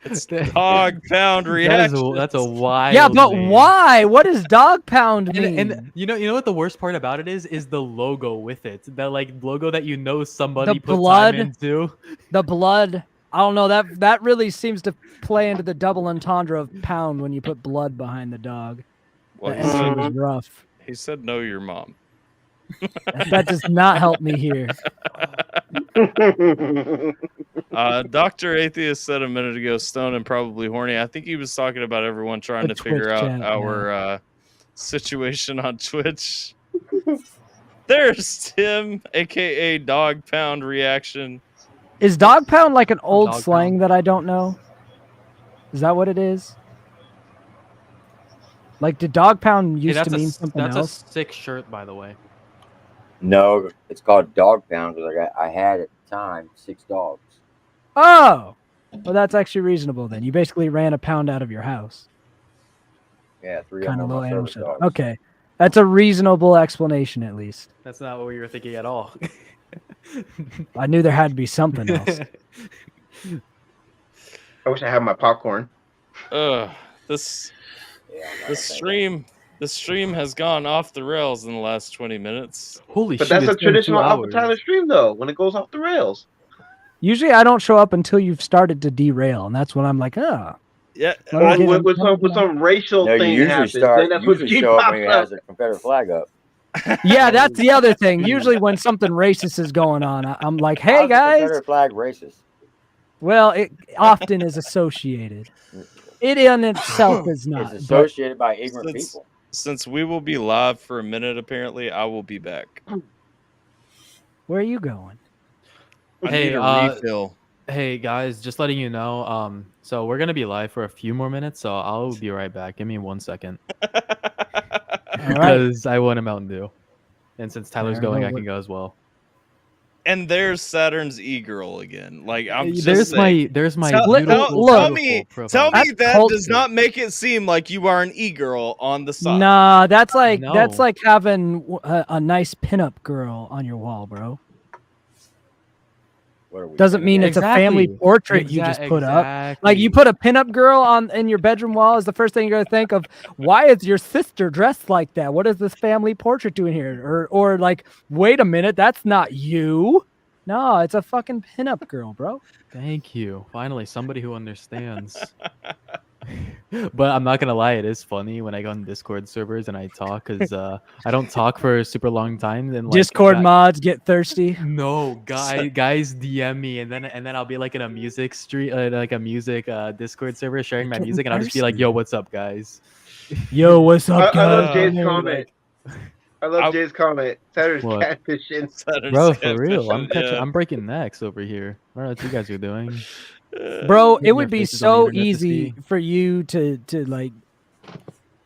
It's dog pound reaction. That's a wild. Yeah, but name. why? What does dog pound mean? And you know what the worst part about it is the logo with it. That like logo that somebody put blood. time into. The blood. I don't know. That really seems to play into the double entendre of pound when you put blood behind the dog. Well, The entry was rough. he said, "Know your mom." That does not help me here. Dr. Atheist said a minute ago, stoned and probably horny. I think he was talking about everyone trying The to figure Twitch out chat, our situation on Twitch. There's Tim, aka Dog Pound Reaction. Is dog pound like an old Dog slang pound. that I don't know? Is that what it is? Like, did dog pound Hey, used to that's mean something that's else? a sick shirt, by the way. No, it's called dog pound because I had at the time 6 dogs. Oh, well, that's actually reasonable then. You basically ran a pound out of your house. Yeah, 3 Kind of of them little are animal service shelter. dogs. Okay, that's a reasonable explanation at least. That's not what we were thinking at all. I knew there had to be something else. I wish I had my popcorn. This Yeah, I'm not the saying stream the stream has gone off the rails in the last 20 minutes. Holy But shit! that's a it's been 2 traditional hours. AlphaTyler stream, though. When it goes off the rails. Usually, I don't show up until you've started to derail, and that's when I'm like, oh. Yeah, Let me Oh, get with in- some racial No, you thing usually happens, start. then that's You when usually she show up pops when he up. has a Confederate flag up. Yeah, that's the other thing. Usually, when something racist is going on, I'm like, How's hey the guys. Confederate flag racist? Well, it often is associated. It in itself is not. It's but associated by ignorant Since- people. Since we will be live for a minute, apparently, I will be back. where are you going? I Hey, need a refill. Hey guys, just letting you know. So we're gonna be live for a few more minutes, so I'll be right back. Give me 1 second All right. because I want a Mountain Dew, and since Tyler's Fair going, I enough. can go as well. And there's Saturn's e-girl again. Like I'm just there's saying. my Tell, beautiful, tell beautiful me profile. That's that culture. does not make it seem like you are an e-girl on the side. Nah, that's like No. having a nice pinup girl on your wall, bro. What are we Doesn't doing? mean it's a family Exactly. portrait you just put up. Like you put a pinup girl in your bedroom wall is the first thing you're gonna think of. Why is your sister dressed like that? What is this family portrait doing here? Or like, wait a minute, that's not you. No, it's a fucking pinup girl, bro. Thank you. Finally, somebody who understands. But I'm not gonna lie, it is funny when I go on Discord servers and I talk because I don't talk for a super long time. Then like, Discord mods get thirsty. No, guys DM me and then I'll be like in a music street, like a music Discord server sharing my music, and I'll just be like, "Yo, what's up, guys?" Yo, what's up, I love guys? Jay's comment. I love Jay's comment. Saturn's What? catfishing. Saturn's Bro, for real, I'm catfishing, yeah. I'm breaking necks over here. I don't know what you guys are doing. Bro, it Putting would their be faces on the so internet to easy see. for you to like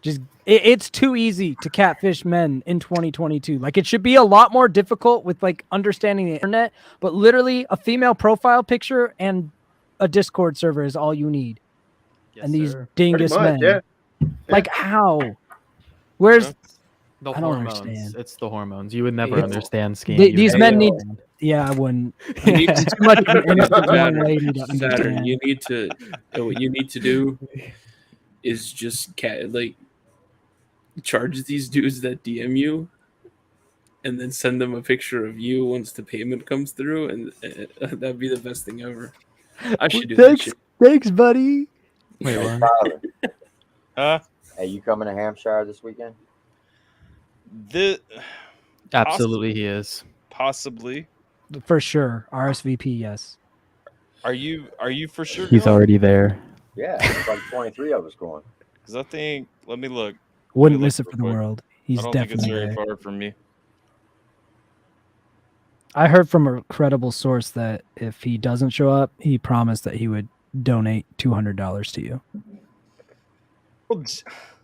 just it's too easy to catfish men in 2022. Like it should be a lot more difficult with like understanding the internet, but literally a female profile picture and a Discord server is all you need. Yes, and these sir. dingus Pretty much, men. yeah. Like how? Where's The I don't hormones. understand. It's the hormones. You would never Yo. understand scheme. These men need I wouldn't. You need to Too much of an innocent young Saturn, lady to Saturn, understand. what you need to do is just charge these dudes that DM you, and then send them a picture of you once the payment comes through, and that'd be the best thing ever. I should do that Thanks, shit. thanks, buddy. Wait, Hey, what? Tyler, hey, you coming to Hampshire this weekend? Absolutely, he is. Possibly. For sure. RSVP, yes. Are you for sure? He's already there. Yeah, it's like 23 of us going. Because I think. Let me look. Wouldn't look miss it real for the quick. world. He's I don't think it's definitely very there. far from me. I heard from a credible source that if he doesn't show up, he promised that he would donate $200 to you.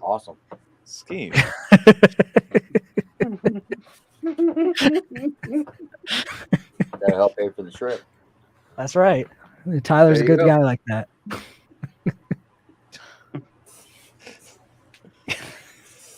Awesome. Scheme. That'll help pay for the trip. That's right. Tyler's a There you good go. guy like that.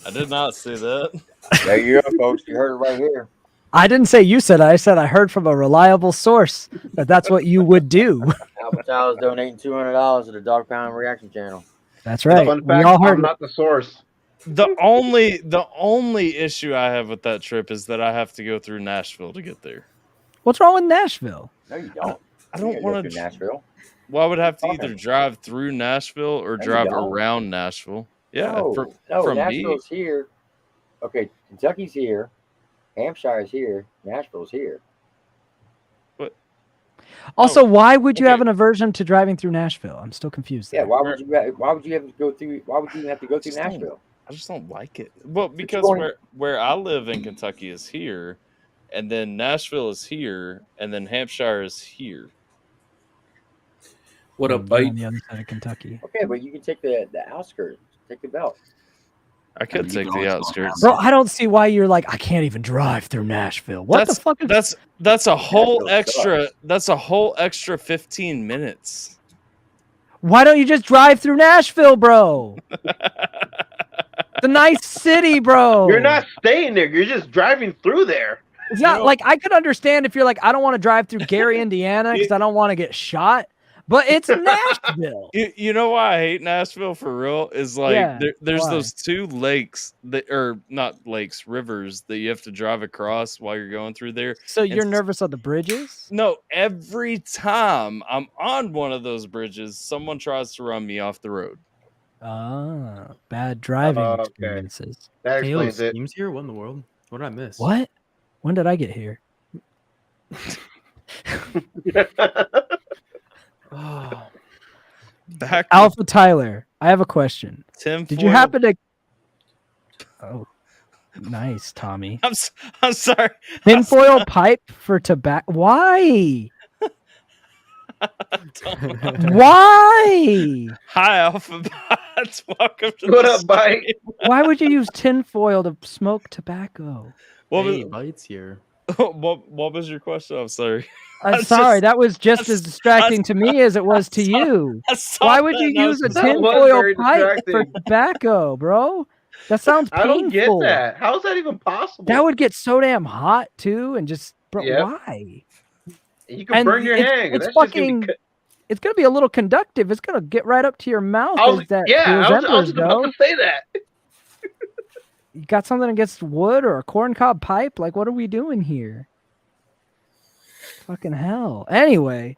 I did not see that. There you go, folks. You heard it right here. I didn't say you said it. I said I heard from a reliable source that that's what you would do. AlphaTyler's donating $200 to the Dog Pound Reaction Channel. That's right. Fun We fact, all heard I'm it. not the source. The only issue I have with that trip is that I have to go through Nashville to get there. What's wrong with Nashville? No, you don't. I You don't can't go want through to. Nashville. Well, I would have to Okay. either drive through Nashville or No, you drive don't. around Nashville. Yeah, No, from me. Nashville's here. Okay, Kentucky's here. Hampshire's here. Nashville's here. Also, why would you okay. have an aversion to driving through Nashville? I'm still confused. Yeah, there. why would you have to go through? Why would you even have to go through Just don't- Nashville? I just don't like it. Well, because going- where I live in Kentucky is here, and then Nashville is here, and then Hampshire is here. What up, You're bite? on the other side of Kentucky. Okay, but you can take the outskirts. Take the belt. I could you take can the always go outskirts. Bro, I don't see why you're like, I can't even drive through Nashville. What the fuck is That's a whole Nashville extra. sucks. That's a whole extra 15 minutes. Why don't you just drive through Nashville, bro? It's a nice city, bro. You're not staying there. You're just driving through there. It's not like I could understand if you're like, I don't want to drive through Gary, Indiana, because I don't want to get shot. But it's Nashville. You know why I hate Nashville for real is like Yeah, there's why? those two lakes that or not lakes, rivers that you have to drive across while you're going through there. So And you're nervous on the bridges? No, every time I'm on one of those bridges, someone tries to run me off the road. Ah, bad driving Okay. experiences. That Hey, yo, explains it. Steam's here? What in the world? What did I miss? What? When did I get here? Oh, Back Alpha Tyler, I have a question. Tim, Did you happen to? Oh, nice, Tommy. I'm sorry. Tinfoil pipe for tobacco. Why? Why? Hi, Alphabet. Welcome to What the up, bite? stream. Why would you use tinfoil to smoke tobacco? What hey, was Bites here. what was your question? I'm sorry. I'm I sorry, just- that was just I as s- distracting to me as it was to you. I saw Why would that you and I use a was That was tinfoil very pipe for distracting. tobacco, bro? That sounds painful. I don't get that. How is that even possible? That would get so damn hot too, and just bro, Yep. why? You can and burn your it's- hand. it's That's just gonna fucking- be cut. It's gonna be a little conductive. It's gonna get right up to your mouth I was, as that yeah, those I was embers about go. to say that. You got something against wood or a corncob pipe? Like, what are we doing here? Fucking hell. Anyway,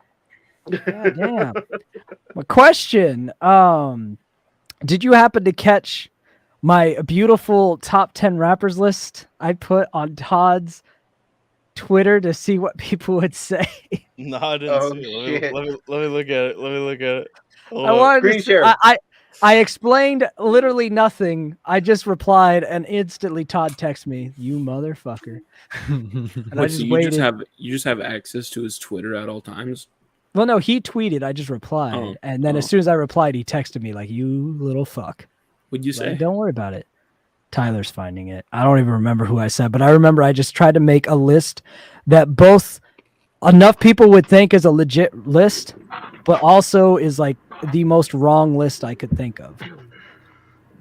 god damn. My question: did you happen to catch my beautiful top 10 rappers list I put on Todd's Twitter to see what people would say? No, I didn't Oh, see it. shit. Let me look at it. Let me look at it. Hold I up. wanted Screen to, share. I explained literally nothing. I just replied, and instantly Todd texted me, "You motherfucker!" And I Wait, just so waited. you just have access to his Twitter at all times? Well, no, he tweeted. I just replied, Oh, and then as oh. soon as I replied, he texted me like, "You little fuck." What'd you Like, say? don't worry about it. Tyler's finding it. I don't even remember who I said, but I remember I just tried to make a list that both enough people would think is a legit list, but also is like the most wrong list I could think of.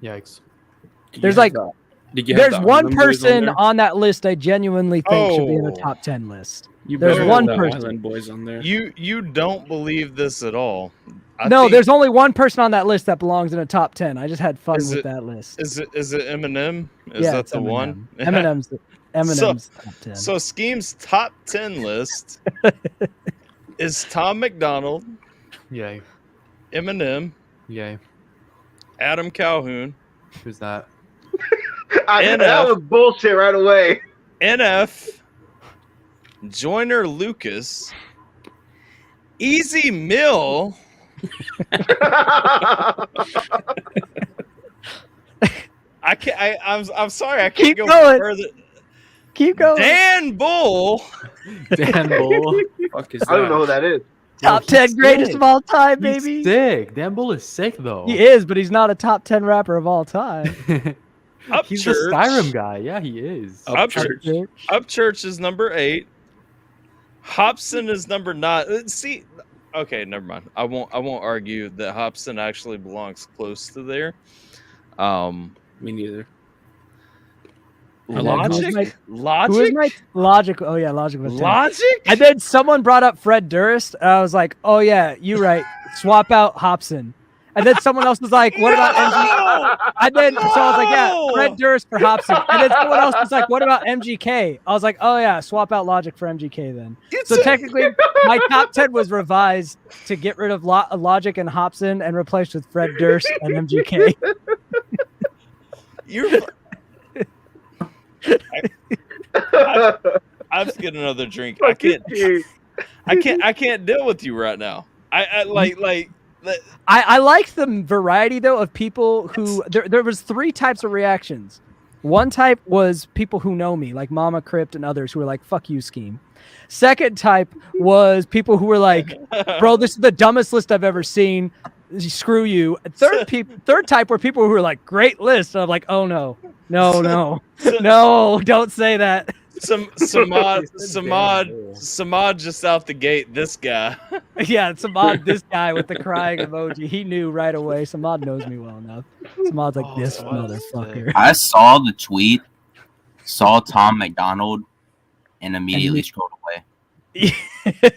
Yikes. Did you There's have like the- did you have there's the one Island Boys person there? on that list I genuinely think should be in the Oh. top 10 list. You there's better one have the person. Island Boys on there. You don't believe this at all. I No, think- there's only one person on that list that belongs in a top 10. I just had fun Is with it- that list. Is it Eminem? Is that it's the Eminem. one? Eminem's top 10. So Scheme's top 10 list is Tom McDonald, Yay. Eminem, Yay. Adam Calhoun, Who's that? That NF. was bullshit right away. NF, Joyner Lucas, Easy Mill, I can't. I'm sorry. I can't Keep go going. further. Keep going. Dan Bull, Dan Bull. Fuck is I don't that? know who that is. Top Yo, 10 he's greatest sick. of all time, He's baby. sick. Dan Bull is sick though. He is, but he's not a top 10 rapper of all time. He's the Upchurch. Skyrim guy. Yeah, he is. Upchurch. Upchurch is number 8. Hobson is number 9. See, Okay, never mind. I won't argue that Hobson actually belongs close to there. Me neither. And then who was Logic? Who is my Logic? Oh yeah, Logic was 10. Logic? And then someone brought up Fred Durst. And I was like, oh yeah, you right. Swap out Hobson. And then someone else was like, what about MG? And then so I was like, yeah, Fred Durst for Hobson. And then someone else was like, what about MGK? I was like, oh yeah, swap out Logic for MGK then. So technically, my top 10 was revised to get rid of Logic and Hobson and replaced with Fred Durst and MGK. I'm just getting another drink. I can't deal with you right now. I like the variety though of people who there was 3 types of reactions. One type was people who know me, like Mama Crypt and others who were like, fuck you, Scheme. Second type was people who were like, bro, this is the dumbest list I've ever seen. Screw you. Third type were people who were like, great list. And I'm like, oh no, don't say that. Samad just out the gate. This guy. Yeah, Samad, this guy with the crying emoji. He knew right away. Samad knows me well enough. Samad's like, this motherfucker. I saw the tweet, saw Tom McDonald, and immediately scrolled away.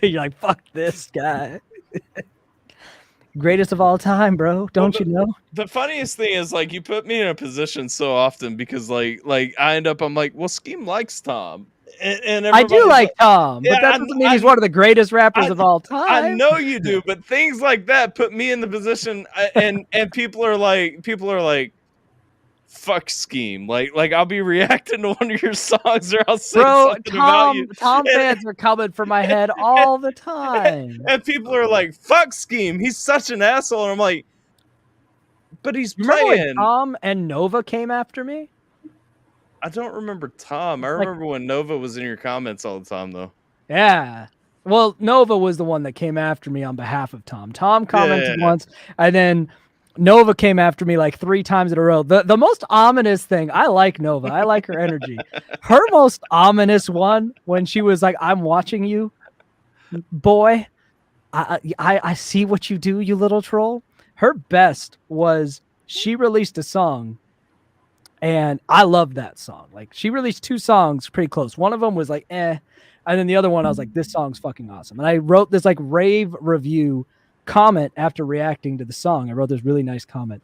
You're like, fuck this guy. Greatest of all time, bro. Don't you know? The funniest thing is, like, you put me in a position so often because, like I end up, I'm like, well, Scheme likes Tom, and I do like Tom, but that doesn't mean he's one of the greatest rappers of all time. I know you do, but things like that put me in the position, and people are like, fuck Scheme. Like I'll be reacting to one of your songs, or I'll say something about you. Tom fans are coming for my head all the time. And people are like, fuck Scheme. He's such an asshole. And I'm like, but he's Remember playing. when Tom and Nova came after me? I don't remember Tom. I remember when Nova was in your comments all the time, though. Yeah. Well, Nova was the one that came after me on behalf of Tom. Tom commented once, and then Nova came after me like 3 times in a row. The most ominous thing, I like Nova. I like her energy. Her most ominous one, when she was like, I'm watching you, boy. I see what you do, you little troll. Her best was she released a song, and I loved that song. Like, she released 2 songs pretty close. One of them was like, eh. And then the other one, I was like, this song's fucking awesome. And I wrote this like rave review comment after reacting to the song. I wrote this really nice comment.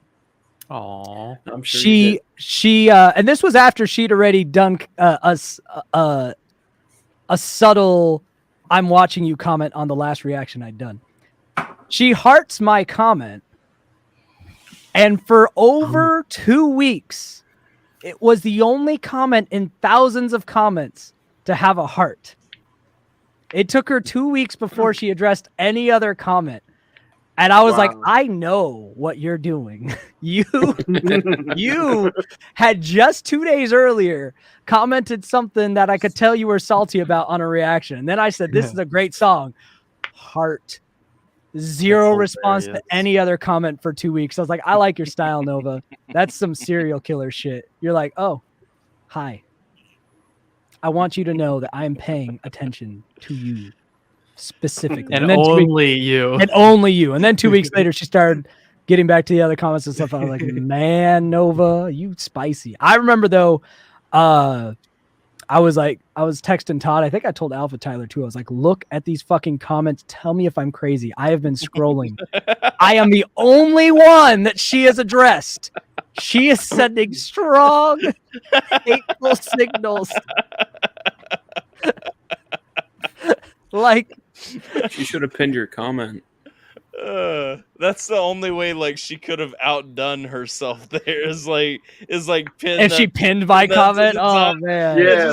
Aww. I'm sure she and this was after she'd already done a subtle I'm watching you comment on the last reaction I'd done. She hearts my comment, and for over 2 weeks it was the only comment in thousands of comments to have a heart. It took her 2 weeks before she addressed any other comment. And I was like, I know what you're doing. You had just 2 days earlier commented something that I could tell you were salty about on a reaction. And then I said, this is a great song. Heart. Zero response to any other comment for 2 weeks. I was like, I like your style, Nova. That's some serial killer shit. You're like, oh, hi. I want you to know that I'm paying attention to you. Specifically, and then only you, and only you. And then 2 weeks later, she started getting back to the other comments and stuff. I was like, man, Nova, you spicy. I remember though, I was texting Todd. I think I told AlphaTyler too. I was like, look at these fucking comments. Tell me if I'm crazy. I have been scrolling. I am the only one that she has addressed. She is sending strong, hateful signals. Like, she should have pinned your comment. That's the only way. Like, she could have outdone herself. There is like pinned. And she pinned my comment. Oh man, yeah.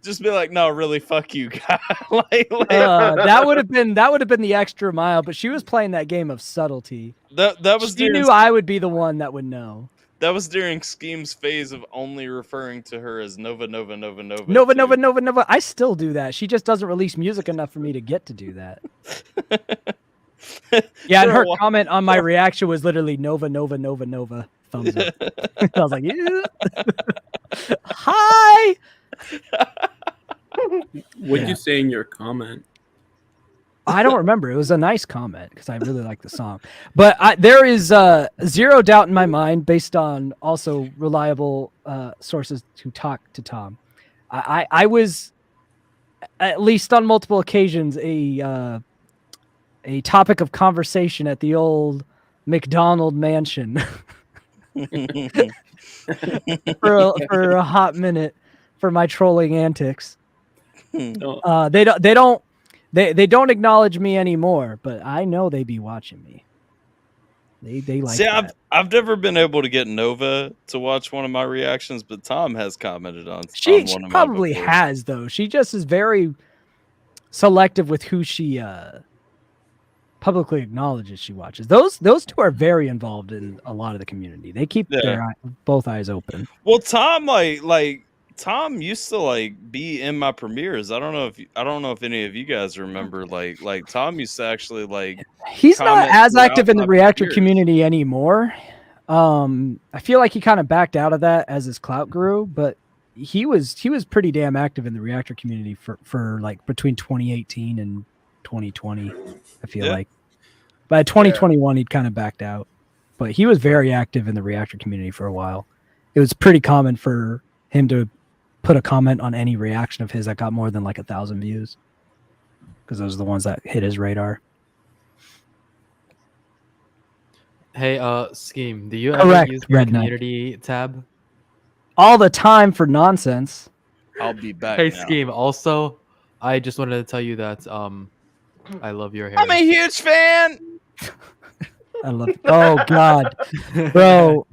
Just be like, no, really, fuck you, guy. That would have been the extra mile. But she was playing that game of subtlety. That was. She knew I would be the one that would know. That was during Scheme's phase of only referring to her as Nova. Nova. I still do that. She just doesn't release music enough for me to get to do that. Yeah, and her comment on my reaction was literally Nova. Thumbs up. I was like, yeah. Hi. What'd you say in your comment? I don't remember. It was a nice comment because I really like the song. But there is zero doubt in my mind, based on also reliable sources who talk to Tom. I was, at least on multiple occasions, a topic of conversation at the old McDonald mansion for a hot minute for my trolling antics. They don't acknowledge me anymore, but I know they be watching me. They like. See, that. I've never been able to get Nova to watch one of my reactions, but Tom has commented on. She one of probably mine has, though. She just is very selective with who she publicly acknowledges she watches. Those two are very involved in a lot of the community. They keep their both eyes open. Well, Tom, like Tom used to be in my premieres. I don't know if any of you guys remember. Like Tom used to actually He's not as active in the reactor premieres. community anymore. I feel like he kind of backed out of that as his clout grew, but he was pretty damn active in the reactor community for like between 2018 and 2020. I feel like by 2021 he'd kind of backed out, but he was very active in the reactor community for a while. It was pretty common for him to put a comment on any reaction of his that got more than 1,000 views, because those are the ones that hit his radar. Hey, Scheme, do you Correct, ever use the Red Knight. community tab? All the time for nonsense. I'll be back. Hey, now. Scheme, also, I just wanted to tell you that I love your hair. I'm a huge fan. I love it. Oh God, bro.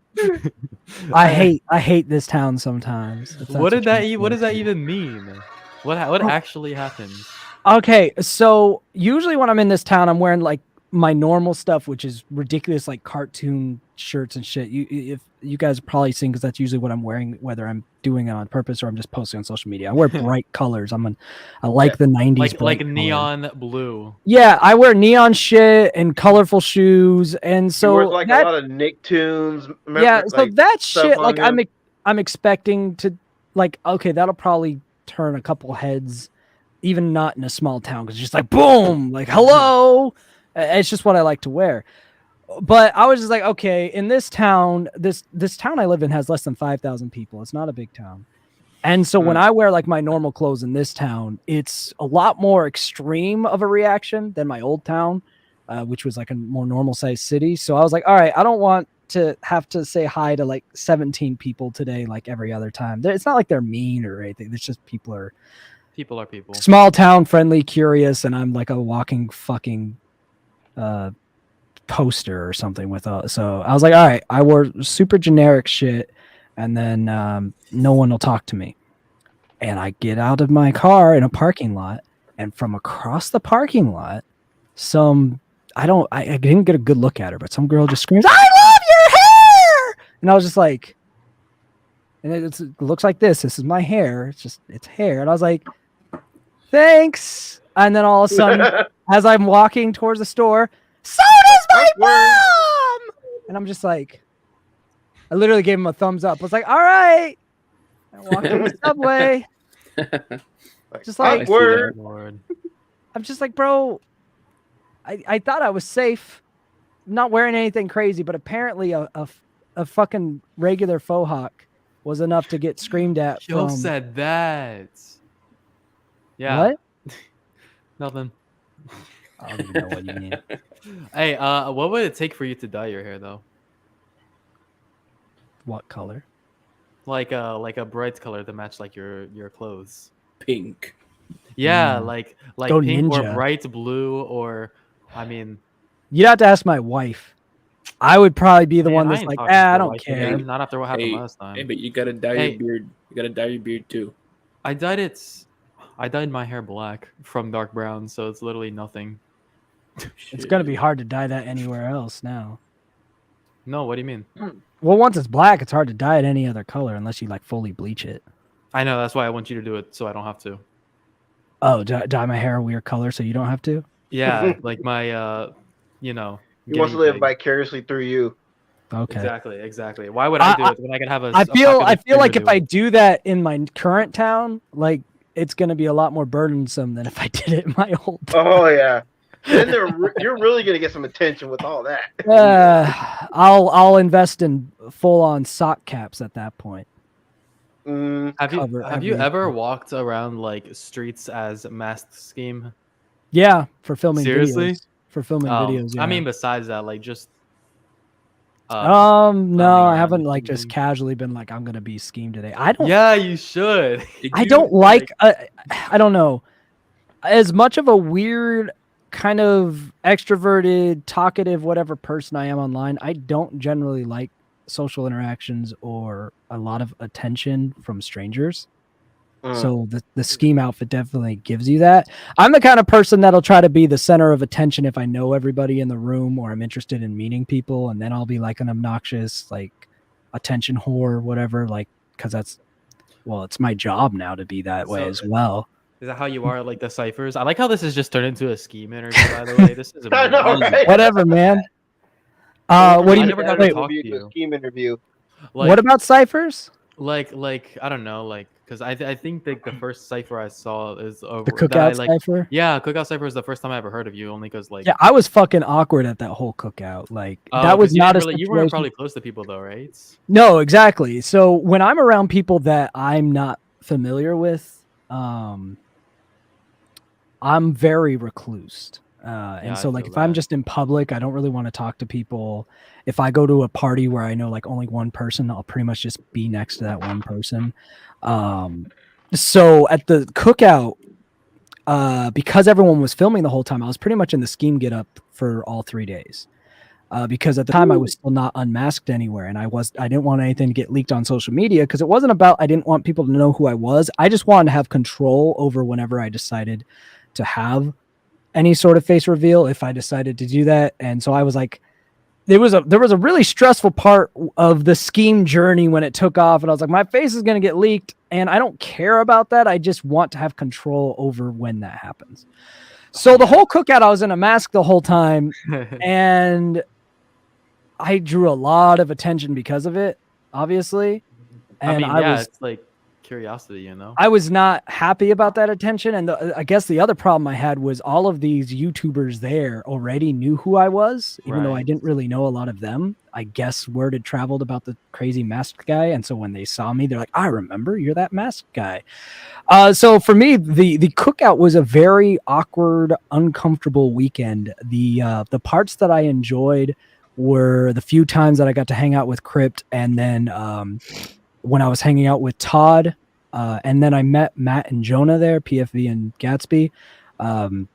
I hate this town sometimes. What does that even mean? What actually happens? Okay, so usually when I'm in this town, I'm wearing my normal stuff, which is ridiculous, cartoon shirts and shit. If you guys have probably seen, because that's usually what I'm wearing, whether I'm doing it on purpose or I'm just posting on social media. I wear bright colors. I like the 90s, like neon blue. Yeah, I wear neon shit and colorful shoes, and so you wear a lot of Nicktoons. So that shit, on I'm expecting to okay, that'll probably turn a couple heads, even not in a small town, because it's just boom, hello. It's just what I like to wear. But I was just okay, in this town, this town I live in has less than 5,000 people. It's not a big town. And so when I wear my normal clothes in this town, it's a lot more extreme of a reaction than my old town, which was a more normal sized city. So I was all right, I don't want to have to say hi to 17 people today every other time. It's not like they're mean or anything. It's just people are people. Small town, friendly, curious, and I'm a walking fucking poster or something with so I was all right, I wore super generic shit, and then no one will talk to me, and I get out of my car in a parking lot, and from across the parking lot, I didn't get a good look at her, but some girl just screams, "I love your hair!" And I was just and it looks like this is my hair, it's hair, and I was thanks. And then all of a sudden, as I'm walking towards the store, so does my mom! And I'm just I literally gave him a thumbs up. I was all right. I walked to the subway. Just I'm just bro, I thought I was safe. I'm not wearing anything crazy, but apparently a fucking regular faux hawk was enough to get screamed at. Who said that? Yeah. What? Nothing. I don't even know what you mean. Hey, what would it take for you to dye your hair though? What color? Like a bright color to match your clothes. Pink. Yeah, like Go pink ninja. or bright blue, or you'd have to ask my wife. I would probably be the one that's ain't talking to I your don't wife care. again, not after what happened last time. Hey, but you gotta dye your beard. You gotta dye your beard too. I dyed my hair black from dark brown, so it's literally nothing. It's gonna be hard to dye that anywhere else now. No, what do you mean? Well, once it's black, it's hard to dye it any other color unless you fully bleach it. I know, that's why I want you to do it, so I don't have to. Oh, dye my hair a weird color so you don't have to? Yeah, like my, He wants to live vicariously through you. Okay. Exactly. Why would I do it when I can have a? I feel like do if I do that in my current town, it's gonna be a lot more burdensome than if I did it in my old town. Oh yeah. Then you're really gonna get some attention with all that. I'll invest in full on sock caps at that point. Have you ever walked around like streets as masked scheme? Yeah, for filming Seriously? videos. For filming videos. Yeah. I mean, besides that, like just. No, I haven't like just casually been like, I'm gonna be scheme today. I don't. Yeah, you should. I don't like. I don't know. As much of a weird kind of extroverted, talkative, whatever person I am online, I don't generally like social interactions or a lot of attention from strangers. So the scheme outfit definitely gives you that. I'm the kind of person that'll try to be the center of attention if I know everybody in the room or I'm interested in meeting people, and then I'll be like an obnoxious like attention whore, whatever, like because it's my job now to be that way as well. Is that how you are at like the ciphers? I like how this has just turned into a scheme interview, by the way. This is I know, right? Whatever, man. What do you never got to talk to you. Scheme interview. Like, what about ciphers? Like I don't know, like because I think like the first cipher I saw is over The cookout cipher. Yeah, cookout cipher is the first time I ever heard of you, only because like I was fucking awkward at that whole cookout. Like that was not you weren't probably close to people though, right? No, exactly. So when I'm around people that I'm not familiar with, I'm very reclused. And so like if I'm just in public, I don't really want to talk to people. If I go to a party where I know like only one person, I'll pretty much just be next to that one person. So at the cookout, because everyone was filming the whole time, I was pretty much in the scheme get up for all 3 days. Because at the time I was still not unmasked anywhere, and I didn't want anything to get leaked on social media because it wasn't about I didn't want people to know who I was. I just wanted to have control over whenever I decided to have any sort of face reveal if I decided to do that. And so I was like, there was a really stressful part of the scheme journey when it took off, and I was like, my face is going to get leaked, and I don't care about that. I just want to have control over when that happens. So the whole cookout, I was in a mask the whole time, and I drew a lot of attention because of it, obviously. And it's like curiosity, you know. I was not happy about that attention, and I guess the other problem I had was all of these YouTubers there already knew who I was, even though I didn't really know a lot of them. I guess word had traveled about the crazy masked guy, and so when they saw me, they're like, "I remember, you're that masked guy." So for me, the cookout was a very awkward, uncomfortable weekend. The parts that I enjoyed were the few times that I got to hang out with Crypt, and then when I was hanging out with Todd, and then I met Matt and Jonah there, PFV and Gatsby, and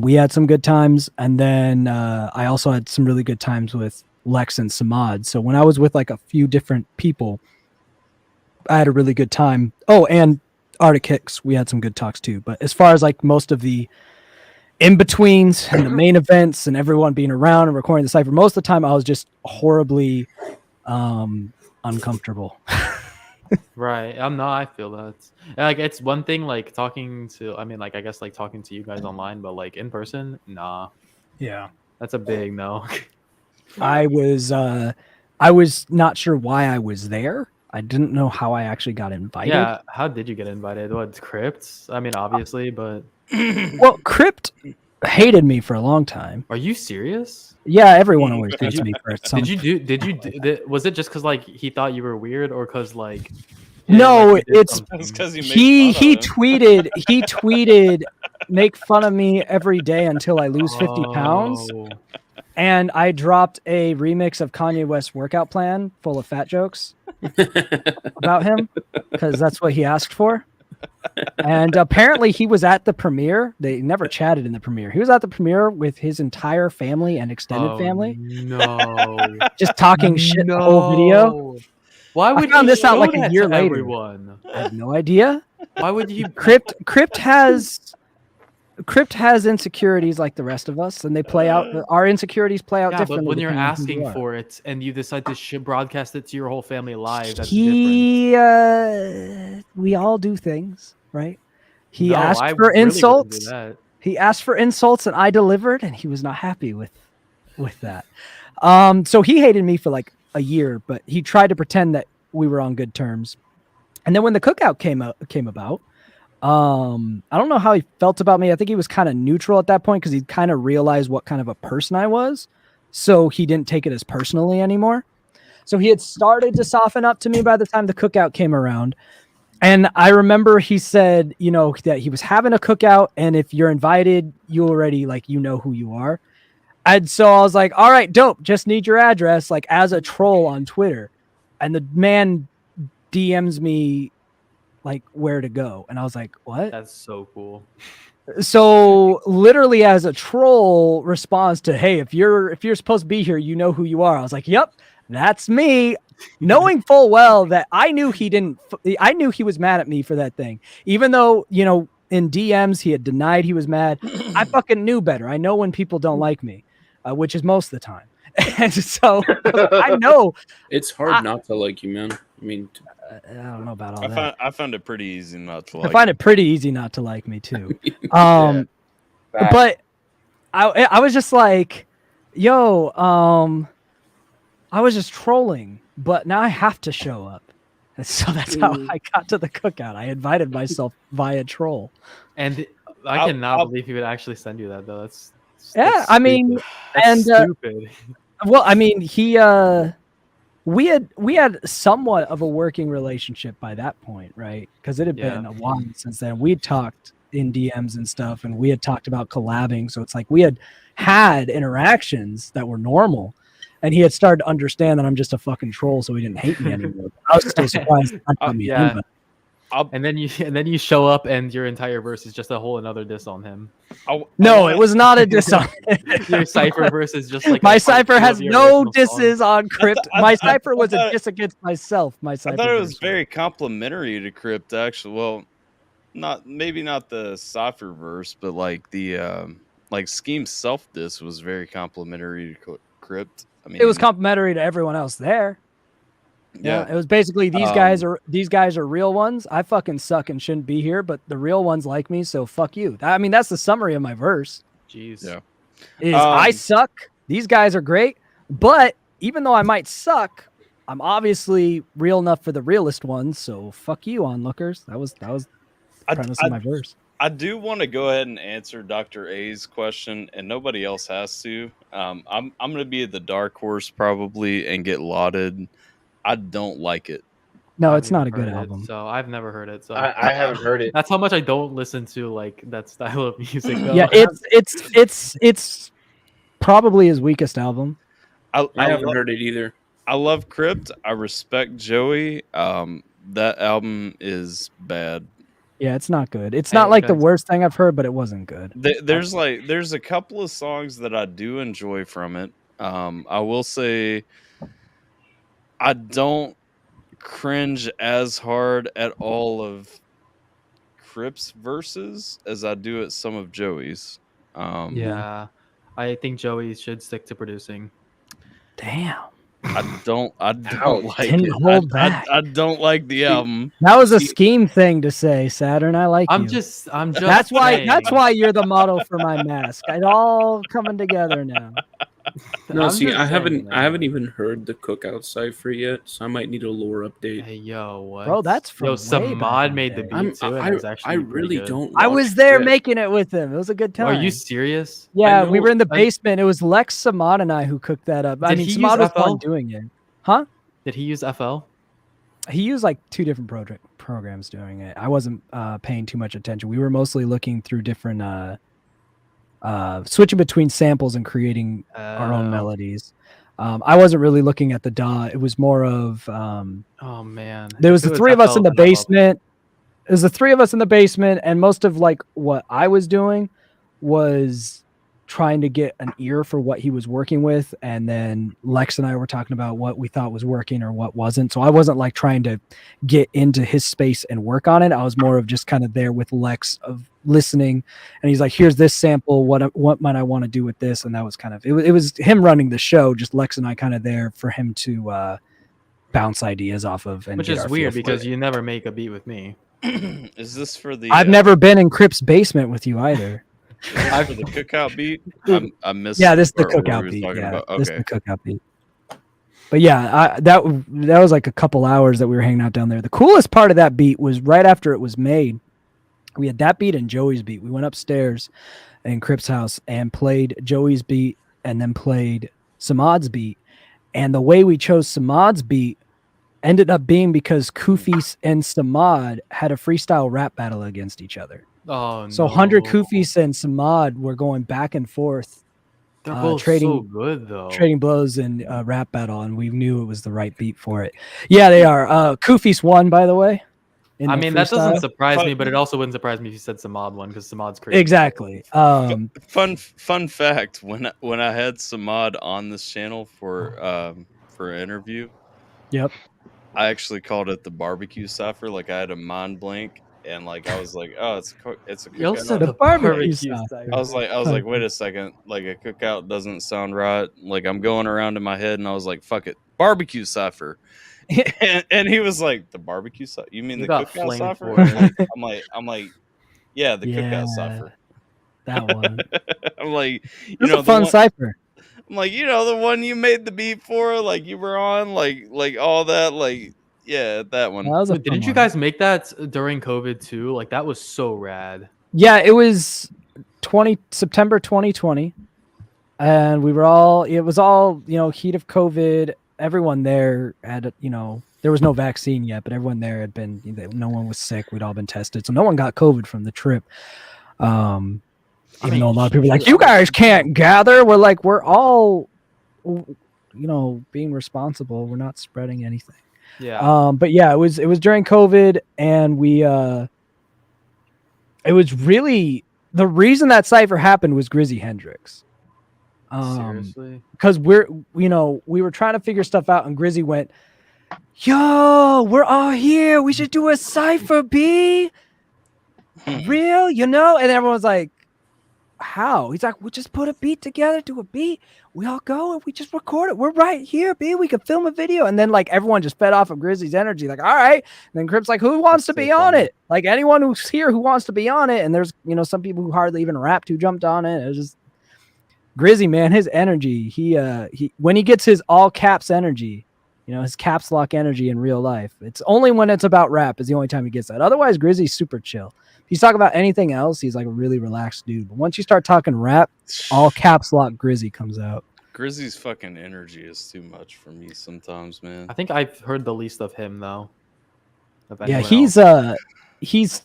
we had some good times. And then I also had some really good times with Lex and Samad. So when I was with like a few different people, I had a really good time. Oh, and Arctic Hicks, we had some good talks too. But as far as like most of the in-betweens and the main events and everyone being around and recording the cipher, most of the time I was just horribly uncomfortable. Right. I feel that. Like it's one thing like talking to I guess like talking to you guys online, but like in person, nah. Yeah. That's a big no. I was not sure why I was there. I didn't know how I actually got invited. Yeah, how did you get invited? What, Crypt? I mean, obviously, but well, Crypt hated me for a long time. Are you serious? Yeah, everyone always hates me for something. Was it just because like he thought you were weird, or because like no, like, it's because he tweeted make fun of me every day until I lose 50 pounds. And I dropped a remix of Kanye West's workout plan full of fat jokes about him because that's what he asked for. And apparently he was at the premiere. They never chatted in the premiere. He was at the premiere with his entire family and extended family. No. Just talking shit the whole video. Why would I found you this out like a year later? Everyone? I have no idea. Why would you? Crypt has insecurities like the rest of us, and they play out. Our insecurities play out differently. But when you're asking for it and you decide to broadcast it to your whole family live, that's different. We all do things, right? He asked for insults. He asked for insults, and I delivered, and he was not happy with that. So he hated me for like a year, but he tried to pretend that we were on good terms. And then when the cookout came about, I don't know how he felt about me. I think he was kind of neutral at that point because he kind of realized what kind of a person I was. So he didn't take it as personally anymore. So he had started to soften up to me by the time the cookout came around. And I remember he said, you know, that he was having a cookout, and if you're invited, you already like, you know who you are. And so I was like, all right, dope. Just need your address, like as a troll on Twitter. And the man DMs me like where to go. And I was like, what? That's so cool. So literally as a troll responds to, hey, if you're supposed to be here, you know who you are. I was like, yep, that's me. Knowing full well that I knew he was mad at me for that thing. Even though, you know, in DMs he had denied he was mad. I fucking knew better. I know when people don't like me, which is most of the time. And so I know It's hard not to like you, man. I mean, I don't know about all that. I found it pretty easy not to like. I find it pretty easy not to like me too. Facts. But I was just like, yo, I was just trolling, but now I have to show up. And so that's how I got to the cookout. I invited myself via troll. And I cannot believe he would actually send you that though. That's I mean, that's stupid. Well, I mean, we had somewhat of a working relationship by that point, right? Because it had been a while since then. We'd talked in DMs and stuff, and we had talked about collabing. So it's like we had interactions that were normal. And he had started to understand that I'm just a fucking troll, so he didn't hate me anymore. I was still surprised. And then you show up, and your entire verse is just a whole another diss on him. No, it was not a diss on your cipher verse is just like my cipher has no disses on Crypt. My cipher was a diss against myself. My cipher. I thought it was very complimentary to Crypt. Actually, well, maybe not the cipher verse, but like the like Scheme's self diss was very complimentary to Crypt. I mean, it was complimentary to everyone else there. Yeah, it was basically these guys are real ones. I fucking suck and shouldn't be here, but the real ones like me, so fuck you. I mean, that's the summary of my verse. Jeez. Yeah. I suck. These guys are great, but even though I might suck, I'm obviously real enough for the realest ones. So fuck you, onlookers. That was the premise of my verse. I do want to go ahead and answer Dr. A's question, and nobody else has to. I'm going to be the dark horse probably and get lauded. I don't like it. No, it's not a good album. So I've never heard it. So I haven't heard it. That's how much I don't listen to like that style of music. Though. Yeah, it's probably his weakest album. I haven't heard it either. I love Crypt. I respect Joey. That album is bad. Yeah, it's not good. It's not like the worst thing I've heard, but it wasn't good. There's a couple of songs that I do enjoy from it. I will say I don't cringe as hard at all of Crypt's verses as I do at some of Joey's. Yeah, I think Joey should stick to producing. Damn. I don't like Didn't it. hold back. I don't like the album. That was a Scheme thing to say, Saturn. I like you. I'm just That's why you're the model for my mask. It's all coming together now. No, see, I haven't even heard the Cookout cipher yet, so I might need a lore update. Hey, yo, what? Bro, that's from Samad made the beat too. And it was actually I really don't. I was there making it with him. It was a good time. Are you serious? Yeah, we were in the basement. It was Lex, Samad, and I who cooked that up. I mean, Samad was fun doing it. Huh? Did he use FL? He used like two different programs doing it. I wasn't paying too much attention. We were mostly looking through different switching between samples and creating our own melodies. I wasn't really looking at the DAW. It was more of oh man. There was the three of us in the basement. It was the three of us in the basement, and most of like what I was doing was trying to get an ear for what he was working with, and then Lex and I were talking about what we thought was working or what wasn't. So I wasn't like trying to get into his space and work on it. I was more of just kind of there with Lex of listening, and he's like, here's this sample, what might I want to do with this? And that was kind of it was him running the show, just Lex and I kind of there for him to bounce ideas off of. And which is weird because you never make a beat with me. Is this for the I've never been in Crypt's basement with you either. For the cookout beat? I missed. Yeah, this is the cookout beat. Yeah, this is the cookout beat. But yeah, that was like a couple hours that we were hanging out down there. The coolest part of that beat was right after it was made. We had that beat and Joey's beat. We went upstairs in Crip's house and played Joey's beat and then played Samad's beat. And the way we chose Samad's beat ended up being because Kufis and Samad had a freestyle rap battle against each other. Oh, So 100 Kufis and Samad were going back and forth. They're both so good, though. Trading blows in rap battle, and we knew it was the right beat for it. Yeah, they are. Kufis won, by the way. I mean, that doesn't surprise me, but it also wouldn't surprise me if you said Samad won, because Samad's crazy. Exactly. Fun fact: when I had Samad on this channel for an interview, yep, I actually called it the barbecue cipher. Like I had a mind blank, and like I was like, oh, it's a You cookout. said the barbecue cipher. I was like, wait a second, like a cookout doesn't sound right. Like I'm going around in my head, and I was like, fuck it, barbecue cipher. and he was like, the barbecue cipher? You mean the cookout cipher? I'm like, yeah, the cookout cipher. That one. I'm like, it's a fun cipher. I'm like, the one you made the beat for, like you were on, like all that, like, yeah, that one. Didn't you guys make that during COVID too? Like that was so rad. Yeah, it was September 2020, and we were all. It was all heat of COVID. Everyone there had there was no vaccine yet, but everyone there had been. No one was sick. We'd all been tested, so no one got COVID from the trip. Even though a lot of people were like, you guys can't gather. We're like, we're all, being responsible. We're not spreading anything. Yeah. But yeah, it was during COVID, and we it was really the reason that cipher happened was Grizzy Hendrix. Seriously? Because we were trying to figure stuff out, and Grizzy went, yo, we're all here. We should do a cipher, B. Real, and everyone's like, how? He's like, we just put a beat together, do a beat. We all go and we just record it. We're right here, B. We could film a video. And then like everyone just fed off of Grizzy's energy. Like, all right. And then Crip's like, who wants to be on it? Like anyone who's here who wants to be on it. And there's, some people who hardly even rapped who jumped on it. It was just Grizzy, man, his energy. He when he gets his all caps energy, his caps lock energy in real life. It's only when it's about rap is the only time he gets that. Otherwise, Grizzy's super chill. If he's talking about anything else, he's like a really relaxed dude. But once you start talking rap, all caps lock Grizzy comes out. Grizzy's fucking energy is too much for me sometimes, man. I think I've heard the least of him though. Yeah, he's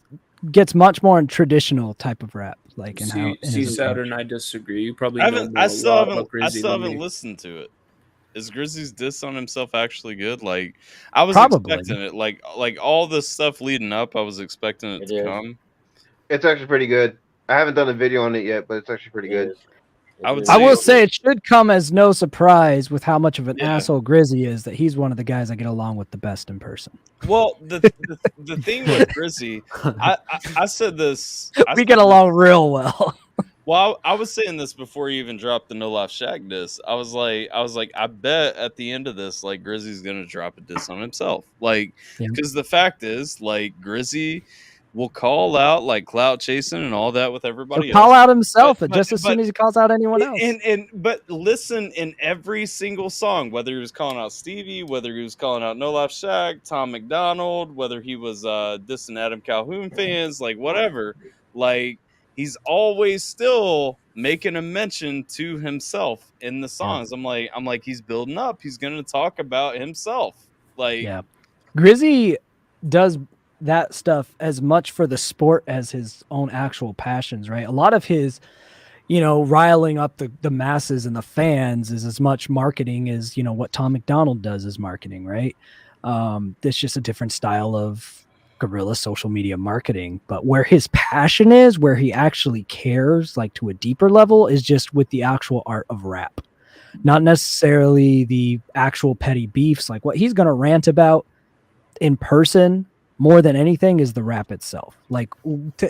gets much more in traditional type of rap. Like Saturn, I disagree. You probably I still haven't listened to it. Is Grizzy's diss on himself actually good? Like I was expecting it. Like all this stuff leading up, I was expecting it to come. It's actually pretty good. I haven't done a video on it yet, but it's actually pretty good. I will say it should come as no surprise with how much of an asshole Grizzy is that he's one of the guys I get along with the best in person. Well, the thing with Grizzy, I said this. We get along real well. Well, I was saying this before you even dropped the No Life Shack diss. I was like, I bet at the end of this, like Grizzy's gonna drop a diss on himself, like because the fact is, like Grizzy will call out like clout chasing and all that with everybody else. Call out himself just as soon as he calls out anyone else. But listen, in every single song, whether he was calling out Stevie, whether he was calling out No Life Shack, Tom McDonald, whether he was dissing Adam Calhoun fans, like whatever, like he's always still making a mention to himself in the songs. I'm like he's building up. He's gonna talk about himself. Like Grizzy does that stuff as much for the sport as his own actual passions, right? A lot of his, riling up the masses and the fans is as much marketing as, what Tom McDonald does as marketing, right? It's just a different style of guerrilla social media marketing. But where his passion is, where he actually cares, like to a deeper level, is just with the actual art of rap. Not necessarily the actual petty beefs, like what he's going to rant about in person more than anything is the rap itself. Like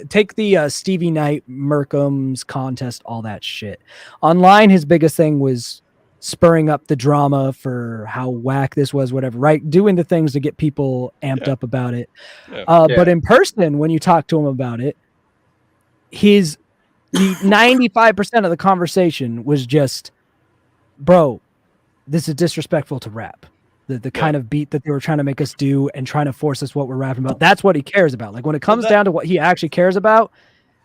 take the Stevie Knight, Merkham's contest, all that shit. Online, his biggest thing was spurring up the drama for how whack this was, whatever, right? Doing the things to get people amped up about it. But in person, when you talk to him about it, the 95% of the conversation was just, bro, this is disrespectful to rap. the kind of beat that they were trying to make us do and trying to force us what we're rapping about. That's what he cares about. Like when it comes down to what he actually cares about,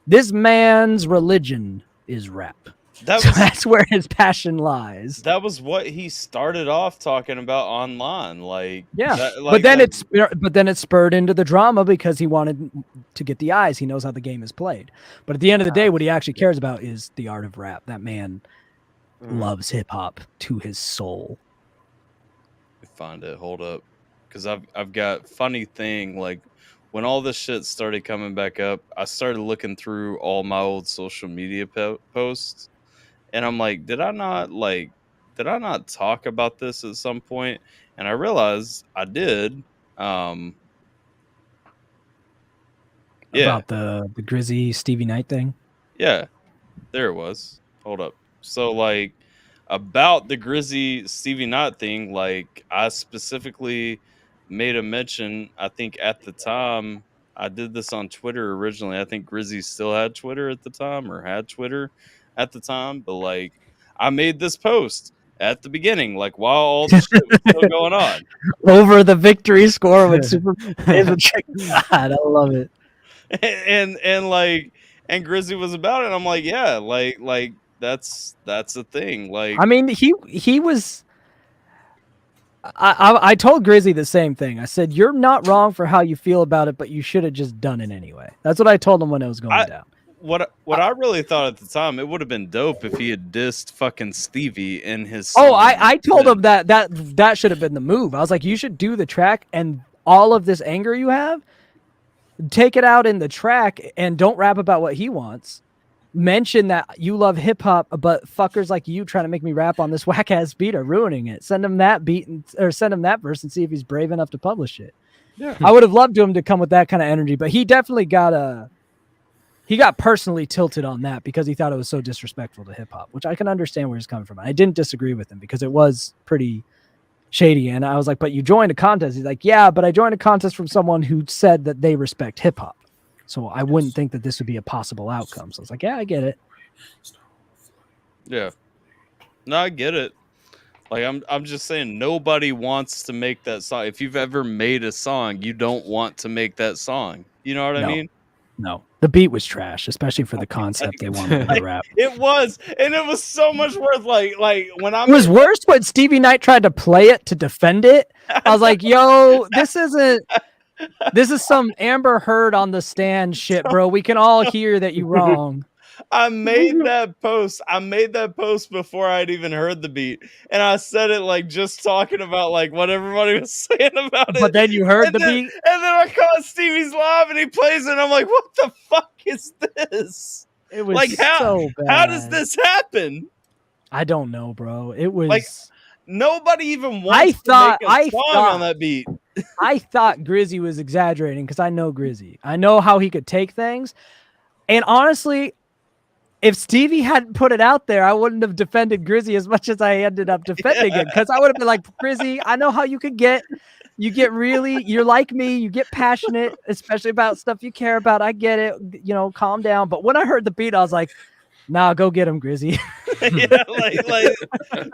this man's religion is rap. That's where his passion lies. That was what he started off talking about online. Like, yeah, but then it spurred into the drama because he wanted to get the eyes. He knows how the game is played. But at the end of the day, what he actually cares about is the art of rap. That man loves hip hop to his soul. Find it. Hold up, because I've got funny thing. Like when all this shit started coming back up, I started looking through all my old social media posts, and I'm like, did I not talk about this at some point? And I realized I did. Yeah, about the Grizzy Stevie Knight thing. Yeah, there it was. Hold up. So like about the Grizzy Stevie Knight thing, like I specifically made a mention. I think at the time I did this on Twitter originally. I think Grizzy still had Twitter at the time or had Twitter at the time, but like I made this post at the beginning, like while all the shit was still going on. Over the victory score with Super God, I love it. And Grizzy was about it. And I'm like, yeah, like that's a thing. Like, I mean, he was. I told Grizzy the same thing. I said, you're not wrong for how you feel about it, but you should have just done it anyway. That's what I told him when it was going down. What I really thought at the time, it would have been dope if he had dissed fucking Stevie in his song. Oh, I told him that should have been the move. I was like, you should do the track and all of this anger you have, take it out in the track and don't rap about what he wants. Mention that you love hip hop, but fuckers like you trying to make me rap on this whack ass beat are ruining it. Send him that beat or send him that verse and see if he's brave enough to publish it. Yeah. I would have loved him to come with that kind of energy, but he definitely got personally tilted on that because he thought it was so disrespectful to hip hop, which I can understand where he's coming from. I didn't disagree with him because it was pretty shady. And I was like, but you joined a contest. He's like, yeah, but I joined a contest from someone who said that they respect hip hop. So I wouldn't think that this would be a possible outcome. So I was like, yeah, I get it. Yeah. No, I get it. Like I'm just saying nobody wants to make that song. If you've ever made a song, you don't want to make that song. You know what I mean? No. The beat was trash, especially for the concept they wanted to rap. It was, and it was so much worse. Like when it was worse when Stevie Knight tried to play it to defend it. I was like, yo, this is some Amber Heard on the stand shit, bro. We can all hear that you're wrong. I made that post before I'd even heard the beat. And I said it like just talking about like what everybody was saying about it. But then you heard the beat. And then I caught Stevie's live and he plays it and I'm like, what the fuck is this? It was like so bad. How does this happen? I don't know, bro. It was like nobody even wants to make a song on that beat. I thought Grizzy was exaggerating because I know Grizzy. I know how he could take things. And honestly, if Stevie hadn't put it out there, I wouldn't have defended Grizzy as much as I ended up defending him. Because I would have been like, Grizzy, I know how you could get. You get really, you're like me. You get passionate, especially about stuff you care about. I get it. You know, calm down. But when I heard the beat, I was like, nah, go get him, Grizzy. Yeah, like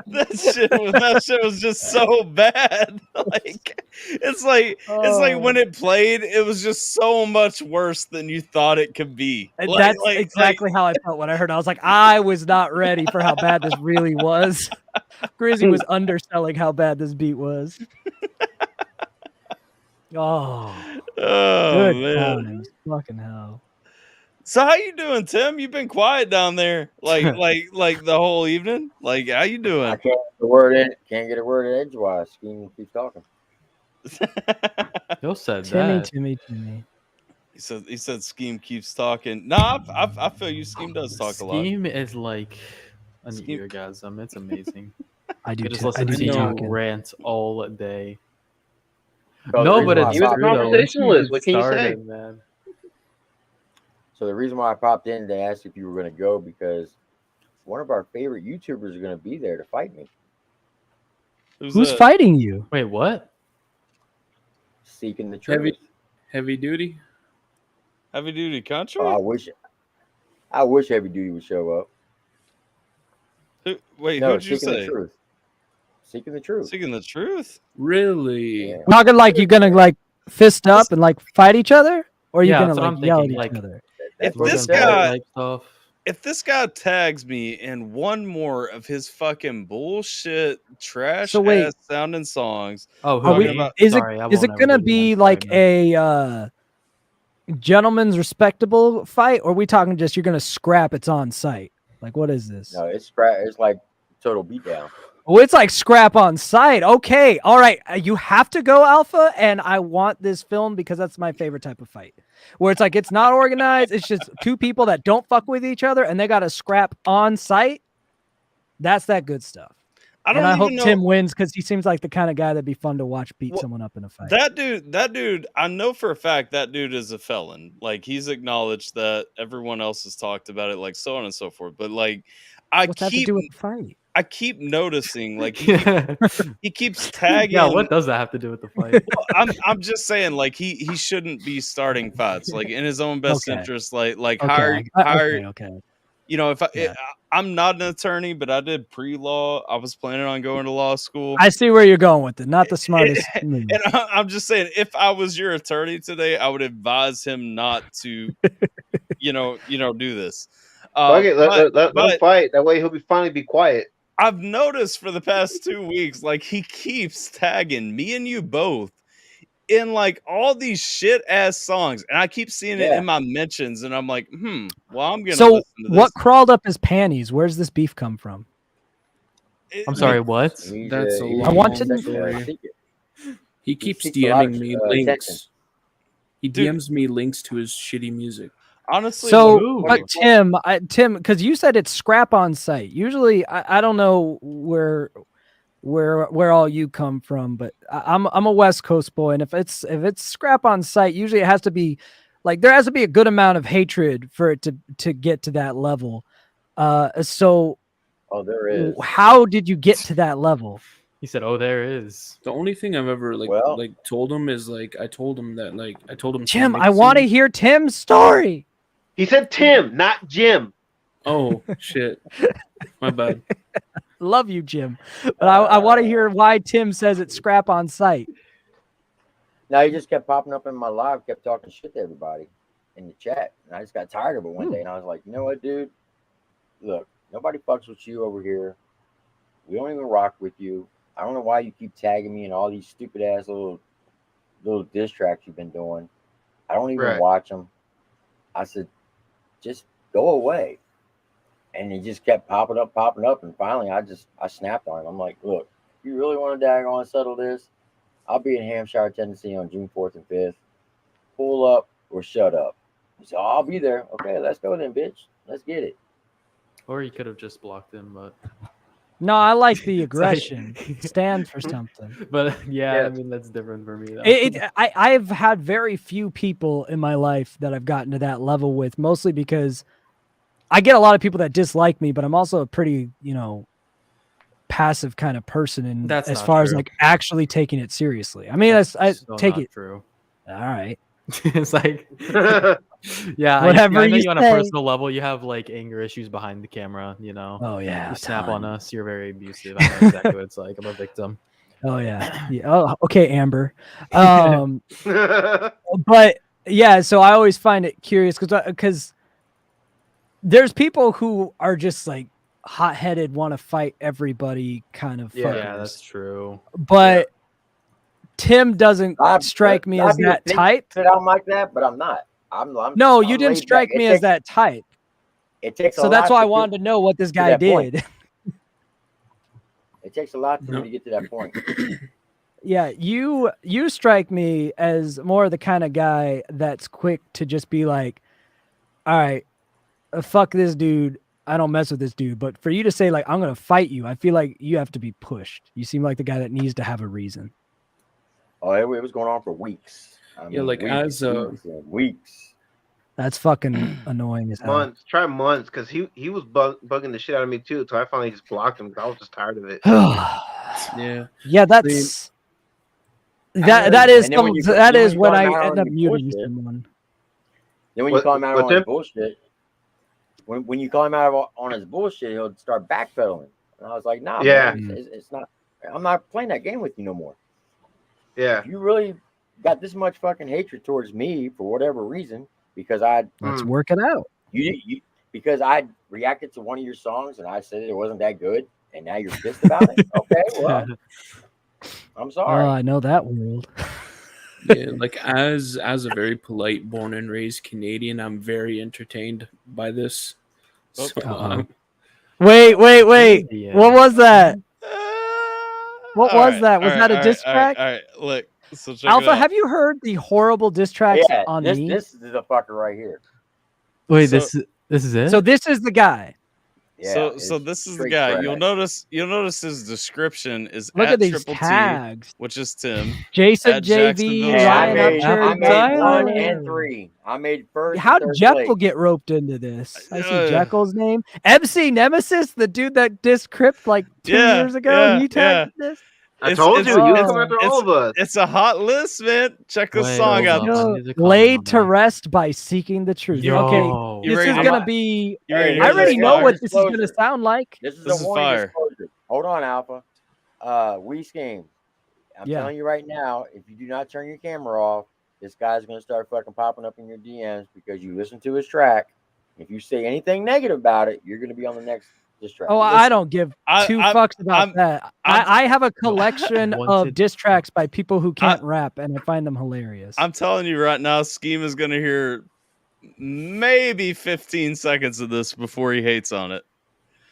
that shit was just so bad. Like it's like when it played, it was just so much worse than you thought it could be. And that's exactly how I felt when I heard it. I was like, I was not ready for how bad this really was. Grizzy was underselling how bad this beat was. Oh good man. times. Fucking hell. So how you doing, Tim? You've been quiet down there, like the whole evening. Like, how you doing? I can't get a word in. Can't get a word in edgewise. Scheme keeps talking. You'll said Timmy. He said Scheme keeps talking. No, I feel you. Scheme does talk a lot. Scheme is like an orgasm. It's amazing. I do. Just listen to you rant all day. So no, but it's he was a conversationalist. What can you say, man? So the reason why I popped in to ask if you were going to go because one of our favorite YouTubers are going to be there to fight me. Who's fighting you? Wait, what? Seeking the truth. Heavy duty. Heavy duty country. Oh, I wish Heavy Duty would show up. Who'd you say? Seeking the truth. Seeking the truth. Really? Yeah. Talking like you're gonna like fist up and like fight each other, or are you Yeah, gonna that's what like I'm yell at thinking, each like- other? That's If what this it said. guy- type stuff. If this guy tags me in one more of his fucking bullshit trash So wait. ass sounding songs, Oh, Are who we, me? about- is Sorry, I it is won't it ever gonna do it be again. like Sorry, man. a gentleman's respectable fight, or are we talking just you're gonna scrap? It's on site. Like what is this? No, it's like total beatdown. Oh, it's like scrap on site. Okay, all right. You have to go Alpha, and I want this film because that's my favorite type of fight, where it's like it's not organized. It's just two people that don't fuck with each other, and they got to scrap on site. That's that good stuff. I don't And I hope even know. Tim wins because he seems like the kind of guy that'd be fun to watch beat Well, someone up in a fight. That dude, I know for a fact that dude is a felon. Like he's acknowledged that. Everyone else has talked about it, like so on and so forth. But like, What's that to do with the fight? I keep noticing, like he keeps tagging. Yeah, what does that have to do with the fight? Well, I'm just saying, like he shouldn't be starting fights, like in his own best Okay. interest. Like Okay. hire. Okay. You know, if Yeah. I'm not an attorney, but I did pre-law. I was planning on going to law school. I see where you're going with it. Not the smartest move. And I'm just saying, if I was your attorney today, I would advise him not to, you know, do this. Fuck it, let him but fight. That way he'll finally be quiet. I've noticed for the past 2 weeks, like he keeps tagging me and you both in like all these shit ass songs, and I keep seeing it Yeah. in my mentions, and I'm like, well, I'm gonna So listen to this. what crawled up his panties? Where's this beef come from? I'm sorry, what? He's, That's a he's long I want to- sexual seeker. He keeps seeks a lot DMing of, me attention. links. He Dude. DMs me links to his shitty music. Honestly, So, Ooh. but Tim, because you said it's scrap on site. Usually, I don't know where all you come from, but I'm a West Coast boy, and if it's scrap on site, usually it has to be like there has to be a good amount of hatred for it to get to that level. So Oh, there is. how did you get to that level? He said, "Oh, there is." The only thing I've ever Well- told him is I told him to Tim, mix I want to him. hear Tim's story. He said Tim, not Jim. Oh shit, my bad. Love you, Jim, but I want to hear why Tim says it's scrap on site. Now he just kept popping up in my live, kept talking shit to everybody in the chat. And I just got tired of it one day. And I was like, you know what, dude? Look, nobody fucks with you over here. We don't even rock with you. I don't know why you keep tagging me in all these stupid ass little diss tracks you've been doing. I don't even Right. watch them. I said, just go away. And he just kept popping up. And finally, I snapped on him. I'm like, look, if you really want to daggone settle this, I'll be in Hampshire, Tennessee on June 4th and 5th. Pull up or shut up. He said, oh, I'll be there. Okay, let's go then, bitch. Let's get it. Or he could have just blocked him, but No, I like the It's like- aggression. Stand for something. but yeah, Yeah. I mean that's different for me. Though. I've had very few people in my life that I've gotten to that level with, mostly because I get a lot of people that dislike me, but I'm also a pretty, passive kind of person, and That's as not far as true. like actually taking it seriously. I mean, I So take not it. true. All right. It's like, yeah, Whatever I know you you on a say. personal level, you have like anger issues behind the camera. Oh yeah. You snap on ton. us. You're very abusive. I know exactly what it's like. I'm a victim. Oh yeah. Oh, okay, Amber. But yeah, so I always find it curious because there's people who are just like hot-headed, want to fight everybody kind of Yeah, fuckers. that's true. But Tim doesn't strike me as that type. I'm like that, but I'm not. No, you I'm didn't laid strike back. me as that type. It takes So a that's lot why I to wanted to know what this guy that point. did. It takes a lot for me to get to that point. Yeah, you strike me as more the kind of guy that's quick to just be like, all right, fuck this dude. I don't mess with this dude. But for you to say like, I'm going to fight you, I feel like you have to be pushed. You seem like the guy that needs to have a reason. Oh, it was going on for weeks. I Yeah, like, as a- weeks. That's fucking annoying as hell. Months. Try months, because he was bugging the shit out of me too. So I finally just blocked him. 'Cause I was just tired of it. Yeah. Yeah, that's that is And then when you- that then is when when you I go out end on up your muting bullshit. someone. Then when you call him out What's on his that? bullshit, when you call him out on his bullshit, he'll start backpedaling. And I was like, nah, Yeah. man, it's not. I'm not playing that game with you no more. Yeah. If you really got this much fucking hatred towards me for whatever reason, because Let's work it out. Because I reacted to one of your songs and I said it wasn't that good, and now you're pissed about it. Okay, well, I'm sorry. Oh, I know that world. Yeah, like as a very polite, born and raised Canadian, I'm very entertained by this. So, Wait. Yeah. What was that? What All was right, that? Was all that a right, diss all right, track? all right, look. So check it Alpha, out. have you heard the horrible diss tracks Yeah, on this me? is the fucker right here. Wait, So- this is it? So this is the guy. Yeah, so it's this is the straight guy. trash. You'll notice his description is Look at at these triple T, tags. which is Tim. Jason At JV, Jacksonville, Hey, Ryan Florida. Upchurch. I made 1 and 3. I made first. How'd and third Jekyll place. get roped into this? I see Yeah. Jekyll's name. MC Nemesis, the dude that dissed Crypt like 2 Yeah, years ago. yeah, He tagged this. I told you, you come after it's- all of us. It's a hot list, man. Check this Wait, song hold out. on. Yo, I need to comment laid on to that. rest by seeking the truth. Yo. Okay, You this ready is to- gonna be. You ready to I hear already this know fire? what this is gonna Disclosure. sound like. This is This a is warning fire. disclosure. Hold on, Alpha. We scheme. I'm Yeah. telling you right now, if you do not turn your camera off, this guy's gonna start fucking popping up in your DMs because you listen to his track. If you say anything negative about it, you're gonna be on the next diss track. Oh, I don't give two fucks about I'm- that. I'm- I have a collection of Wanted- diss tracks by people who can't rap, and I find them hilarious. I'm telling you right now, Scheme is gonna hear maybe 15 seconds of this before he hates on it.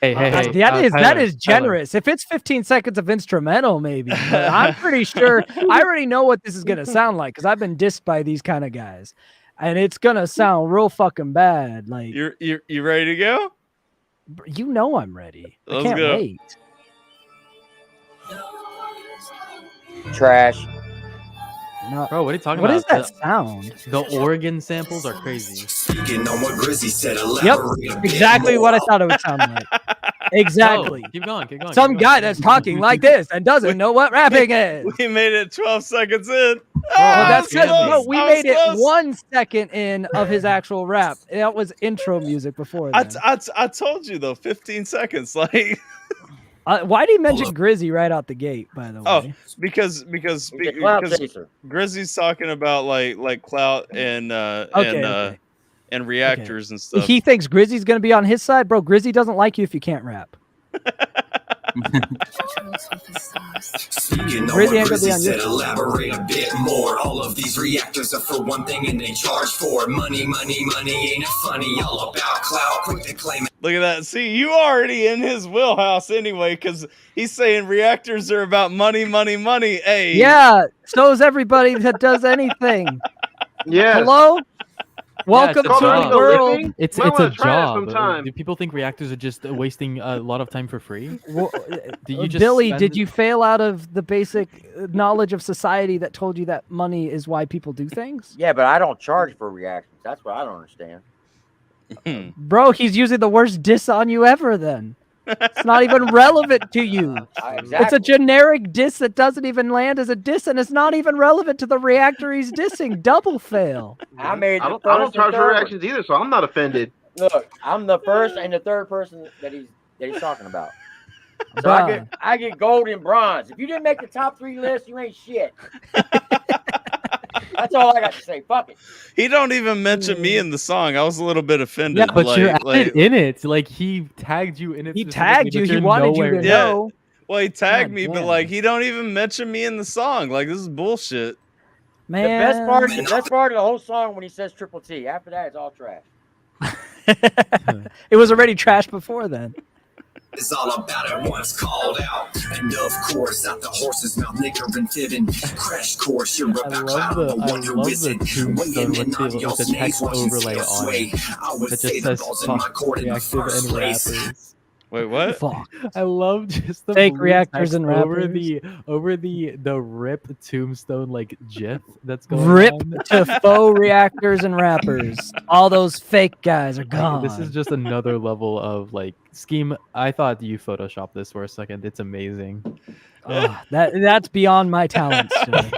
Hey, that Tyler, is generous. If it's 15 seconds of instrumental, maybe. But I'm pretty sure I already know what this is gonna sound like because I've been dissed by these kind of guys, and it's gonna sound real fucking bad. Like You ready to go? you know, I'm ready. I Let's can't go. wait. Trash. No, Bro, what are you talking what about? is that sound? The organ samples are crazy. Yep, exactly what I thought it would sound like. Exactly. Oh, keep going. Some keep guy going. that's talking like this and doesn't know what rapping is. We made it 12 seconds in. Well, that's I was because close. we I was made it close. 1 second in of his actual rap. That was intro music before I that. told you though, 15 seconds. Like, Why did he mention Grizzy right out the gate? By the way, oh, because He's a cloud because chaser. Grizzy's talking about like clout and Okay. and reactors and stuff. he thinks Grizzy's gonna be on his side, bro. Grizzy doesn't like you if you can't rap. Speaking of Grizzy what ain't gonna be Grizzy on your said, elaborate a bit more. All of these reactors are for one thing and they charge for money. Ain't it funny? All about cloud, quick to claim it. Look at that. See, you already in his wheelhouse anyway, because he's saying reactors are about money. Hey, Yeah, so is everybody that does anything. Yeah. Hello, welcome it's to a the job. world. It's Might a wanna try that job. sometime. Do people think reactors are just wasting a lot of time for free? Well, Do you just Billy, spend- did you fail out of the basic knowledge of society that told you that money is why people do things? Yeah, but I don't charge for reactions. That's what I don't understand. Bro, he's using the worst diss on you ever then. It's not even relevant to you. It's a Exactly. generic diss that doesn't even land as a diss, and it's not even relevant to the reactor he's dissing. Double fail. I made I the don't, I don't first charge and for third reactions either, so I'm not offended. one. Look, I'm the first and the third person that he's talking about. So Bruh. I get gold and bronze. If you didn't make the top 3 list, you ain't shit. That's all I got to say. Fuck it. he don't even mention me in the song. I was a little bit offended. Yeah, but you're like, added in it. Like he tagged you in it. He specifically, tagged you. but He you're wanted you nowhere to in it. Yeah. know. well, he tagged God me, but damn. like he don't even mention me in the song. Like, this is bullshit. Man. The best part of the whole song when he says triple T. After that, it's all trash. It was already trash before then. It's all about it once called out. And of course, out the horse's mouth, nigger and fibbing. Crash course, you're I about love cloud, the the one who isn't. tombstone Weighing in with on the your text snakes, watching overlay scales on sway. it. I would That say just the says ball's in my fuck court in the reactive first and place. rappers. Wait, what? Fuck. I love just the Fake blue reactors text and over rappers. the rip tombstone like GIF that's going Rip on. to faux reactors and rappers. All those fake guys are gone. This is just another level of like scheme. I thought you photoshopped this for a second. It's amazing. Ugh, that's beyond my talents. Sir.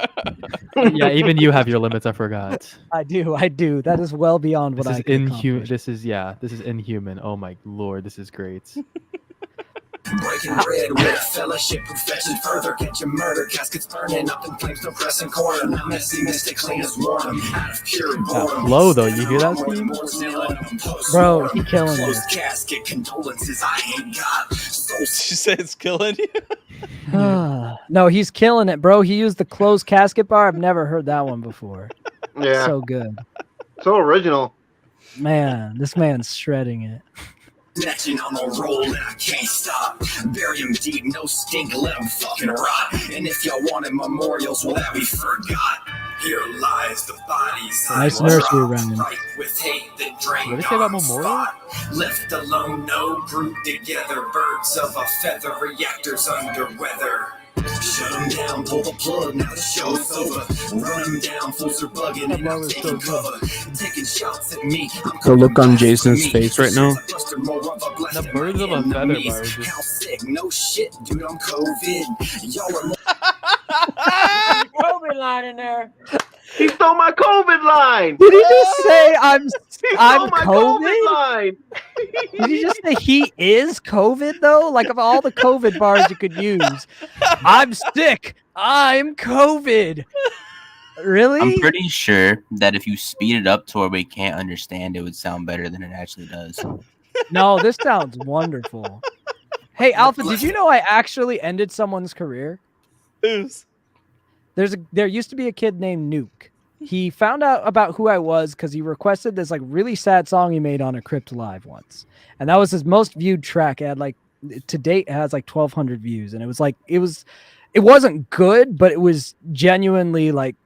Yeah, even you have your limits. I forgot. I do. That is well beyond what This I is can inhuman. accomplish. This is inhuman. Oh my lord, this is great. Breaking bread with fellowship, profession further. Catch a murder, caskets burning up in flames, no crescent corner. Not messy, mystic, clean as water. Out of pure boredom. Flow though, you hear that, Steve? Bro, he killing it. Casket condolences, I ain't got. She said it's killing you. No, he's killing it, bro. He used the closed casket bar. I've never heard that one before. Yeah. So good. So original. Man, this man's shredding it. Snatching on the roll and I can't stop. Bury him deep, no stink, let him fucking rot. And if y'all wanted memorials, well, that we forgot. Here lies the bodies. Nice nursery rhyme. Right with hate that drained What did they say about on memorial? spot. Left alone, no group together. Birds of a feather, reactors under weather. Shut them down, pull the plug, now the show's over. Run them down, fools are bugging and I'm taking cover. Taking shots at me. The look on Jason's face right now. The birds of a feather bar is How just... sick, no shit, dude, I'm COVID. Y'all are COVID line in there. He stole my COVID line. Did he just say I'm He stole I'm my COVID? line. Did you just say he is COVID though? Like of all the COVID bars you could use, I'm sick. I'm COVID. Really? I'm pretty sure that if you speed it up to where we can't understand, it would sound better than it actually does. No, this sounds wonderful. Hey, Alpha, did you know I actually ended someone's career? Who's? There used to be a kid named Nuke. He found out about who I was because he requested this like really sad song he made on a Crypt Live once, and that was his most viewed track. It had like to date it has like 1,200 views, and it was like it wasn't good, but it was genuinely like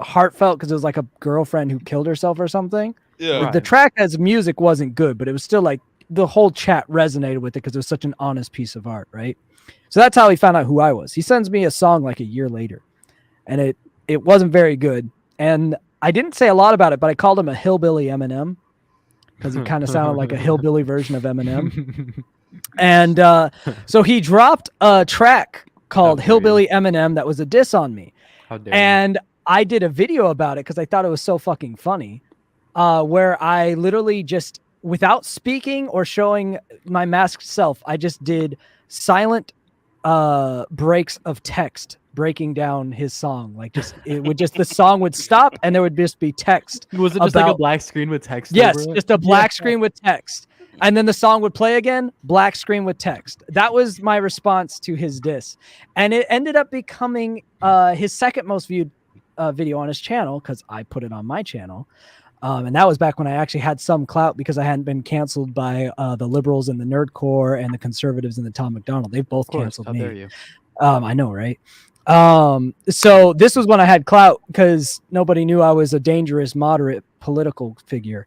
heartfelt because it was like a girlfriend who killed herself or something. Yeah. Like, the track as music wasn't good, but it was still like the whole chat resonated with it because it was such an honest piece of art, right? So that's how he found out who I was. He sends me a song like a year later, and it wasn't very good. And I didn't say a lot about it, but I called him a hillbilly Eminem because he kind of sounded like a hillbilly version of Eminem. And so he dropped a track called Hillbilly Eminem that was a diss on me. How dare And I did a video about it because I thought it was so fucking funny, where I literally just, without speaking or showing my masked self, I just did silent breaks of text breaking down his song. Like just it would just the song would stop and there would just be text. Was it just like a black screen with text? Yes, over it? just a black screen with text. And then the song would play again, black screen with text. That was my response to his diss. And it ended up becoming his second most viewed video on his channel because I put it on my channel. And that was back when I actually had some clout because I hadn't been canceled by the liberals and the nerdcore and the conservatives and the Tom McDonald. They've both canceled How me. dare you? I know, right? So this was when I had clout because nobody knew I was a dangerous, moderate political figure.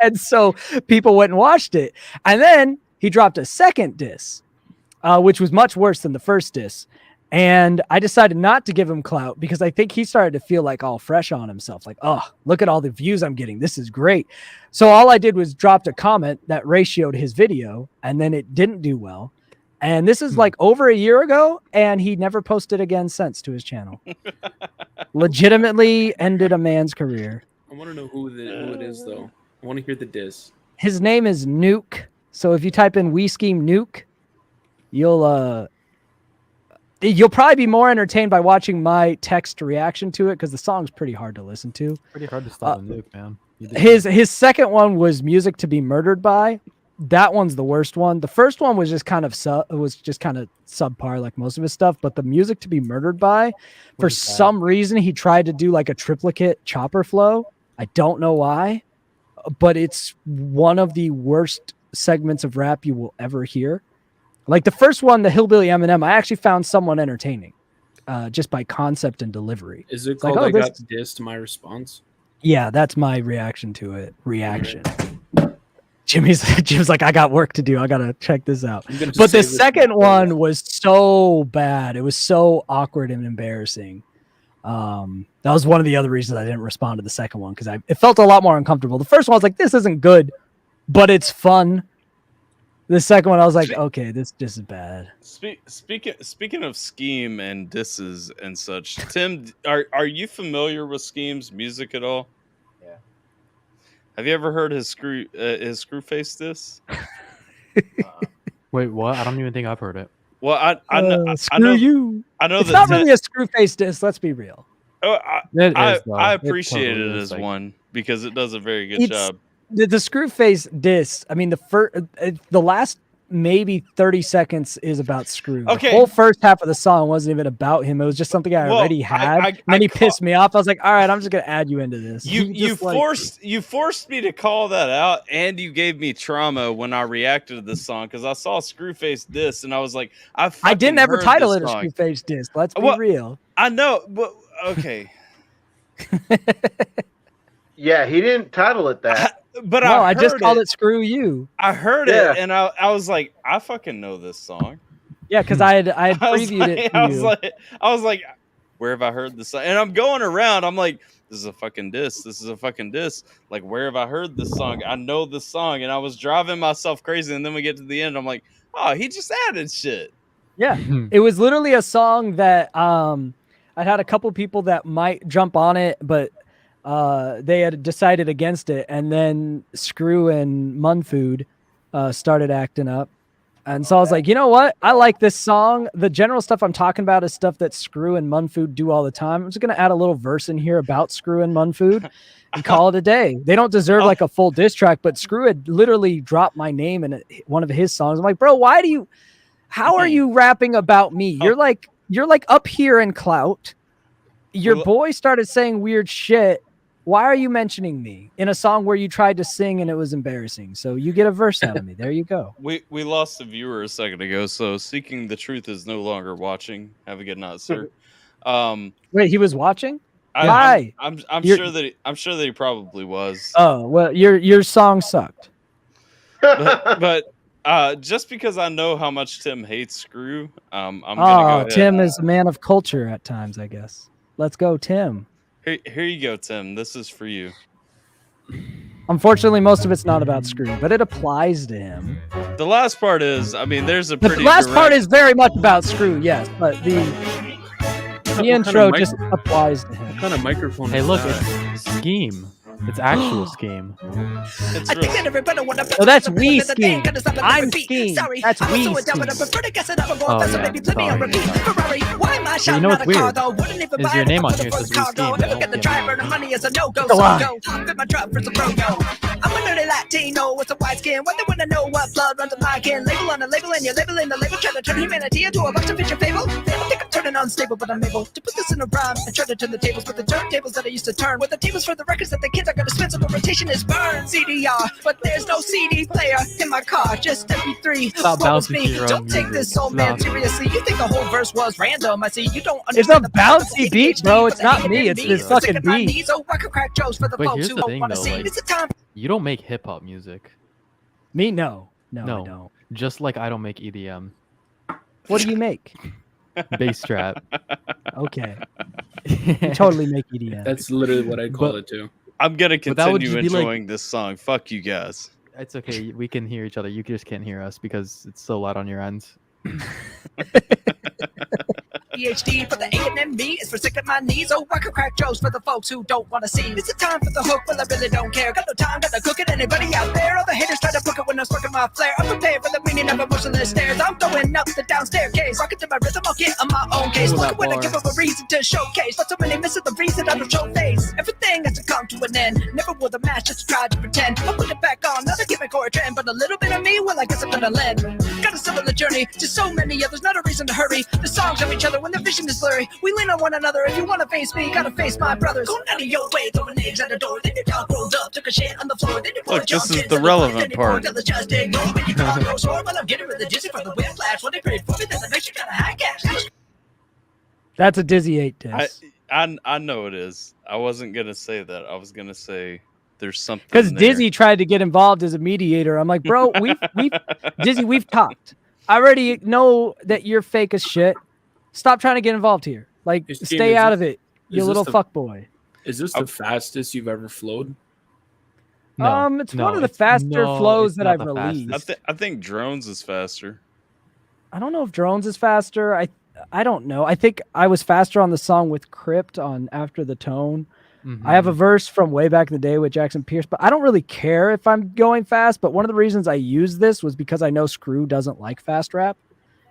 And so people went and watched it. And then he dropped a second diss, which was much worse than the first diss. And I decided not to give him clout because I think he started to feel like all fresh on himself. Like, oh, look at all the views I'm getting. This is great. So all I did was dropped a comment that ratioed his video, and then it didn't do well. And this is like over a year ago, and he never posted again since to his channel. Legitimately ended a man's career. I want to know who it is, though. I want to hear the diss. His name is Nuke. So if you type in We Scheme Nuke, you'll probably be more entertained by watching my text reaction to it because the song's pretty hard to listen to. Pretty hard to stop a nuke, man. His second one was Music to Be Murdered By. That one's the worst one. The first one was just kind of subpar like most of his stuff, but the Music to Be Murdered By, for some reason he tried to do like a triplicate chopper flow. I don't know why, but it's one of the worst segments of rap you will ever hear. Like the first one, the Hillbilly Eminem, I actually found somewhat entertaining, just by concept and delivery. Is it called like, I Got Dissed My Response? Yeah, that's my reaction to it. Jim's like, I got work to do. I gotta check this out. But the second one was so bad. It was so awkward and embarrassing. That was one of the other reasons I didn't respond to the second one because it felt a lot more uncomfortable. The first one I was like, this isn't good, but it's fun. The second one I was like, okay, this is bad. Speaking of Scheme and disses and such, Tim, are you familiar with Scheme's music at all? Yeah. Have you ever heard his Screwface diss? Wait, what? I don't even think I've heard it. Well, I know. Screw you. I know It's that not really a screw face diss. Let's be real. I appreciate it as one because it does a very good job. The screw face diss. I mean, the last maybe 30 seconds is about Screw. Okay. The whole first half of the song wasn't even about him. It was just something I already had. And then he pissed me off. I was like, all right, I'm just gonna add you into this. You forced me to call that out, and you gave me trauma when I reacted to this song because I saw Screwface diss, and I was like, I didn't ever title it a Screwface diss. Let's be real. I know, but okay. Yeah, he didn't title it that. But no, I just called it Screw You. I heard it, and I was like, I fucking know this song. Yeah, because I had previewed it. I was like, where have I heard this song? And I'm going around. I'm like, this is a fucking diss. This is a fucking diss. Like, where have I heard this song? I know this song, and I was driving myself crazy. And then we get to the end. I'm like, oh, he just added shit. Yeah, it was literally a song that I had a couple people that might jump on it, but they had decided against it, and then Screw and Munfood started acting up. And so I was like, you know what? I like this song. The general stuff I'm talking about is stuff that Screw and Munfood do all the time. I'm just going to add a little verse in here about Screw and Munfood and call it a day. They don't deserve like a full diss track, but Screw had literally dropped my name in one of his songs. I'm like, bro, how are you rapping about me? You're like up here in clout. Your boy started saying weird shit. Why are you mentioning me in a song where you tried to sing and it was embarrassing? So you get a verse out of me. There you go. We lost a viewer a second ago, so Seeking the Truth is no longer watching. Have a good night, sir. Wait, he was watching? I'm sure that he probably was. Oh, well, your song sucked. But just because I know how much Tim hates Screw, I'm gonna go ahead. Tim is a man of culture at times, I guess. Let's go, Tim. Here you go, Tim. This is for you. Unfortunately, most of it's not about Screw, but it applies to him. The last part is, I mean, there's a pretty. The last part is very much about Screw, yes, but the intro just applies to him. What kind of microphone? Hey, look, it's Scheme. It's actual Scheme. It's Oh, that's we Scheme. I'm Scheme. That's we Scheme. You know what's weird? Is your name on here says we Scheme. I'm a nerdy Latino with a white skin. What they want to know what blood runs in my kin. Label on a label and you're labeling the label. Trying to turn humanity into a box of fiction fable. They don't think I'm turning unstable, but I'm able to put this in a rhyme and try to turn the tables with the turntables that I used to turn. With the tables for the records that the kids are going to spin, so the rotation is burned. CDR, but there's no CD player in my car. Just MP3. Stop bouncing to your Don't own take music. this old man seriously. You think the whole verse was random. I see you don't It's a understand. bouncy beat, bro. It's not me. It's this fucking beat. So I can crack jokes for the Wait, folks here's who the don't thing, want to though, see. like- It's a time. You don't make hip hop music. Me, no. No, I don't. Just like I don't make EDM. What do you make? Bass trap. Okay. You totally make EDM. That's literally what I call it too. I'm gonna But that would continue just be like- enjoying this song. Fuck you guys. It's okay. We can hear each other. You just can't hear us because it's so loud on your end. PhD, but the A&MB is for sick at my knees. Oh, I can crack jokes for the folks who don't want to see. It's a time for the hook, well, I really don't care. Got no time, got to cook it. Anybody out there? All the haters try to book it when I'm smoking my flare. I'm prepared for the meaning of emotionless stares. I'm going up the down staircase. Rocking to my rhythm, I'll get on my own case. Ooh, Look that when I bar. give up a reason to showcase. But so many missing the reason I don't show face. Everything has to come to an end. Never wore the mask just to try to pretend. I'll put it back on, not a gimmick or a trend. But a little bit of me, well, I guess I'm gonna lend. Got a similar journey to so many others, not a reason to hurry. The songs of each other when the vision is blurry. We lean on one another. If you want to face me, gotta face my brothers. Going out of your way, throwing eggs at the door. Then your dog rolled up, took a shit on the floor. Then you Look, this is the relevant part. Just ignore when you call no sword. Well, I'm getting rid of the dizzy from the whiplash. When they prayed for me, then the next you got a high cash. That's a Dizzy 8 diss. I know it is. I wasn't gonna say that. I was gonna say there's something Because there. Dizzy tried to get involved as a mediator. I'm like, bro, Dizzy, we've talked. I already know that you're fake as shit. Stop trying to get involved here. Like, Is stay this- out of it, you is this little the- fuckboy. Is this the fastest you've ever flowed? No, It's one of the faster flows it's that not I've the released. fastest. I think Drones is faster. I don't know if Drones is faster. I don't know. I think I was faster on the song with Crypt on After the Tone. I have a verse from way back in the day with Jackson Pierce, but I don't really care if I'm going fast. But one of the reasons I used this was because I know Screw doesn't like fast rap.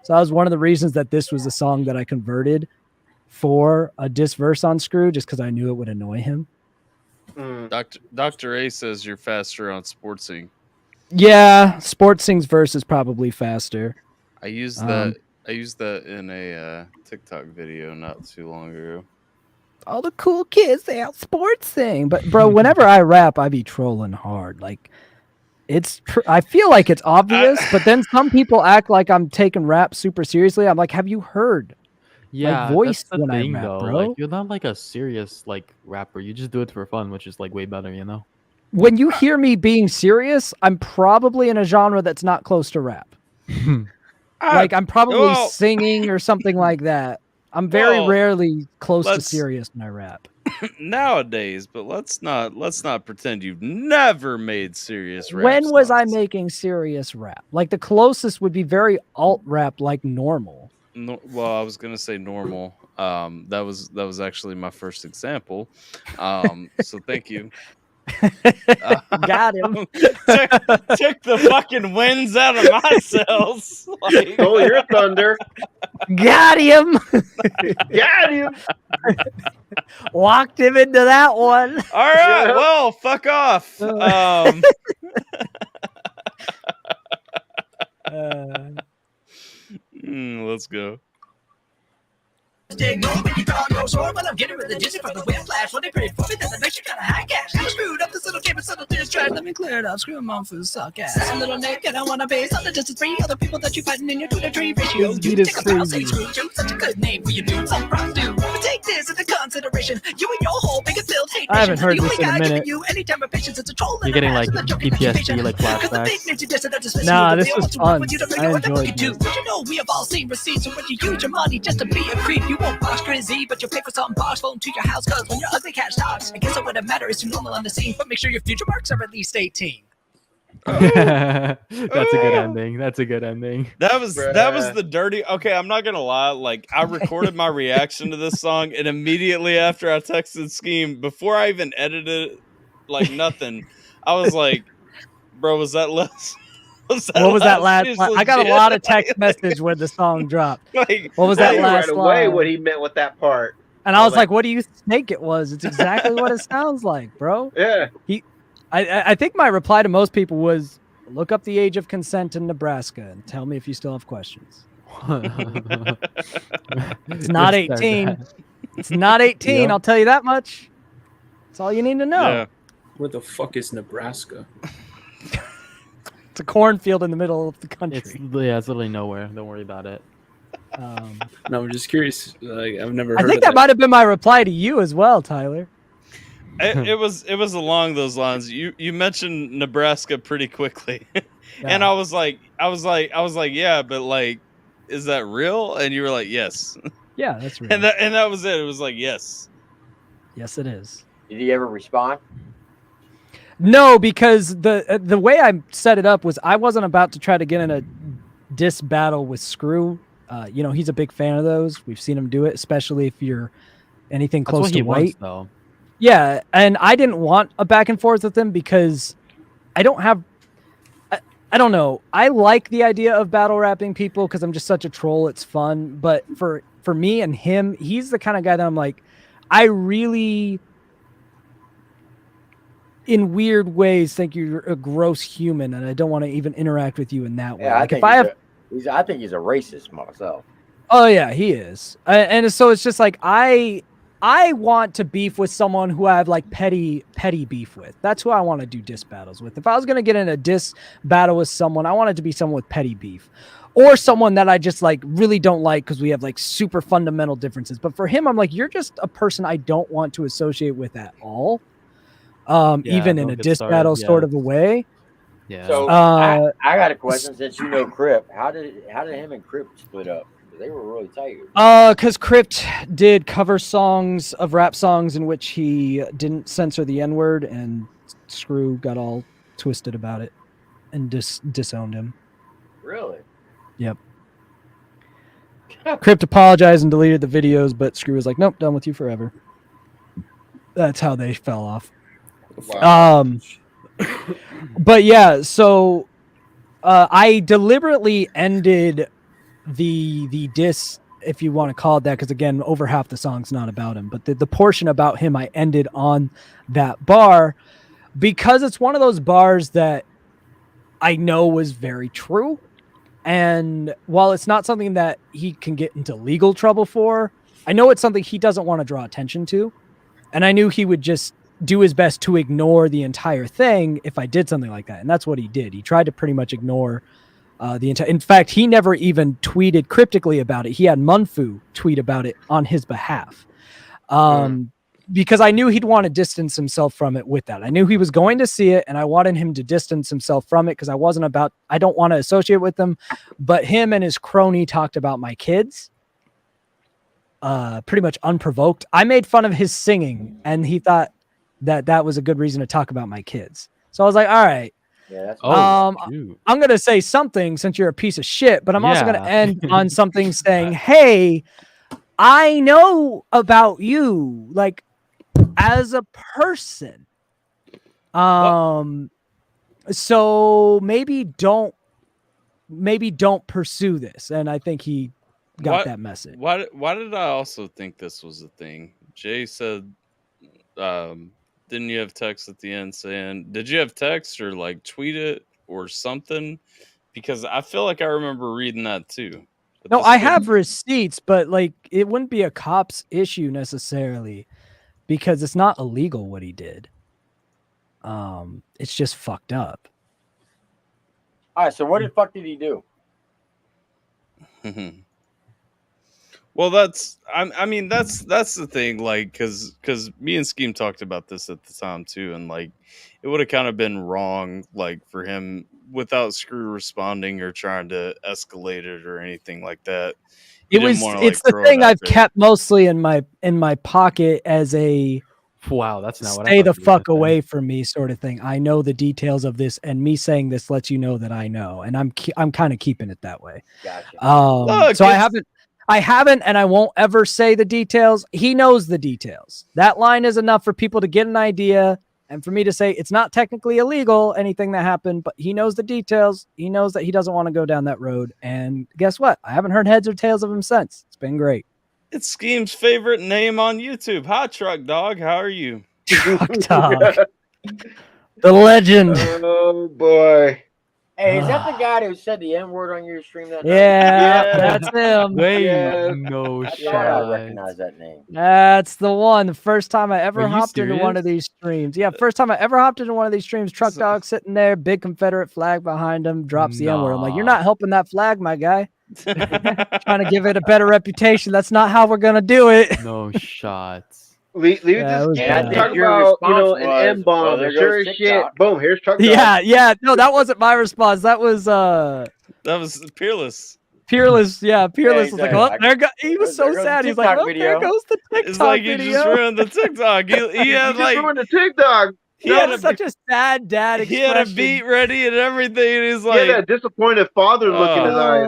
So that was one of the reasons that this was a song that I converted for a diss verse on Screw, just because I knew it would annoy him. Dr. A says you're faster on Sportsing. Yeah, Sportsing's verse is probably faster. I used that in a TikTok video not too long ago. All the cool kids, they out Sportsing. But bro, whenever I rap, I be trolling hard. Like, I feel like it's obvious, but then some people act like I'm taking rap super seriously. I'm like, have you heard? Yeah, voice that's the when I thing rap, though. bro. Like, you're not like a serious like rapper. You just do it for fun, which is like way better, you know. When you hear me being serious, I'm probably in a genre that's not close to rap. Like I'm probably singing or something like that. I'm very rarely close to serious when I rap. Nowadays, but let's not pretend you've never made serious rap. When was I making serious rap? Like the closest would be very alt rap, like Normal. No, well, I was gonna say Normal. That was actually my first example. So thank you. Got him. took the fucking winds out of my sails. Like, oh, your thunder. Got him. Got him. Walked him into that one. All right. Well, fuck off. Let's go. Dig no, but you talk no sore, but I'm getting with the dizzy from the whiplash. When they pray for me, then the makes you kind of high cash. I screwed up this little game and settled this trash. Let me clear it up, screw them on food, suck ass. Some little Nick, and I want to base on the distance free. Other people that you fighting in your Twitter tree ratio. You take a bounce, say screw you. Such a good name for you dude, some props do. But take this into consideration. You and your whole biggest filled hate. I haven't heard this in a minute. You any time of patience, it's a troll. You're getting like PTSD, like flashbacks. Nah, this was fun. I enjoyed it. You know we have all seen receipts of when you use your money just to be a creep. You won't watch Grizzy, but you'll pay for some box phone to your house, cause when your ugly cat talks, I guess it wouldn't matter, it's too normal on the scene, but make sure your future marks are at least 18. That's a good ending. That's a good ending. That was the dirty. Okay, I'm not gonna lie. Like I recorded my reaction to this song, and immediately after I texted Scheme, before I even edited it, like nothing, I was like, "Bro, was that less?" What was that last line? I got a lot of text message when the song dropped. Like, what was that last right line? away what he meant with that part. And I was like, what do you think it was? It's exactly what it sounds like, bro. Yeah. I think my reply to most people was, look up the age of consent in Nebraska and tell me if you still have questions. It's not 18. It's not 18, yep. I'll tell you that much. That's all you need to know. Yeah. Where the fuck is Nebraska? It's a cornfield in the middle of the country. It's literally nowhere. Don't worry about it. No, I'm just curious. Like, I've never heard I think of that might have been my reply to you as well, Tyler. It was along those lines. You mentioned Nebraska pretty quickly. Yeah. And I was like, yeah, but like, is that real? And you were like, yes. Yeah, that's real. And that was it. It was like, yes. Yes, it is. Did he ever respond? No, because the way I set it up was I wasn't about to try to get in a diss battle with Screw. He's a big fan of those. We've seen him do it, especially if you're anything close to white. Wants, though. Yeah, and I didn't want a back and forth with him because I don't have. I don't know. I like the idea of battle rapping people because I'm just such a troll. It's fun, but for me and him, he's the kind of guy that I'm like, I really, in weird ways, think you're a gross human, and I don't want to even interact with you in that way. Yeah, like I think he's a racist myself. Oh yeah, he is, and so it's just like I want to beef with someone who I have like petty beef with. That's who I want to do diss battles with. If I was gonna get in a diss battle with someone, I want it to be someone with petty beef, or someone that I just like really don't like because we have like super fundamental differences. But for him, I'm like, you're just a person I don't want to associate with at all. Even in a diss battle sort of a way. Yeah. So I got a question. Since you know Crip, how did him and Crip split up? They were really tight. Because Crypt did cover songs of rap songs in which he didn't censor the N-word, and Screw got all twisted about it and disowned him. Really? Yep. Crypt apologized and deleted the videos, but Screw was like, nope, done with you forever. That's how they fell off. Wow. But yeah, so I deliberately ended the diss, if you want to call it that, because again, over half the song's not about him, but the portion about him I ended on that bar because it's one of those bars that I know was very true. And while it's not something that he can get into legal trouble for, I know it's something he doesn't want to draw attention to. And I knew he would just do his best to ignore the entire thing if I did something like that. And that's what he did. He tried to pretty much ignore the entire. In fact, he never even tweeted cryptically about it. He had Munfu tweet about it on his behalf. Because I knew he'd want to distance himself from it with that. I knew he was going to see it, and I wanted him to distance himself from it because I don't want to associate with them. But him and his crony talked about my kids pretty much unprovoked. I made fun of his singing, and he thought that was a good reason to talk about my kids. So I was like, all right. Yeah, that's I'm going to say something since you're a piece of shit, but I'm also going to end on something saying, hey, I know about you, like, as a person. So maybe don't pursue this. And I think he got that message. Why did I also think this was a thing? Jay said, didn't you have text at the end saying, did you have text or like tweet it or something? Because I feel like I remember reading that too. But no, I have receipts, but like it wouldn't be a cop's issue necessarily because it's not illegal what he did. It's just fucked up. All right, so what the fuck did he do? Well, that's the thing, like, because me and Scheme talked about this at the time too, and like it would have kind of been wrong, like for him without Screw responding or trying to escalate it or anything like that. It's the thing I've kept mostly in my pocket as a wow, that's not what I stay the fuck away from me sort of thing. I know the details of this, and me saying this lets you know that I know, and I'm kind of keeping it that way. Gotcha. So I haven't, and I won't ever say the details. He knows the details. That line is enough for people to get an idea, and for me to say it's not technically illegal, anything that happened, but he knows the details. He knows that he doesn't want to go down that road. And guess what? I haven't heard heads or tails of him since. It's been great. It's Scheme's favorite name on YouTube. Hi, Truck Dog. How are you? Truck Dog. The legend. Oh, boy. Hey, is that the guy who said the N-word on your stream that night? Yeah, that's him. Wait, Yeah. no I shot. thought I recognized that name. That's the one. The first time I ever Are you hopped into one serious? of these streams. Yeah, first time I ever hopped into one of these streams. Truck Dog sitting there, big Confederate flag behind him, drops the N-word. I'm like, you're not helping that flag, my guy. Trying to give it a better reputation. That's not how we're gonna do it. No shots. Leave Yeah, this. Yeah, I Talk think your about response an was, M-bomb. well, there Sure goes as shit. TikTok. Boom. Here's Truck Dog. Yeah. No, that wasn't my response. That was That was Peerless. Peerless. Yeah, Peerless was like, exactly. oh, there go. He was so There goes sad. the He's like, TikTok well, there video. goes the TikTok It's like he video. just ruined the TikTok. He You had just like ruined the TikTok. he That had was a such a sad dad he expression. had a beat ready and everything. And he's He like, had a disappointed father look in his eyes.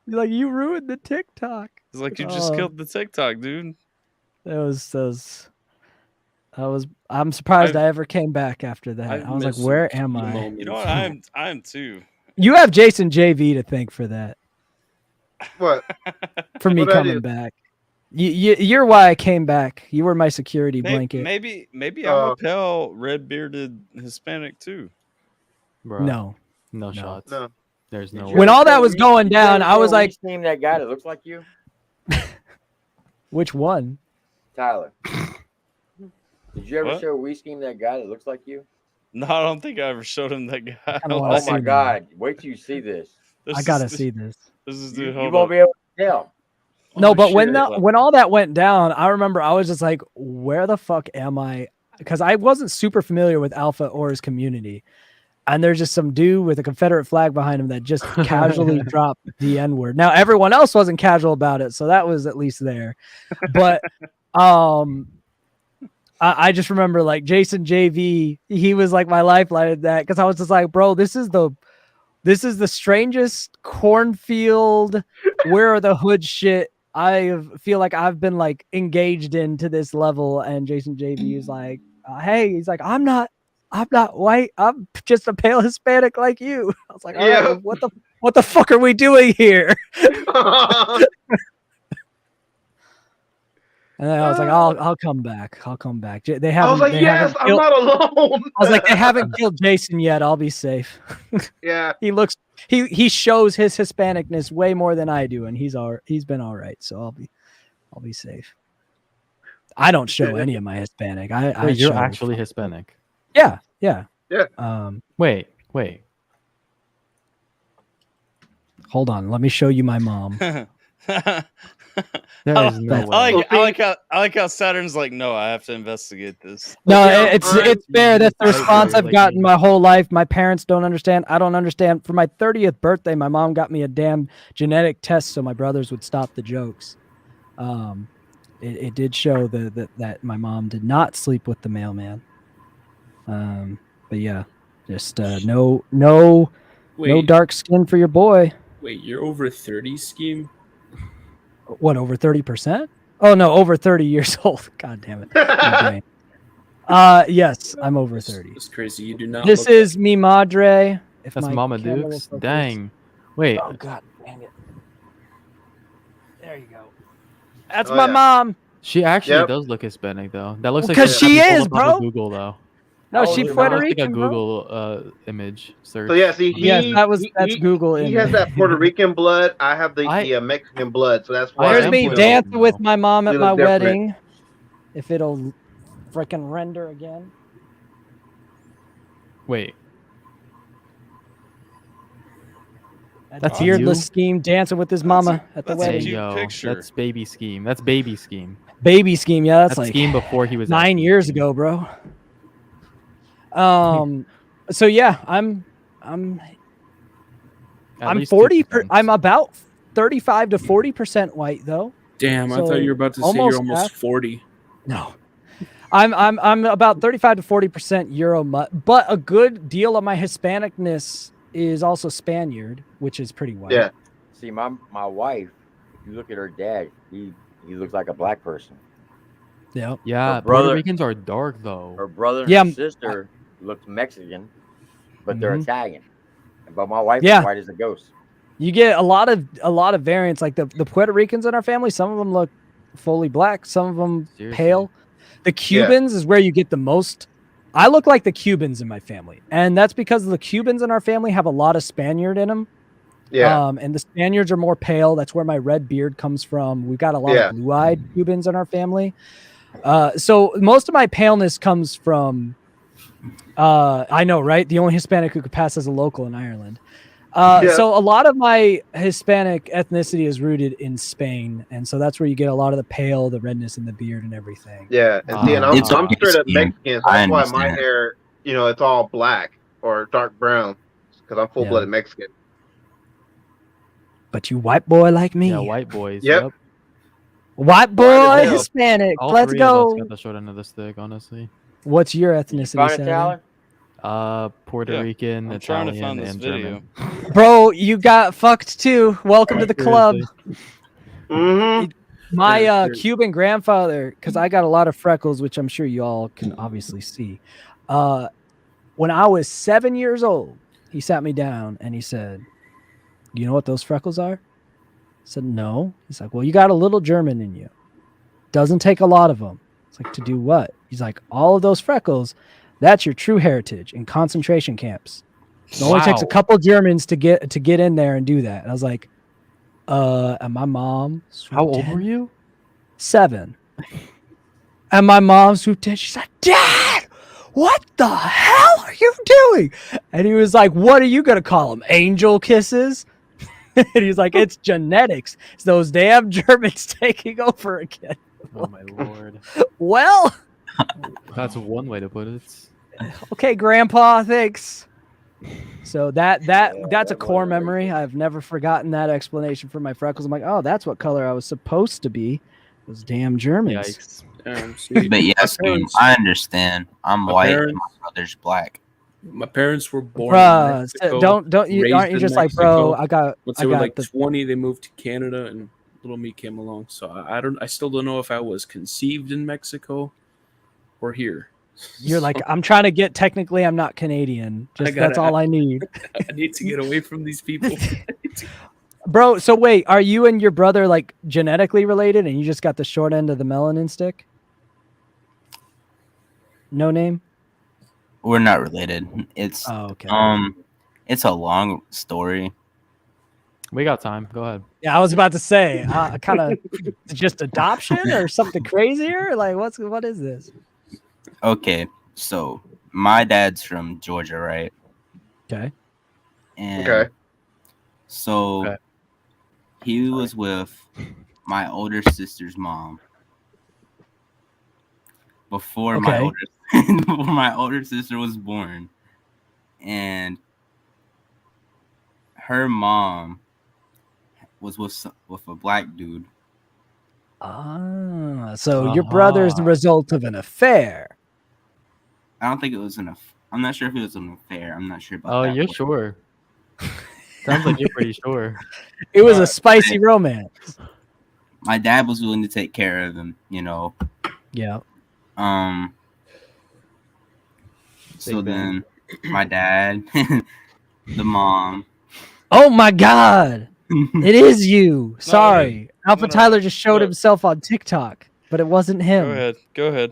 He's like, you ruined the TikTok. he's like, you just killed the TikTok, dude. I'm surprised I ever came back after that. I've I was like, missed where some am I? moments. You know what? I am too. You have Jason JV to thank for that. What? For me What'd I coming do? back. You're why I came back. You were my security blanket. Maybe I'm a pale, red bearded Hispanic too. Bro, No. no shots. No. There's no Did way. you When ever all that show- was you- going you down, ever I was show like, Name that guy that looks like you, which one? Tyler. Did you ever What? show We Scheme that guy that looks like you? No, I don't think I ever showed him that guy. I don't wanna Oh see my that. God! Wait till you see this. I gotta see this. This is You, dude. you Hold won't on. be able to tell. No, Oh, but when shit. when all that went down, I remember I was just like, where the fuck am I? Because I wasn't super familiar with Alpha or his community. And there's just some dude with a Confederate flag behind him that just casually dropped the N-word. Now everyone else wasn't casual about it, so that was at least there. But I just remember like Jason JV, he was like my lifeline at that because I was just like, bro, this is the strangest cornfield, where are the hood shit I feel like I've been like engaged into this level, and Jason JV is like, hey, he's like, I'm not white. I'm just a pale Hispanic like you. I was like, all right, well, what the fuck are we doing here? And then I was like, I'll come back. I'll come back. They haven't. I was like, yes, I'm not alone. I was like, they haven't killed Jason yet. I'll be safe. Yeah. He shows his Hispanicness way more than I do, and he's been all right. So I'll be safe. I don't show any of my Hispanic. Wait, you're actually Hispanic? Yeah. Wait. Hold on. Let me show you my mom. There is no way. I like how Saturn's like, no, I have to investigate this. No, it's fair. That's the response I've gotten my whole life. My parents don't understand. I don't understand. For my 30th birthday, my mom got me a damn genetic test so my brothers would stop the jokes. It did show that my mom did not sleep with the mailman. But yeah, just no dark skin for your boy. Wait, you're over 30, Scheme? What, over 30%? Oh no, over 30 years old. God damn it. Yes, I'm over 30. It's crazy. You do not. This is mi madre. That's Mama Dukes. Dang. Wait. Oh god, dang it. There you go. That's my mom. She actually does look Hispanic though. That looks like because she is, bro. Google though. No, she Puerto Rican. Like a Google image search. So yeah, see, that's Google. He has that Puerto Rican blood. I have the Mexican blood, so that's why. There's me dancing with my mom at my wedding. If it'll freaking render again. Wait. That's beardless Scheme dancing with his mama at the wedding. That's baby Scheme. That's baby Scheme. Baby Scheme, yeah, that's like Scheme before he was 9 years ago, bro. So yeah, I'm 40. I'm about 35 to 40% white though. Damn, I thought you were about to say you're almost 40. No, I'm about 35 to 40% Euro mutt, but a good deal of my Hispanicness is also Spaniard, which is pretty white. Yeah. See, my wife, if you look at her dad, he looks like a black person. Yeah. Yeah. Puerto Ricans are dark though. Her brother and sister looks Mexican, but they're Italian. But my wife is white as a ghost. You get a lot of variants. Like the Puerto Ricans in our family, some of them look fully black, some of them pale. The Cubans is where you get the most. I look like the Cubans in my family, and that's because the Cubans in our family have a lot of Spaniard in them. Yeah. And the Spaniards are more pale. That's where my red beard comes from. We've got a lot of blue-eyed Cubans in our family. So most of my paleness comes from. I know, right? The only Hispanic who could pass as a local in Ireland. So a lot of my Hispanic ethnicity is rooted in Spain, and so that's where you get a lot of the pale, the redness in the beard, and everything. Yeah, and see, and I'm straight up Mexican, so that's why my hair, it's all black or dark brown, because I'm full-blooded Mexican. But you white boy like me. Yeah, white boys. Yep. White boy, Hispanic. All Let's three go. Of us got the short end of the stick, honestly. What's your ethnicity, Tyler? Puerto Rican, I'm Italian, trying to find this and video. German. Bro, you got fucked too. Welcome to the club. My Cuban grandfather, because I got a lot of freckles, which I'm sure you all can obviously see. When I was 7 years old, he sat me down and he said, "You know what those freckles are?" I said, "No." He's like, "Well, you got a little German in you. Doesn't take a lot of them." It's like, "To do what?" He's like, "All of those freckles, that's your true heritage in concentration camps. It only takes a couple Germans to get in there and do that." And I was like, and my mom How old were you? 7. And my mom swooped in. She's like, "Dad, what the hell are you doing?" And he was like, "What are you going to call them? Angel kisses?" And he's like, "It's genetics. It's those damn Germans taking over again." Oh my lord. Well, that's one way to put it. Okay, Grandpa, thanks. So that's a core memory. I've never forgotten that explanation for my freckles. I'm like, oh, that's what color I was supposed to be. Those damn Germans. But yes, I understand. I'm white and my brother's black. My parents were born in Mexico, aren't you just like, bro, I got Once they were like 20, they moved to Canada, and little me came along. So I still don't know if I was conceived in Mexico or here. You're like, I'm trying to get, technically I'm not Canadian. That's all I need. I need to get away from these people. Bro, so wait, are you and your brother like genetically related and you just got the short end of the melanin stick? No name? We're not related. It's okay. It's a long story. We got time. Go ahead. Yeah, I was about to say, kind of just adoption or something crazier? Like, what is this? Okay, so my dad's from Georgia, right? Okay. And Okay. so he was with my older sister's mom before my older sister was born, and her mom was with a black dude. So your brother's the result of an affair. I don't think it was I'm not sure if it was an affair. I'm not sure about that. Oh, you're sure? Sounds like you're pretty sure. It was a spicy romance. My dad was willing to take care of him, you know. Yeah. So then my dad, the mom. Oh my God. It is you. Sorry. AlphaTyler just showed himself on TikTok, but it wasn't him. Go ahead.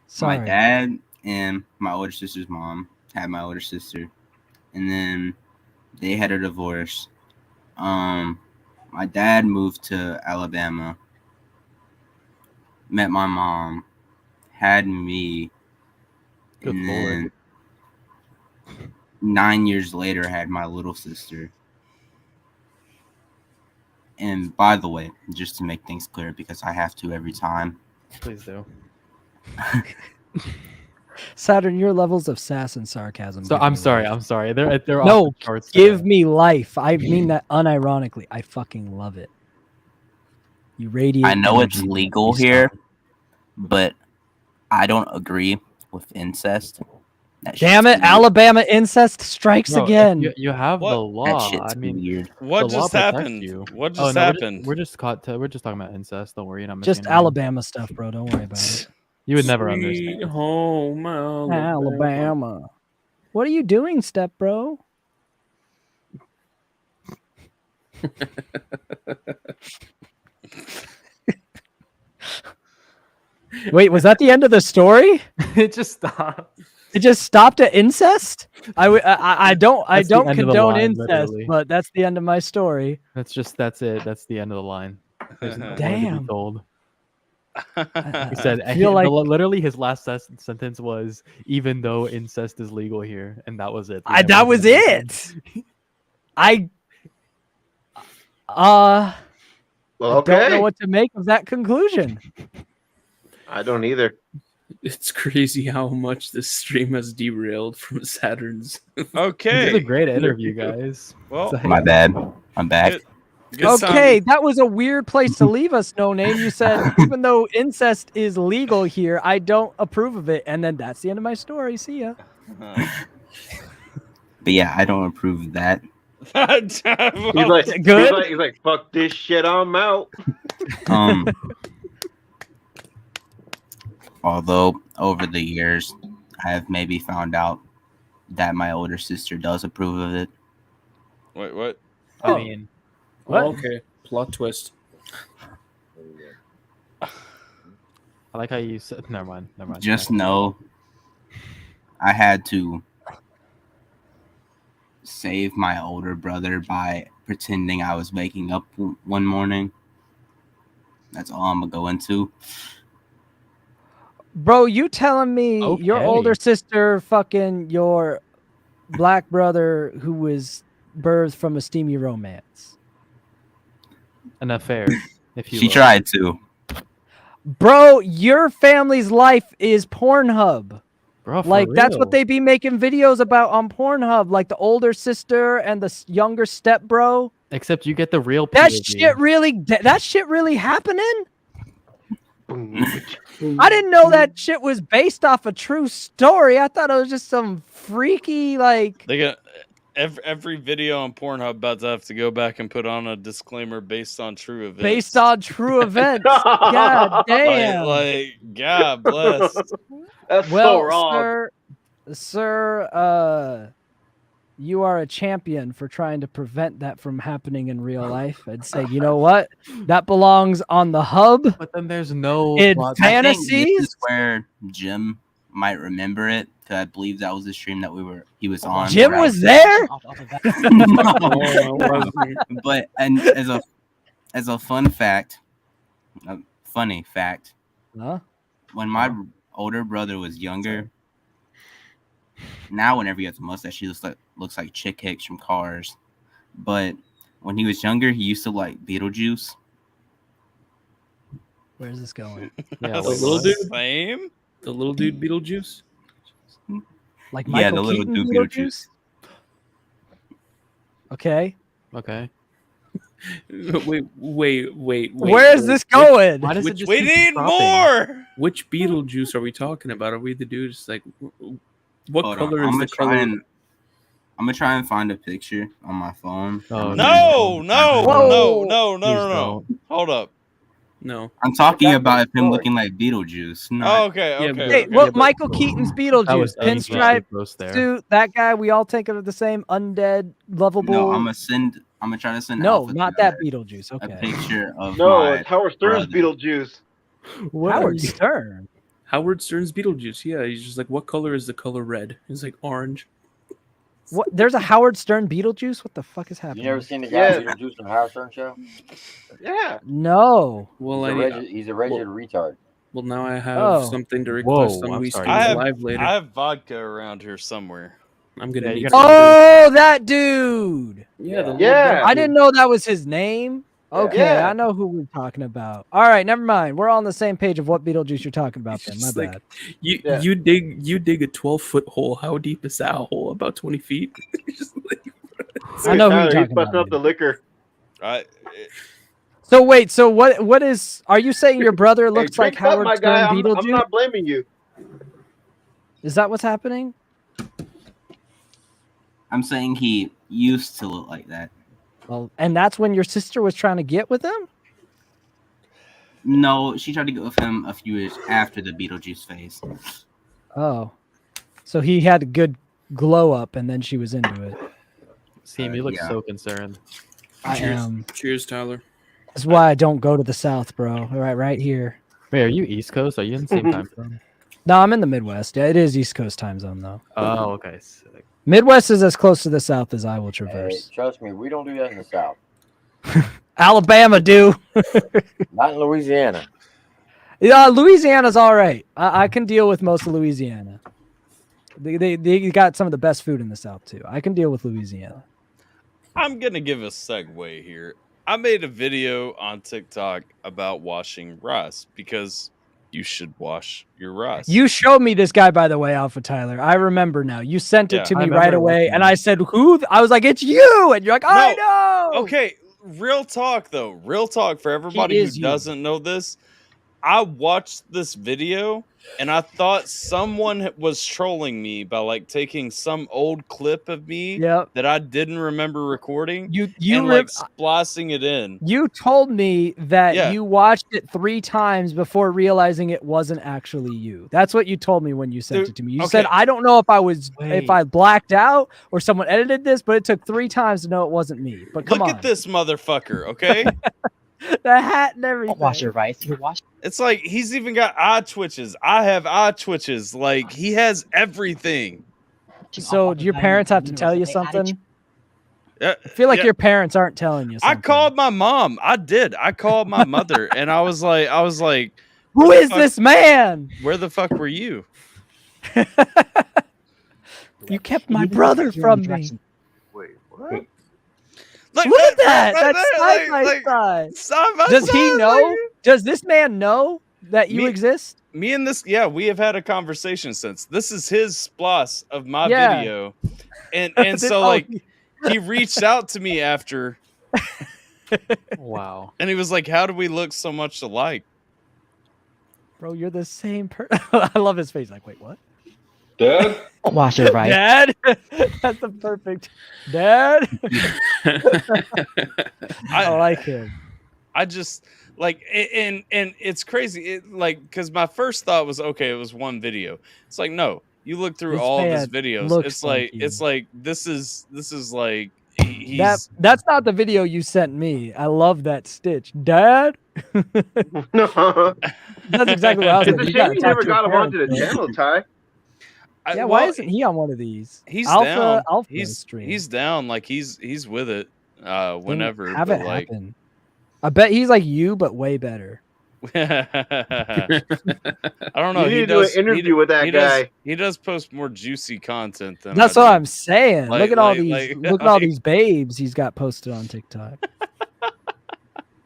Sorry. My dad and my older sister's mom had my older sister, and then they had a divorce. My dad moved to Alabama, met my mom, had me, Good and Lord. then 9 years later had my little sister. And by the way, just to make things clear, because I have to every time. Please do. Saturn, your levels of sass and sarcasm. So I'm sorry. They're no. off the charts Give today. me life. I mean that unironically. I fucking love it. You radiate. I know it's energy. legal here, but I don't agree with incest. Damn it! Alabama incest strikes No, again. You have the law. That shit's I mean, weird. What the law just protects happened? you. What Oh, just no, happened? We're just talking about incest. Don't worry, you're not Just missing anything. Alabama stuff, bro. Don't worry about it. You would never Sweet understand. home Alabama. What are you doing, step bro? Wait, was that the end of the story? It just stopped. It just stopped at incest? I don't That's the don't end of the condone line, incest, literally. but that's the end of my story. That's it. That's the end of the line. There's no more to Damn. be told. I He said, feel like literally his last sentence was, "Even though incest is legal here," and that was it. that was it. I Well, I don't know what to make of that conclusion. I don't either. It's crazy how much this stream has derailed from Saturn's. Okay. This is a great interview, guys. Well, So, My bad. I'm back. good Okay, sounding. that was a weird place to leave us, No Name. You said, even though incest is legal here, I don't approve of it. And then that's the end of my story. See ya. But yeah, I don't approve of that. He's like, Good. He's like, fuck this shit, I'm out. Although over the years, I have maybe found out that my older sister does approve of it. Wait, what? I mean, What? Oh, okay, plot twist. I like how you said. Never mind. Just know, I had to save my older brother by pretending I was waking up one morning. That's all I'm gonna go into. Bro, you telling me your Okay. older sister fucking your black brother who was birthed from a steamy romance? an affair, if you She will. tried to. Bro, your family's life is Pornhub. Bro, for Like, that's what real. they be making videos about on Pornhub. Like, the older sister and the younger step bro. Except you get the real That POV. shit really happening? I didn't know that shit was based off a true story. I thought it was just some freaky, like... every video on Pornhub about to have to go back and put on a disclaimer based on true events. Based on true events. God damn. Like God bless. That's Well, so wrong. sir, you are a champion for trying to prevent that from happening in real life. I'd say, you know what? That belongs on the hub. But then there's no In plot- I think this fantasies. is where Jim might remember it, because I believe that was the stream that he was on. Jim right? was there. No. But and as a fun fact, a funny fact, Huh? when my older brother was younger, now whenever he has a mustache, he looks like Chick Hicks from Cars. But when he was younger, he used to like Beetlejuice. Where's this going? Yeah, That's wait, little what? dude? Same. The little dude Beetlejuice. Like Yeah, Michael the little Keaton dude Beetlejuice? Okay. Okay. Wait. Where is this going? Why does it Which- just We keep need dropping? more. Which Beetlejuice are we talking about? Are we the dudes like? What Hold color on, is the color? I'm gonna try and find a picture on my phone. Oh, No, no, Whoa. no. Please Hold up. No. I'm talking Exactly. about him Story. looking like Beetlejuice. Oh, Not, okay, Yeah, okay. but- Hey, okay. well, but- Michael Keaton's That Beetlejuice, was pinstripe close there. suit, that guy. We all think of the same undead, lovable. no, I'm gonna try to send. No, AlphaTyler not that Beetlejuice. a Okay. picture of No, my it's Howard Stern's brother. Beetlejuice. Howard Stern. Howard Stern's Beetlejuice. Yeah, he's just like, what color is the color red? He's like orange. What? There's a Howard Stern Beetlejuice. What the fuck is You happening? never seen the guy Yeah. Beetlejuice on the Howard Stern show? Yeah. No. Well, He's a registered retard. well, now I have Oh. something to request Whoa, on I'm We sorry. Stream I have Live later. I have vodka around here somewhere. I'm gonna Yeah, you need. gotta- some. Oh, that dude. Yeah, the Yeah. little I didn't know that was his name. Okay, Yeah. I know who we're talking about. All right, never mind. We're all on the same page of what Beetlejuice you're talking about. Then, my Just like- bad. You Yeah. you dig a 12-foot hole. How deep is that hole? About 20 feet. Just like- I know who Tyler, you're he's talking busting about. up the liquor. So wait, so what is? Are you saying your brother looks Hey, like drink up, Howard my Stern guy. I'm Beetlejuice? not blaming you. Is that what's happening? I'm saying he used to look like that. Well, and that's when your sister was trying to get with him. No, she tried to get with him a few years after the Beetlejuice phase. Oh, so he had a good glow up, and then she was into it. See, you look Yeah. so concerned. I Cheers. am. Cheers, Tyler. That's why I don't go to the South, bro. All right here. Wait, are you East Coast? Are you in the same time zone? No, I'm in the Midwest. Yeah, it is East Coast time zone though. Oh, okay. Sick. Midwest is as close to the South as I will Hey, traverse. trust me, we don't do that in the South. Alabama do. Not in Louisiana. Yeah, Louisiana's all right. I can deal with most of Louisiana. They got some of the best food in the South too. I can deal with Louisiana. I'm gonna give a segue here. I made a video on TikTok about washing rice because you should wash your rice. You showed me this guy, by the way, AlphaTyler. I remember now. You sent it Yeah. to I me remember right away, watching and it. I said, "Who?" I was like, "It's you," and you're like, "I know." Okay, real talk though. Real talk for everybody who is you. doesn't know this. I watched this video and I thought someone was trolling me by like taking some old clip of me Yep. that I didn't remember recording You and like splicing it in. you told me that Yeah. you watched it 3 times before realizing it wasn't actually you. That's what you told me when you sent Dude, it to me. You okay. said, "I don't know if if Wait. I blacked out or someone edited this, but it took 3 times to know it wasn't me." But come Look on, at this motherfucker, okay? the hat and everything. Wash your rice. You wash. It's like he's even got eye twitches. I have eye twitches. Like he has everything. So, do your parents have to tell you something? Yeah, I feel like yeah. your parents aren't telling you I something. called my mom. I did. I called my mother, and I was like, Who where the is fuck- this man? Where the fuck were you? You kept my brother from me. Wait, what? Look at that. right That's there, side by like, side. side by Does he side, know? like- Does this man know that you Me- exist? Me and this, yeah, we have had a conversation since. This is his splice of my Yeah. video, and so Oh, like he reached out to me after, Wow. and he was like, "How do we look so much alike?" bro, you're the same person. I love his face. Like, wait, what? Dad? Wash it right. Dad, that's the perfect Dad. I like him. I just like and it's crazy. Like because my first thought was okay, it was one video. It's like no, you look through This all of his man videos. looks like It's you. like this is like he's That's not the video you sent me. I love that stitch, Dad. No. That's exactly what I was It's thinking. a You shame gotta you talk never to your got him onto the parents, bro. channel, Ty. Yeah, why isn't he on one of these? He's Alpha down. Alpha stream. He's down. Like he's with it. Then Whenever. have but it like, happen. I bet he's like you, but way better. I don't know. You need He to do an does interview with that guy. He does post more juicy content than That's I what do. I'm saying. Like- look at all like- these. like- look at all like- these babes he's got posted on TikTok.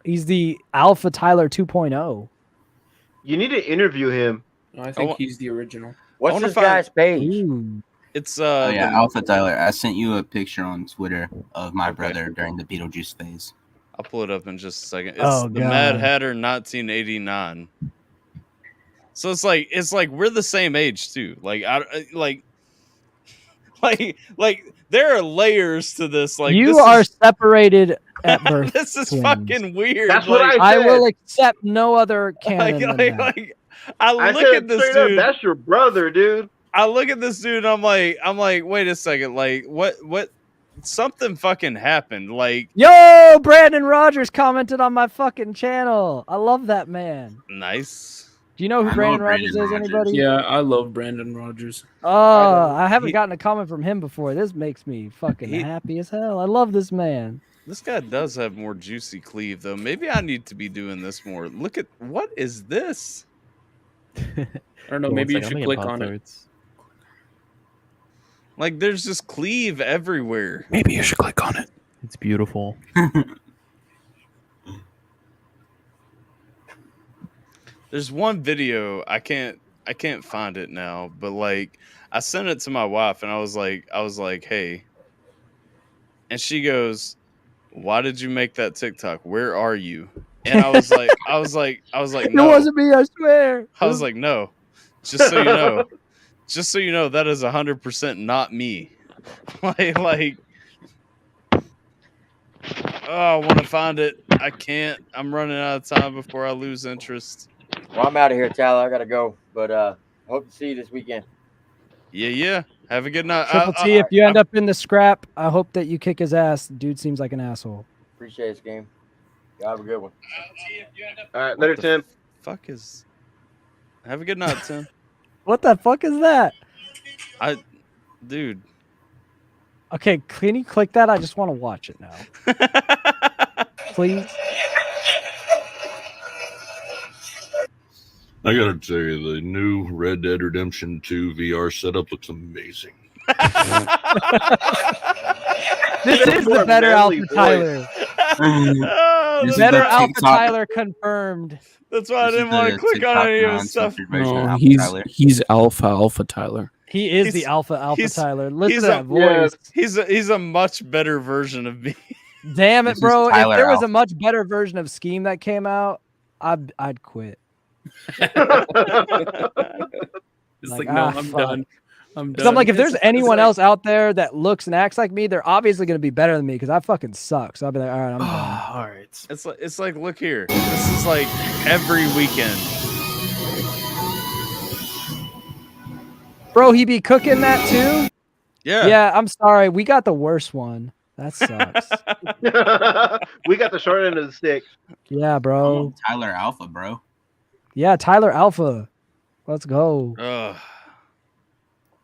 He's the Alpha Tyler 2.0. You need to interview him. I think he's the original. What's wanna this find- guy's page? Ooh. It's Oh yeah, AlphaTyler. I sent you a picture on Twitter of my brother during the Beetlejuice phase. I'll pull it up in just a second. It's Oh, the Mad God. Hatter 1989. So it's like we're the same age too. Like like there are layers to this. Like You this are is, separated at birth. this is twins. fucking weird. That's what like, I I said. will accept no other canon than that. I I look said at this straight dude. up, that's your brother, dude. I look at this dude. I'm like, wait a second. Like, what? Something fucking happened. Like, Yo, Brandon Rogers commented on my fucking channel. I love that man. nice. Do you know who I know Brandon Brandon Rogers is? Rogers. Anybody? Yeah, I love Brandon Rogers. Oh, I haven't He- gotten a comment from him before. This makes me fucking He- happy as hell. I love this man. This guy does have more juicy cleave, though. Maybe I need to be doing this more. Look at what is this? I don't know. Maybe you should click on it. Like, there's just cleave everywhere. Maybe you should click on it. It's beautiful. There's one video I can't find it now, but like I sent it to my wife and I was like, hey, and she goes, "Why did you make that TikTok? Where are you?" And I was like, It no. wasn't me, I swear. I was like, no. Just so you know, that is 100% not me. like, oh, I want to find it. I can't. I'm running out of time before I lose interest. Well, I'm out of here, Tyler. I gotta go, but hope to see you this weekend. Yeah. Have a good night. Triple T, if you end up in the scrap, I hope that you kick his ass. Dude seems like an asshole. Appreciate this game. Y'all have a good one. All right, later, Tim. Fuck is. Have a good night, Tim. What the fuck is that? Dude. Okay, can you click that? I just want to watch it now. Please. I gotta tell you, the new Red Dead Redemption 2 VR setup looks amazing. This is the better Alpha Tyler. Oh, This is Better the Alpha TikTok- Tyler confirmed. that's why I This is didn't want to the click on TikTok any of his stuff. non-censored version of No, AlphaTyler. he's Alpha Tyler. He is He's- the Alpha he's- Tyler. Listen he's to that a- voice. He's a much better version of me. Damn it, This is bro. If Tyler there was Alpha. a much better version of Scheme that came out, I'd quit. It's Like, like, no, ah, I'm fuck. done. I'm Because I'm done. like, if there's It's anyone like- else out there that looks and acts like me, they're obviously going to be better than me because I fucking suck. So I'll be like, all right, I'm done. All right. It's like look here. This is like every weekend. Bro, he be cooking that too? Yeah. Yeah, I'm sorry. We got the worst one. That sucks. We got the short end of the stick. Yeah, I'm bro. on Tyler Alpha, bro. Yeah, Tyler Alpha. Let's go. Ugh.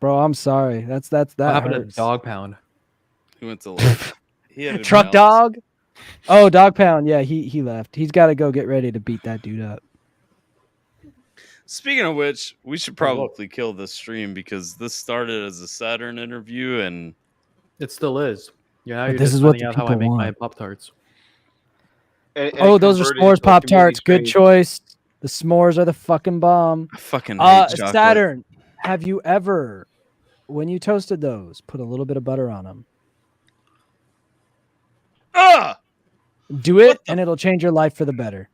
Bro, I'm sorry. That What happened to hurts. Dog Pound? He went to left. He had to Truck balance. Dog? Oh, Dog Pound. Yeah, he left. He's got to go get ready to beat that dude up. Speaking of which, we should probably kill this stream because this started as a Saturn interview and It still is. Yeah, now But you're this just is what finding the out how I people make my want. Pop Tarts. And Oh, it those are converted s'mores into a Pop Tarts. community Good space. choice. The s'mores are the fucking bomb. I fucking hate chocolate. Saturn, have you ever, when you toasted those, put a little bit of butter on them? Ah! Do it, and it'll change your life for the better.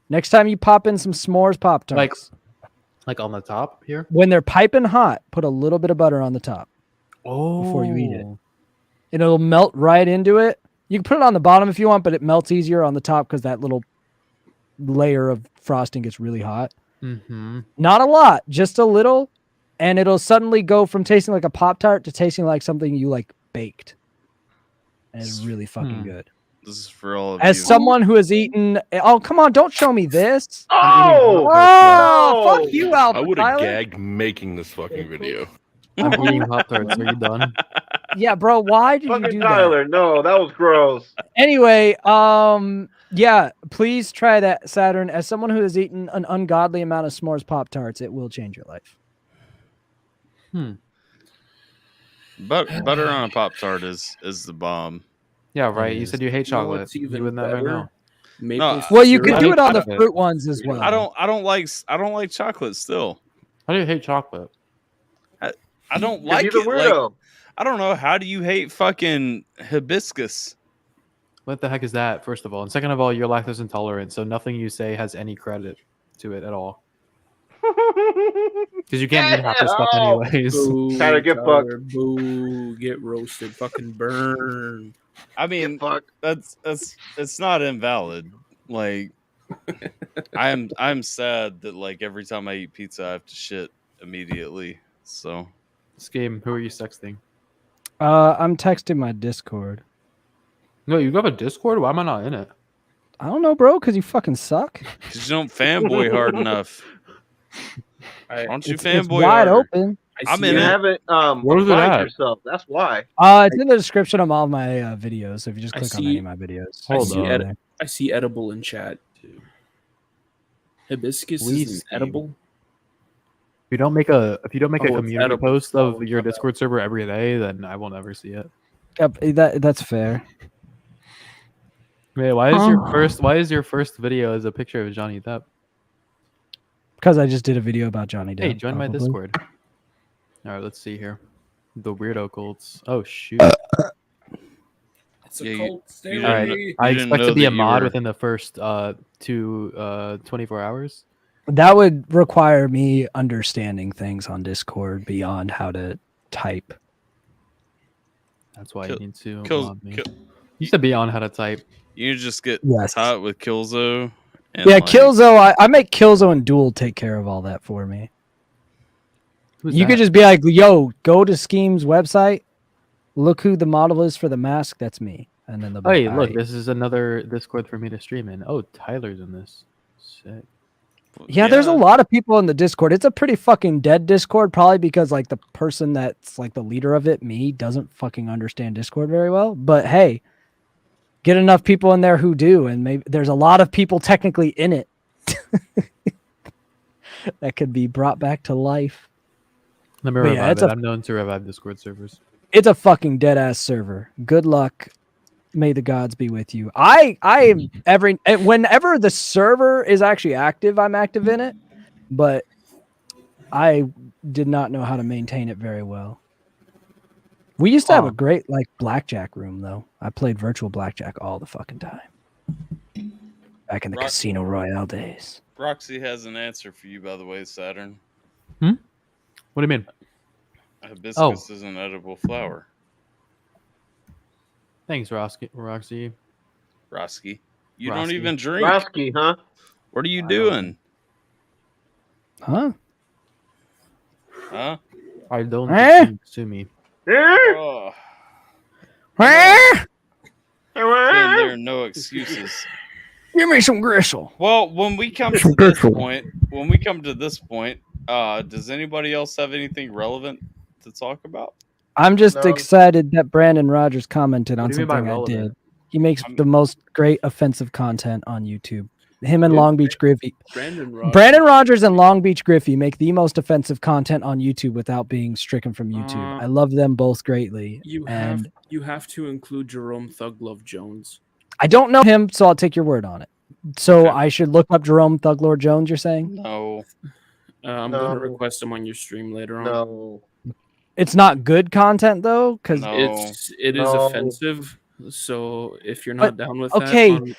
Next time you pop in some s'mores Pop Tarts, Like on the top here? When they're piping hot, put a little bit of butter on the top Oh. before you eat it. And it'll melt right into it. You can put it on the bottom if you want, but it melts easier on the top because that little layer of frosting gets really hot. Mm-hmm. Not a lot, just a little. And it'll suddenly go from tasting like a Pop-Tart to tasting like something you like baked. And it's really fucking good. This is for all of As you. someone who has eaten, oh come on, don't show me this. Oh, Oh, fuck you, I would have AlphaTyler. gagged making this fucking video. I'm eating Pop-Tarts. Are you done? Yeah, bro, why did you fucking do Tyler, no, that was gross. that? Anyway, yeah, please try that, Saturn. As someone who has eaten an ungodly amount of s'mores Pop-Tarts, it will change your life. Butter on a Pop-Tart is the bomb. Yeah, right. You said you hate You know chocolate. what's You even wouldn't that right better? now. Maple Well, you could syrup. do it on the Chocolate. fruit ones as well. I don't like chocolate still. How do you hate chocolate? I don't 'Cause like he's it. a weirdo. Like, I don't know. How do you hate fucking hibiscus? What the heck is that, first of all? And second of all, you're lactose intolerant, so nothing you say has any credit to it at all. Because you can't eat half this stuff Oh. anyways. Boo, Tyler, get fucked. Boo, get roasted, fucking burn. I mean, Fuck. that's it's not invalid. Like, I'm sad that like every time I eat pizza, I have to shit immediately. So This game, who are you sexting? I'm texting my Discord. No, you have a Discord? Why am I not in it? I don't know, bro, because you fucking suck. because you don't fanboy hard enough. Why don't you It's fanboy wide harder? open. I'm You in it. haven't Where's it applied at? yourself. That's why. It's in the description of all my videos. So if you just I click on see- any of my videos, I Hold see, on. I see edible in chat too. Hibiscus Please, is edible. If you don't make a Oh, it's community edible. post Oh, of your my bad. Discord server every day, then I will never see it. yep, that's fair. Wait, why is your first video as a picture of Johnny Depp? Because I just did a video about Johnny Depp. Hey, join my probably. Discord. All right, let's see here. The weirdo cults. Oh shoot! It's a Yeah, cult you All right, didn't- I you didn't expect know to be a that you mod were- within the first 24 hours. That would require me understanding things on Discord beyond how to type. That's why Kill- you need to Kills, mod me. kill, You should be on how to type. you just get Yes. hot with Killzo. And Yeah, like, Killzo. I make Killzo and Duel take care of all that for me. Who's You that? could just be like, "Yo, go to Scheme's website. Look who the model is for the mask. That's me." And then they'll be Hey, like, look, "Alright." this is another Discord for me to stream in. Oh, Tyler's in this. Sick. Yeah, there's a lot of people in the Discord. It's a pretty fucking dead Discord, probably because like the person that's like the leader of it, me, doesn't fucking understand Discord very well. But hey, get enough people in there who do, and maybe there's a lot of people technically in it that could be brought back to life. Let me But yeah, revive it's it. a- I'm known to revive Discord servers. It's a fucking dead ass server. Good luck. May the gods be with you. I am whenever the server is actually active, I'm active in it, but I did not know how to maintain it very well. We used to have a great like blackjack room though. I played virtual blackjack all the fucking time. Back in the Rock- Casino Royale days. Roxy has an answer for you, by the way, Saturn. What do you mean? Hibiscus is an edible flower. Thanks, Roxy. Roski. You don't Roski. even drink. Rosky, huh? What are you I don't. doing? Huh? Huh? I don't Eh? think to me. Oh, Ah! and there are no excuses. Give me some gristle. Well, when we come to this point, does anybody else have anything relevant to talk about? I'm just No. excited that Brandon Rogers commented What on do you mean by something I relevant? did. He makes the most great offensive content on YouTube. Him and Who? Long Beach Griffey. Brandon Rogers and Long Beach Griffey make the most offensive content on YouTube without being stricken from YouTube. I love them both greatly. You and have to include Jerome Thug Love Jones. I don't know him, so I'll take your word on it. So Okay. I should look up Jerome Thuglord Jones, you're saying? No. I'm No. gonna request him on your stream later on. No. It's not good content though, because No. It is No. offensive. So if you're not down with okay. that,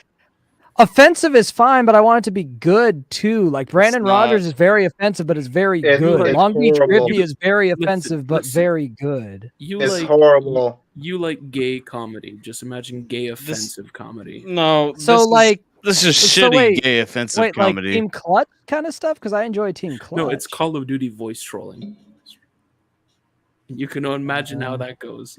Offensive is fine, but I want it to be good too. Like Brandon not. Rogers is very offensive, but is very It's- good. it's Long Beach horrible. Griffey is very Listen, offensive, but listen. very good. You It's like horrible. you like gay comedy. Just imagine gay offensive comedy. No. So like, this is so shitty wait, gay offensive wait, comedy. like Team Clutch kind of stuff? Because I enjoy Team Clutch. No, it's Call of Duty voice trolling. You can imagine how that goes.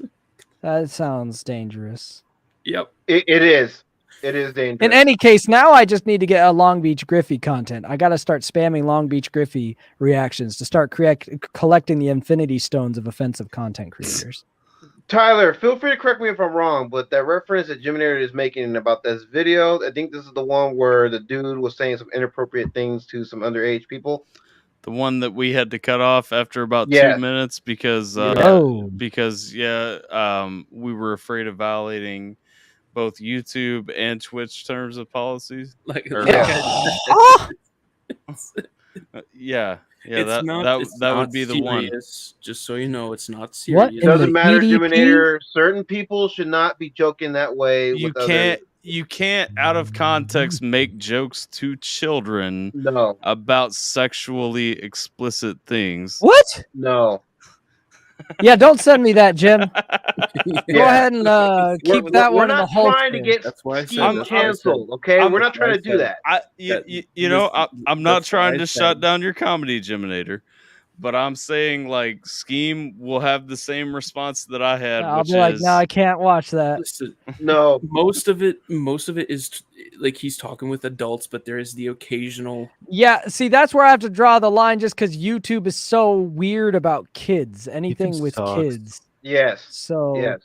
That sounds dangerous. Yep. It is. It is dangerous. In any case, now I just need to get a Long Beach Griffey content. I got to start spamming Long Beach Griffey reactions to start collecting the infinity stones of offensive content creators. Tyler, feel free to correct me if I'm wrong, but that reference that Jiminator is making about this video, I think this is the one where the dude was saying some inappropriate things to some underage people. The one that we had to cut off after about Yes. 2 minutes because we were afraid of violating both YouTube and Twitch terms of policies. Yeah, It's not, that would be the one. Just so you know, it's not serious. It doesn't matter, Jiminator. Certain people should not be joking that way. You can't out of context make jokes to children about sexually explicit things. What? No. Yeah, don't send me that, Jim. Go ahead and keep that one in the holster. We're not trying to get Scheme canceled, okay? We're not trying to do that. I'm not trying to shut down your comedy, Jiminator, but I'm saying like Scheme will have the same response that I had. I'll which be like, is, no, I can't watch that. Listen, no. Most of it is like he's talking with adults, but there is the occasional. Yeah, see, that's where I have to draw the line, just because YouTube is so weird about kids. Anything with kids. Yes. So yes.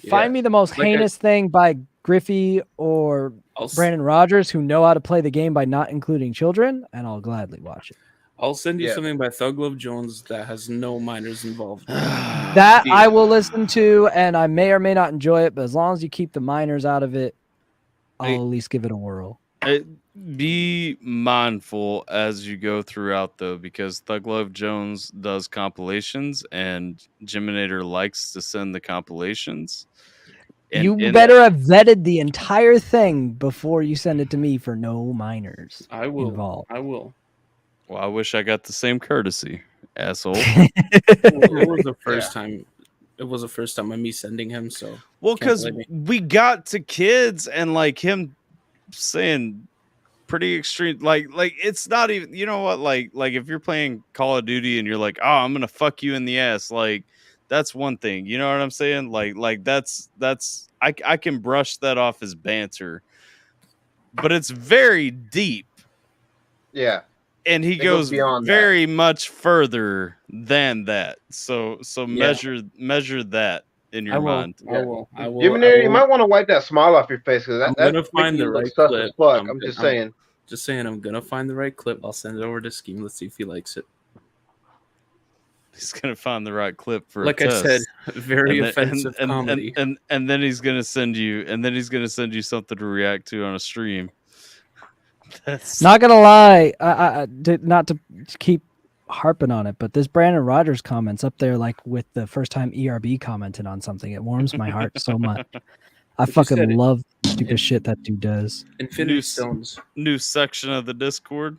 Find me the most heinous thing by Griffey or Brandon Rogers who know how to play the game by not including children, and I'll gladly watch it. I'll send you something by Thug Love Jones that has no minors involved. That I will listen to, and I may or may not enjoy it, but as long as you keep the minors out of it, I'll at least give it a whirl. Be mindful as you go throughout, though, because Thug Love Jones does compilations, and Jiminator likes to send the compilations. You better have vetted the entire thing before you send it to me for no minors. I will. Involved. I will. Well, I wish I got the same courtesy, asshole. It was the first time. It was the first time of me sending him. So because we got to kids and like him saying pretty extreme, like it's not even. You know what? Like if you're playing Call of Duty and you're like, oh, I'm gonna fuck you in the ass, like that's one thing. You know what I'm saying? Like that's I can brush that off as banter, but it's very deep. Yeah. And he goes very much further than that. So measure that in your mind. I will. You might want to wipe that smile off your face because I'm gonna find the right clip. I'm just saying. Just saying, I'm gonna find the right clip. I'll send it over to Scheme. Let's see if he likes it. He's gonna find the right clip for like a I test. said, very offensive comedy. And then he's gonna send you something to react to on a stream. That's... Not gonna lie, not to keep harping on it, but this Brandon Rogers comments up there, like with the first time ERB commented on something, it warms my heart so much. I fucking love stupid shit that dude does. Infinity Stones. New section of the Discord.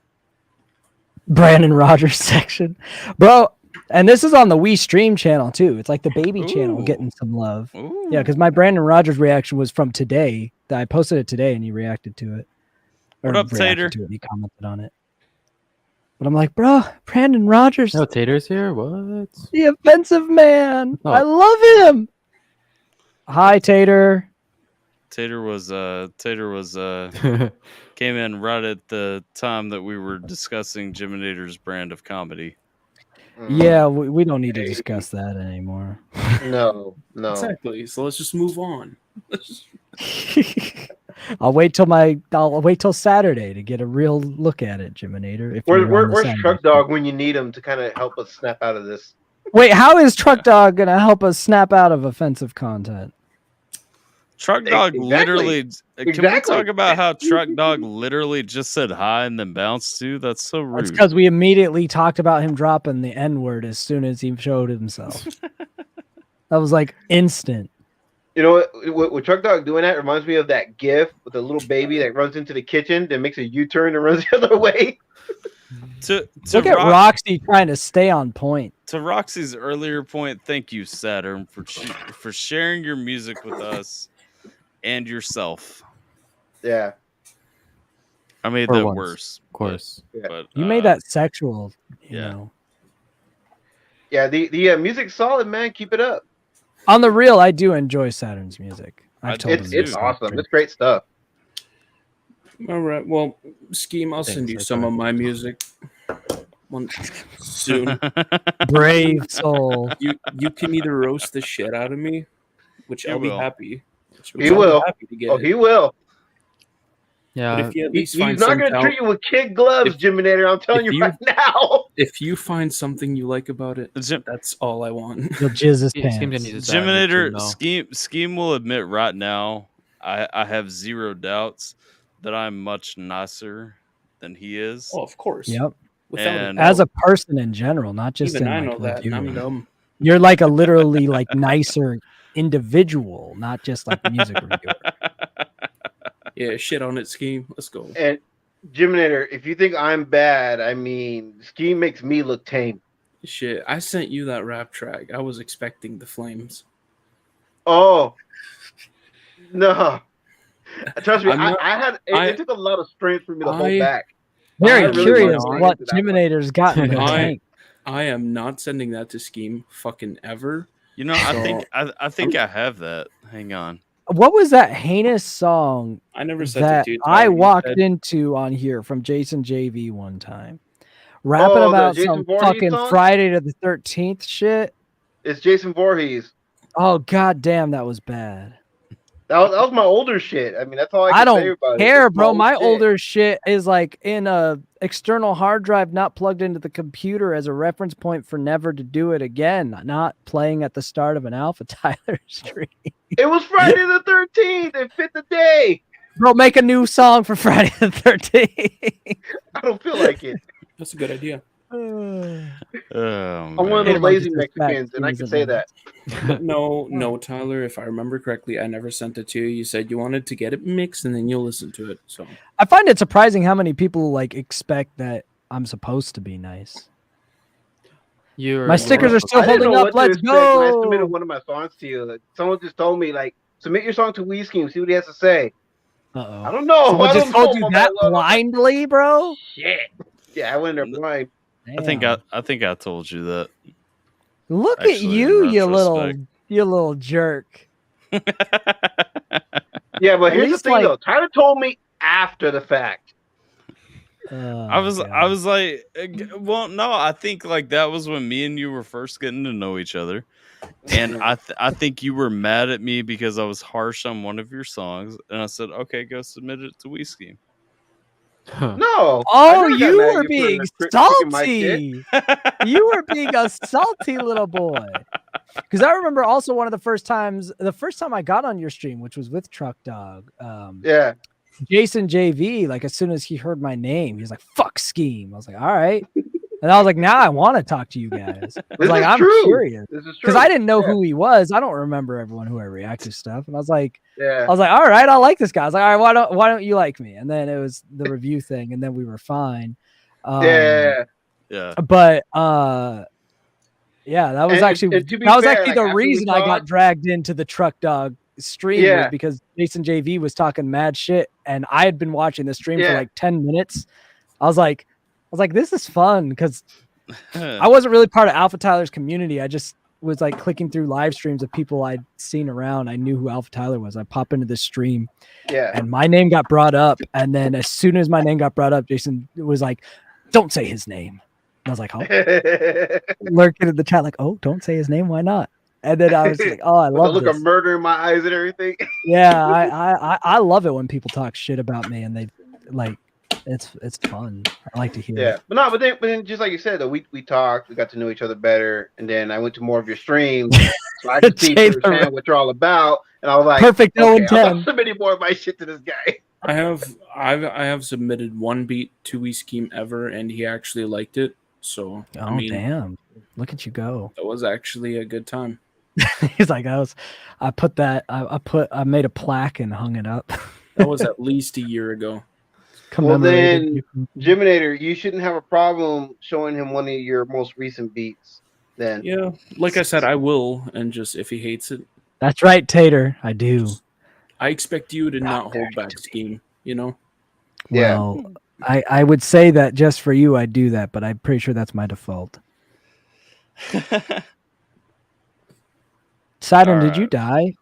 Brandon Rogers section, bro. And this is on the We Stream channel too. It's like the baby channel getting some love. Ooh. Yeah, because my Brandon Rogers reaction was from today. That I posted it today, and he reacted to it. What up, Tater? He commented on it. But I'm like, bro, Brandon Rogers. No, Tater's here? What? The offensive man. Oh. I love him. Hi, Tater. Tater was came in right at the time that we were discussing Jiminator's brand of comedy. Yeah, we don't need to discuss that anymore. No. Exactly. So let's just move on. I'll wait till Saturday to get a real look at it, Jiminator. Where's Truck Dog when you need him to kind of help us snap out of this? Wait, how is Truck Dog gonna help us snap out of offensive content? Truck Dog literally. Can we talk about how Truck Dog literally just said hi and then bounced too? That's so rude. It's because we immediately talked about him dropping the N-word as soon as he showed himself. That was like instant. You know what Truck Dog doing that reminds me of that GIF with the little baby that runs into the kitchen, then makes a U-turn and runs the other way. Look at Roxy trying to stay on point. To Roxy's earlier point, thank you, Saturn, for sharing your music with us and yourself. Yeah. I made For that once, worse. Of course. But You made that sexual, you yeah. know. Yeah, the music's solid, man. Keep it up. On the real, I do enjoy Saturn's music. I've told him It's awesome. It's great stuff. All right. Well, Scheme, I'll send you some of my music soon. Brave soul. You can either roast the shit out of me, which I'll be happy. He will. Oh, he will. Yeah. But if you at least He's find not some going to talent- treat you with kid gloves, Jiminator. I'm telling you right now. If you find something you like about it, that's all I want. He'll jizz his He pants. seems to need his dad too, Jiminator, no. Scheme will admit right now, I have zero doubts that I'm much nicer than he is. Oh, of course. Yep. And as a person in general, not just Even in I like know that, and I'm reviewing. dumb. You're like a literally like nicer individual, not just like music reviewer. Yeah, shit on it, Scheme. Let's go. And Jiminator, if you think I'm bad, I mean, Scheme makes me look tame. Shit, I sent you that rap track. I was expecting the flames. Oh. No. Trust me, I'm not- I had it took a lot of strength for me to hold back. Very I really curious wanted to what get to that one. Jiminator's got in the I tank. I am not sending that to Scheme fucking ever. You know, I think I have that. Hang on. What was that heinous song I never sent that it to you. I Tyler. You walked said- into on here from Jason JV one time? Rapping the about Jason some Voorhees fucking song? Friday to the 13th shit. It's Jason Voorhees. Oh god damn, that was bad. That was my older shit. I mean, that's all I I can say don't about it. care, It's bro. old My shit. older shit is like in a external hard drive, not plugged into the computer as a reference point for never to do it again. Not playing at the start of an AlphaTyler stream. It was Friday the 13th. It fit the day. Bro, make a new song for Friday the 13th. I don't feel like it. That's a good idea. I'm one of Hate those him on lazy disrespect. Mexicans, and I can say that. No, Tyler. If I remember correctly, I never sent it to you. You said you wanted to get it mixed, and then you'll listen to it. So I find it surprising how many people like expect that I'm supposed to be nice. My stickers are still I didn't holding know up. what to Let's expect when I go. submitted one of my songs to you. Like, someone just told me, like, submit your song to Wii Scheme, see what he has to say. Uh-oh. I don't know. Someone I just don't told know you about that love. blindly, bro? Shit. Yeah, I went in there blind. I think I told you that. Look Actually, at you, in you retrospect. little jerk. Yeah, but At here's the least, thing, like- though. Tyler told me after the fact. I was like, well, no, I think like that was when me and you were first getting to know each other, and I think you were mad at me because I was harsh on one of your songs, and I said, okay, go submit it to Wii Scheme. No. Oh, I never got you mad at were for being critiquing my shit. salty. You were being a salty little boy. Because I remember also one of the first time I got on your stream, which was with Truck Dog. Yeah. Jason JV, like as soon as he heard my name, he was like, fuck Scheme. I was like, all right. And I was like, now I want to talk to you guys. I was This like, is I'm true. curious. This is Because true. I didn't know Yeah. who he was. I don't remember everyone who I react to stuff. And I was like, Yeah. all right, I like this guy. I was like, all right, why don't you like me? And then it was the review thing, and then we were fine. Yeah. But yeah, that was And actually to be that was fair, actually like, the after we reason I got talked- dragged into the Truck Dog stream Yeah. was because Jason JV was talking mad shit, and I had been watching the stream for Yeah. like 10 minutes. I was like, this is fun because I wasn't really part of AlphaTyler's community. I just was like clicking through live streams of people I'd seen around. I knew who AlphaTyler was. I pop into this stream, Yeah. and my name got brought up. And then as soon as my name got brought up, Jason was like, "Don't say his name." And I was like, "Oh." Lurking in the chat, like, "Oh, don't say his name. Why not?" And then I was like, "Oh, I With a love look this." of murder in my eyes and everything. Yeah, I love it when people talk shit about me, and they like, it's fun. I like to hear. Yeah, it. but then just like you said, though, we talked, we got to know each other better, and then I went to more of your streams, so I could see Jay the firsthand what you're all about, and I was like, Perfect 0 and okay, I'm 10. not submitting more of my shit to this guy. I have submitted one beat to Wii Scheme ever, and he actually liked it. So Oh I mean, damn! Look at you go. that was actually a good time. He's like, I made a plaque and hung it up. That was at least a year ago. Well, Commemorated. then, Jiminator, you shouldn't have a problem showing him one of your most recent beats. Then, Yeah, like I said, I will, and just if he hates it, That's right, Tater. I do. I expect you to not hold back, Scheme. You know. Yeah. Well, I would say that just for you, I do that, but I'm pretty sure that's my default. Saturn, did you die?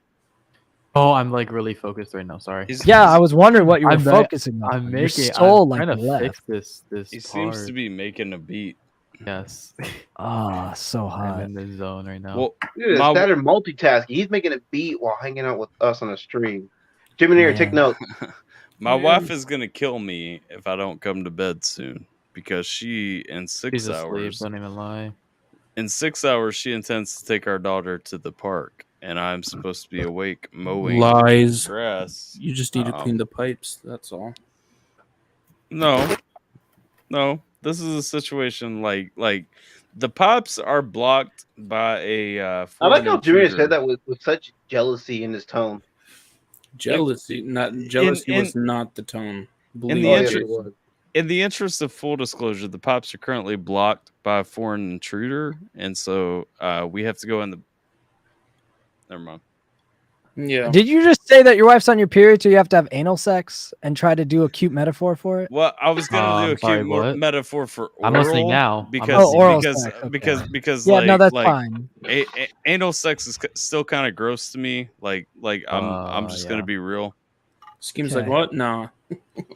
Oh, I'm like really focused right now. Sorry. Yeah, I was wondering what you were I'm ma- focusing on. I'm Your making. soul I'm like trying to left. fix this. He seems to part. be making a beat. Yes. Ah, so hot. I'm in the zone right now. Well, Dude, Saturn multitasking. He's making a beat while hanging out with us on a stream. Jiminator, take note. My wife is gonna kill me if I don't come to bed soon because she in 6 She's asleep. hours. Don't even lie. In 6 hours, she intends to take our daughter to the park, and I'm supposed to be awake mowing Lies. grass. You just need to clean the pipes. That's all. No. This is a situation like the pops are blocked by a. I like foreign how intruder. Jiminator said that with such jealousy in his tone. Jealousy, was not the tone. In the interest of full disclosure, the pops are currently blocked by a foreign intruder, and so we have to go in the. Never mind. Yeah. Did you just say that your wife's on your period, so you have to have anal sex and try to do a cute metaphor for it? Well, I was gonna do a sorry, cute what? metaphor for oral. I'm listening now. Because oral sex, okay. because Yeah, like, no, that's like, fine. Anal sex is still kind of gross to me. Like I'm just gonna be real. Scheme's like, what? Nah.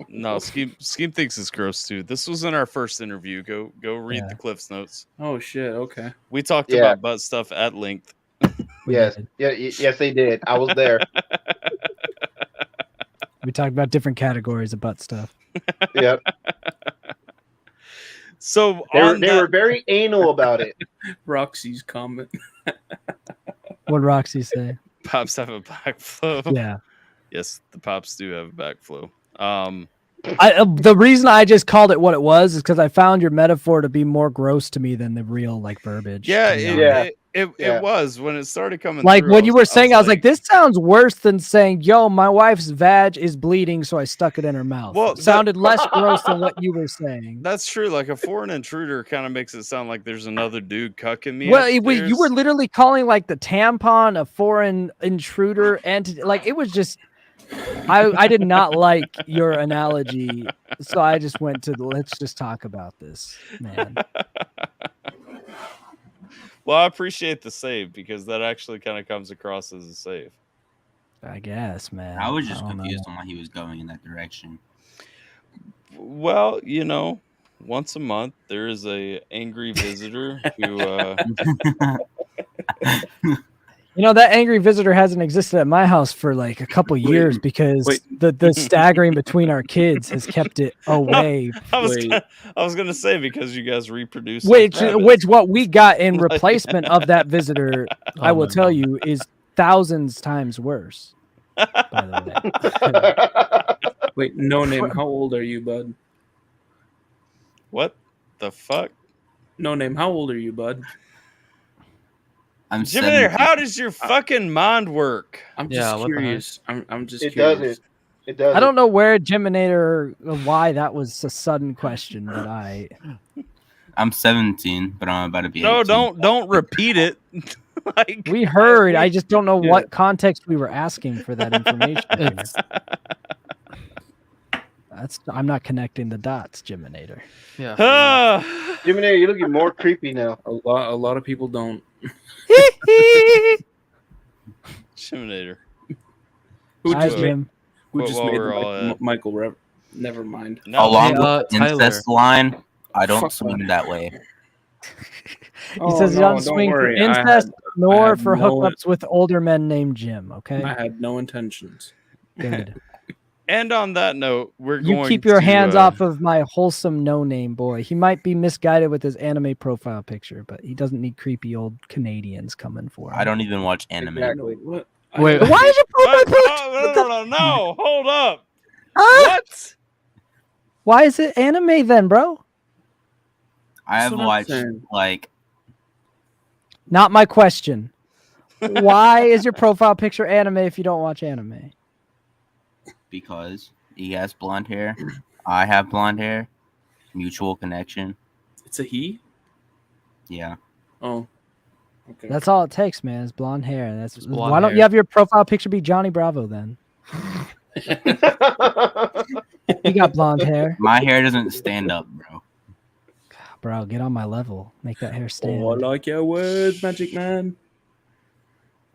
No, Scheme thinks it's gross too. This was in our first interview. Go read the Cliff's notes. Oh shit. Okay. We talked about butt stuff at length. Yes, yes, they did. I was there. We talked about different categories of butt stuff. Yep. So they were very anal about it. Roxy's comment. What did Roxy say? Pops have a backflow. Yeah. Yes, the pops do have a backflow. The reason I just called it what it was is because I found your metaphor to be more gross to me than the real like verbiage. Yeah, it was when it started coming. Like through, when you were saying, I was like, this sounds worse than saying, "Yo, my wife's vag is bleeding, so I stuck it in her mouth." Well, it sounded less gross than what you were saying. That's true. Like a foreign intruder kind of makes it sound like there's another dude cucking me. Well, upstairs. you were literally calling like the tampon a foreign intruder entity. Like it was just. I did not like your analogy, so I just went to let's just talk about this, man. Well, I appreciate the save because that actually kind of comes across as a save. I guess, man. I was just confused on why he was going in that direction. Well, once a month there is a angry visitor who. That angry visitor hasn't existed at my house for like a couple years because the staggering between our kids has kept it away. I was gonna say because you guys reproduce. Which what we got in replacement of that visitor, I will tell you, is thousands times worse. By the way. Wait, no name. How old are you, bud? What the fuck? No name. How old are you, bud? I'm Jimmy, how does your fucking mind work? I'm just curious. I'm just it curious. It does. I don't know where Jiminator, why that was a sudden question, but I'm 17, but I'm about to be. No, 18. don't repeat it. We heard. I just don't know what context we were asking for that information. I'm not connecting the dots, Jiminator. Yeah. Jiminator, you're looking more creepy now. A lot of people don't. Jiminator. Who just While made we're all at- Michael? Never mind. No, Along the incest line, I don't swing that way. He says he doesn't swing for incest nor for hookups with older men named Jim. Okay. I had no intentions. Good. And on that note, you keep your hands off of my wholesome no-name boy. He might be misguided with his anime profile picture, but he doesn't need creepy old Canadians coming for him. I don't even watch anime. Exactly. What? Wait, why did you profile picture? No, hold up. What? Why is it anime then, bro? I have watched like. Not my question. Why is your profile picture anime if you don't watch anime? Because he has blonde hair. I have blonde hair. Mutual connection. It's a he? Yeah. Oh. Okay. That's all it takes, man. Is blonde hair. That's blonde why don't hair. you have your profile picture be Johnny Bravo then? You got blonde hair. My hair doesn't stand up, bro. Bro, get on my level. Make that hair stand. Oh, I like your words, Magic Man.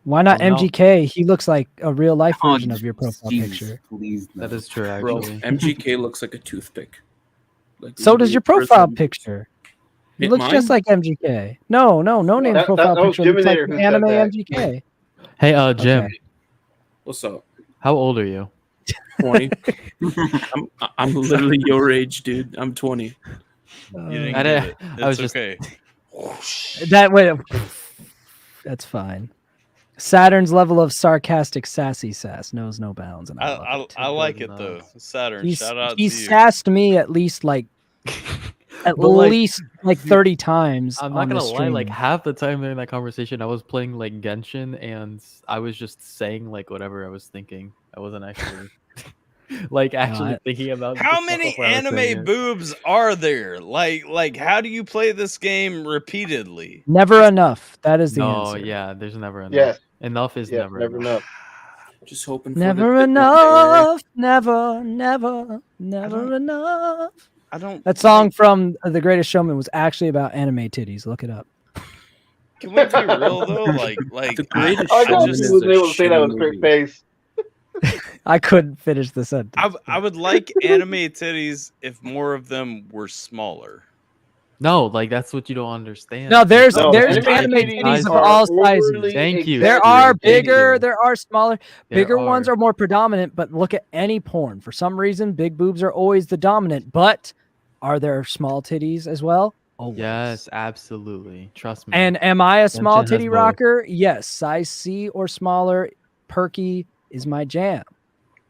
Why not Oh, no. MGK? He looks like a real life Oh, version of your profile Jesus, picture. Please, no. That is true, Bro, actually. MGK looks like a toothpick. Like, So does your literally profile person- picture. He It looks mine? just like MGK. No name That- profile that was picture looks like Jiminator who the said anime that. MGK. Hey, Jim, Okay. What's up? how old are you? 20. I'm literally your age, dude. I'm 20. You didn't I get did- it. I was It's just- okay. That way, that's fine. Saturn's level of sarcastic sassy sass knows no bounds, and I love it. I like it Does though. not. Saturn, He's, shout out he to you. sassed me at least like But, like, 30 times. I'm on not gonna this lie, like stream. half the time during that conversation, I was playing like Genshin, and I was just saying like whatever I was thinking. I wasn't actually like actually thinking about the How stuff many before I was saying anime it. boobs are there? Like, how do you play this game repeatedly? Never enough. That is the No, answer. yeah, there's never enough. Yes. Enough is Yes, never never enough. enough. Just hoping for Never the enough. Never enough. I don't. That song from The Greatest Showman was actually about anime titties. Look it up. Can we be real though? Like, The Greatest I I know Showman he just, was is a able to say that shitty with a straight movie. face. I couldn't finish the sentence. I would like anime titties if more of them were smaller. No, like that's what you don't understand. No, there's No, there's anime anime titties titties of are all sizes. overly Thank you. There exaggerated. are Thank bigger, you. there are smaller. There Bigger ones are. are more predominant, but look at any porn. For some reason, big boobs are always the dominant. But are there small titties as well? Always. Yes, absolutely. Trust me. And am I a small Genshin has titty both. rocker? Yes. Size C or smaller, perky is my jam.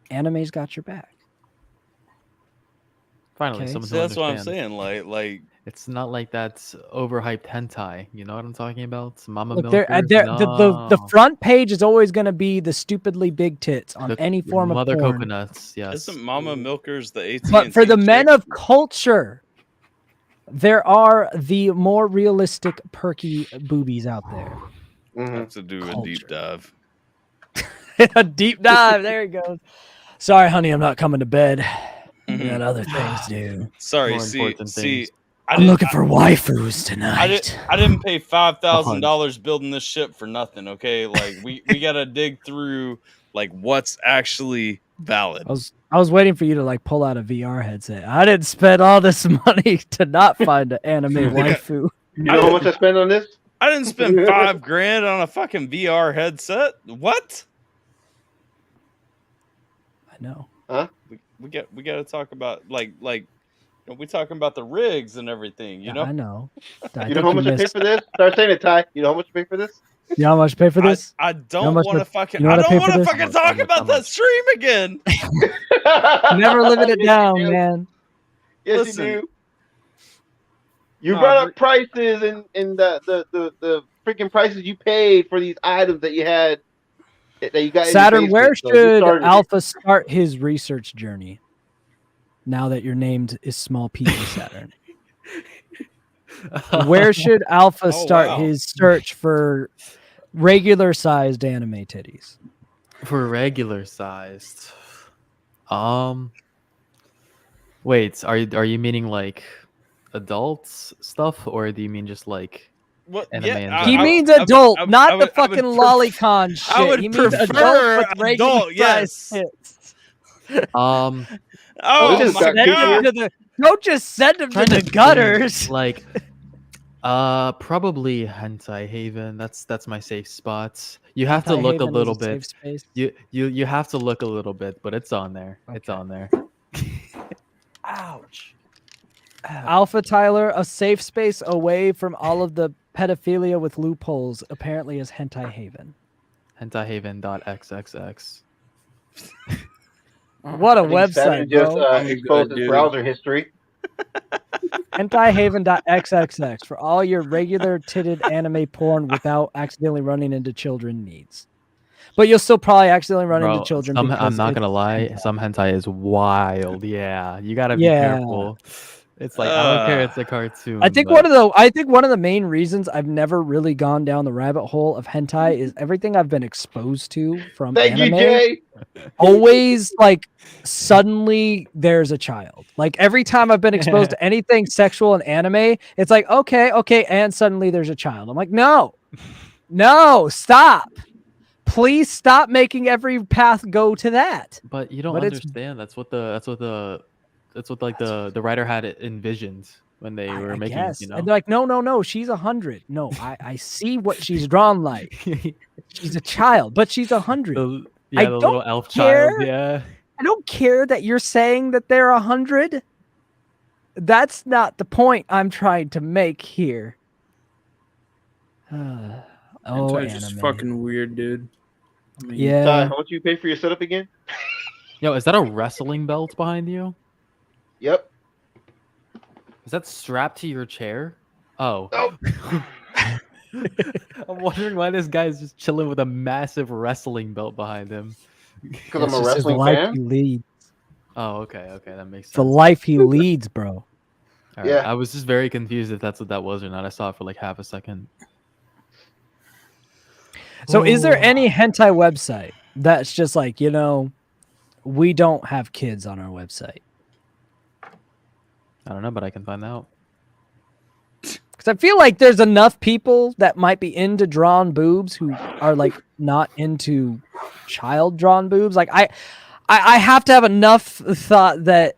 Anime's got your back. Finally, Okay. someone So who that's what I'm understands. saying. Like It's not like that's overhyped hentai. You know what I'm talking about? Mama Look, milkers. the front page is always going to be the stupidly big tits on The any form of mother porn. coconuts. Yes. isn't Mama Milkers the AT&T But for the men chick? of culture, there are the more realistic, perky boobies out there. Mhm. have to do a deep dive. A deep dive. There it goes. Sorry, honey, I'm not coming to bed. I Mhm. got other things to do. Sorry, More see, important things. I'm looking for waifus tonight. I didn't pay $5,000 building this ship for nothing. Okay, like we gotta dig through like what's actually valid. I was waiting for you to like pull out a VR headset. I didn't spend all this money to not find an anime waifu. You know how much I spent on this? I didn't spend $5,000 on a fucking VR headset. What? I know. We got to talk about like we talking about the rigs and everything. You know. I know. You know how much I paid for this? Start saying it, Ty. You know how much I paid for this? You know how much I pay for this? I know don't how much want to I- fucking. you know I what I don't pay for want to this? fucking talk about that stream again. Never living it Yes, down, you do. man. Yes, Listen. you do. You Nah, brought up but- prices and the freaking prices you paid for these items that you had that you got. in your Saturn, where basement, so you should started it. Alpha start his research journey? Now that your name is Small P Saturn, where should Alpha Oh, start wow. his search for regular-sized anime titties? For regular sized. Wait, are you meaning like adults stuff, or do you mean just like What? Anime Yeah, and He I- means adult, not the I would fucking lolicon shit. I would He means adult prefer with regular adult, yes. sized tits. Oh just my got Send him god! to the- don't just send him to trying the think, gutters. like probably Hentai Haven. That's my safe spots. You have to look a Haven is little safe bit. space. You have to look a little bit, but it's on there. It's Okay. on there. Ouch. AlphaTyler, a safe space away from all of the pedophilia with loopholes, apparently is Hentai Haven. HentaiHaven.xxx. What a I think Saturn website, just bro. exposed his dude. browser history. Hentaihaven.xxx for all your regular titted anime porn without accidentally running into children needs. But you'll still probably accidentally run into children. I'm because not gonna it's lie. hentai. Some hentai is wild. Yeah, you gotta be Yeah. careful. It's like I don't care. It's a cartoon. I think one of the main reasons I've never really gone down the rabbit hole of hentai is everything I've been exposed to from Thank anime. you, Jay. Always like suddenly there's a child. Like every time I've been exposed to anything sexual in anime, it's like okay, and suddenly there's a child. I'm like, no, stop. Please stop making every path go to that. But you don't understand. That's what the writer had it envisioned when they were making it, Guess. you know? And they're like, no, she's 100. No, I see what she's drawn like. She's a child, but she's 100. The I little don't elf care. child. Yeah. I don't care that you're saying that they're 100. That's not the point I'm trying to make here. Hentai's just anime. fucking weird, dude. I mean, Yeah. Ty, how much you pay for your setup again? Yo, is that a wrestling belt behind you? Yep. Is that strapped to your chair? Oh. Oh. I'm wondering why this guy's just chilling with a massive wrestling belt behind him. Because I'm a wrestling life fan. he leads. Oh, okay, that makes sense. The life he leads, bro. All right, Yeah. I was just very confused if that's what that was or not. I saw it for like half a second. So is there any hentai website that's just like, we don't have kids on our website? I don't know, but I can find out. Because I feel like there's enough people that might be into drawn boobs who are like not into child drawn boobs. Like I have to have enough thought that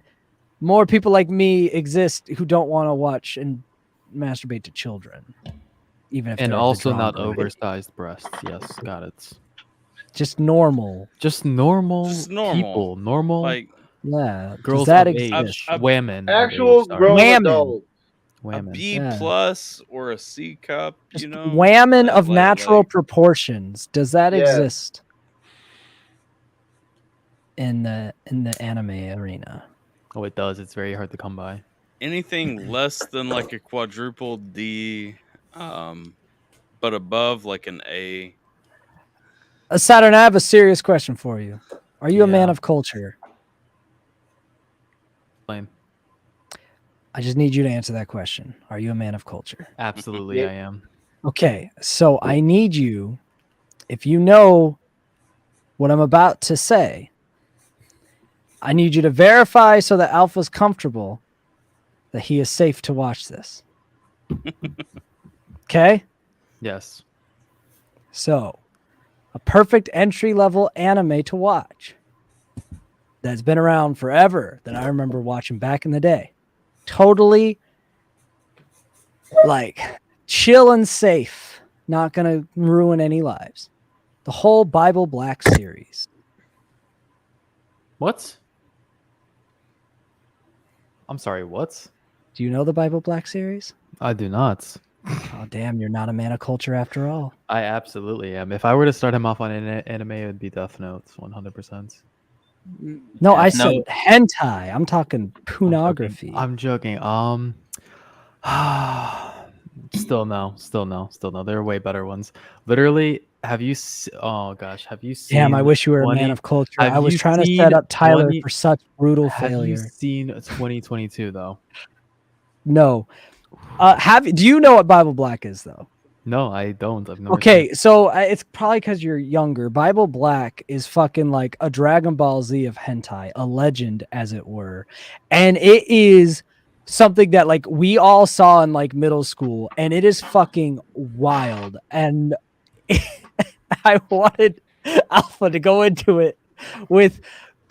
more people like me exist who don't want to watch and masturbate to children. Even if And they're the also drawn not boob. oversized breasts. Yes, got it. Just normal. Just normal normal. people. Normal Like Yeah. girls Does that of exist? age. Women. of Actual age, sorry. grown Whammon. adults. a Women. B Yeah. plus or a C cup, Just you know? whammon that, of natural like- proportions. Does that Yes. exist in the anime arena? Oh, it does. It's very hard to come by. anything less than like a quadruple D, but above like an A. Saturn, I have a serious question for you. Are you a man Yeah. of culture? Flame. I just need you to answer that question. Are you a man of culture? Absolutely, Yeah. I am. Okay, so I need you, if you know what I'm about to say, I need you to verify so that Alpha's comfortable that he is safe to watch this. Okay? Yes. So, a perfect entry-level anime to watch that's been around forever that I remember watching back in the day. Totally, like, chill and safe. Not going to ruin any lives. The whole Bible Black series. What? I'm sorry, what? Do you know the Bible Black series? I do not. Oh, damn, you're not a man of culture after all. I absolutely am. If I were to start him off on anime, it would be Death Note, 100%. No, I Death said Note. hentai. I'm talking pornography. I'm joking. Still no. There are way better ones. Literally, have you? Oh gosh, have you seen? Damn, I wish you were a 20 man of culture. have I was you trying to seen set up Tyler 20 for such brutal Have you failure. seen 2022 though? No. Do you know what Bible Black is though? No, I don't. I've never. Okay, so it's probably because you're younger. Bible Black is fucking like a Dragon Ball Z of hentai, a legend as it were, and it is something that like we all saw in like middle school, and it is fucking wild. And I wanted Alpha to go into it with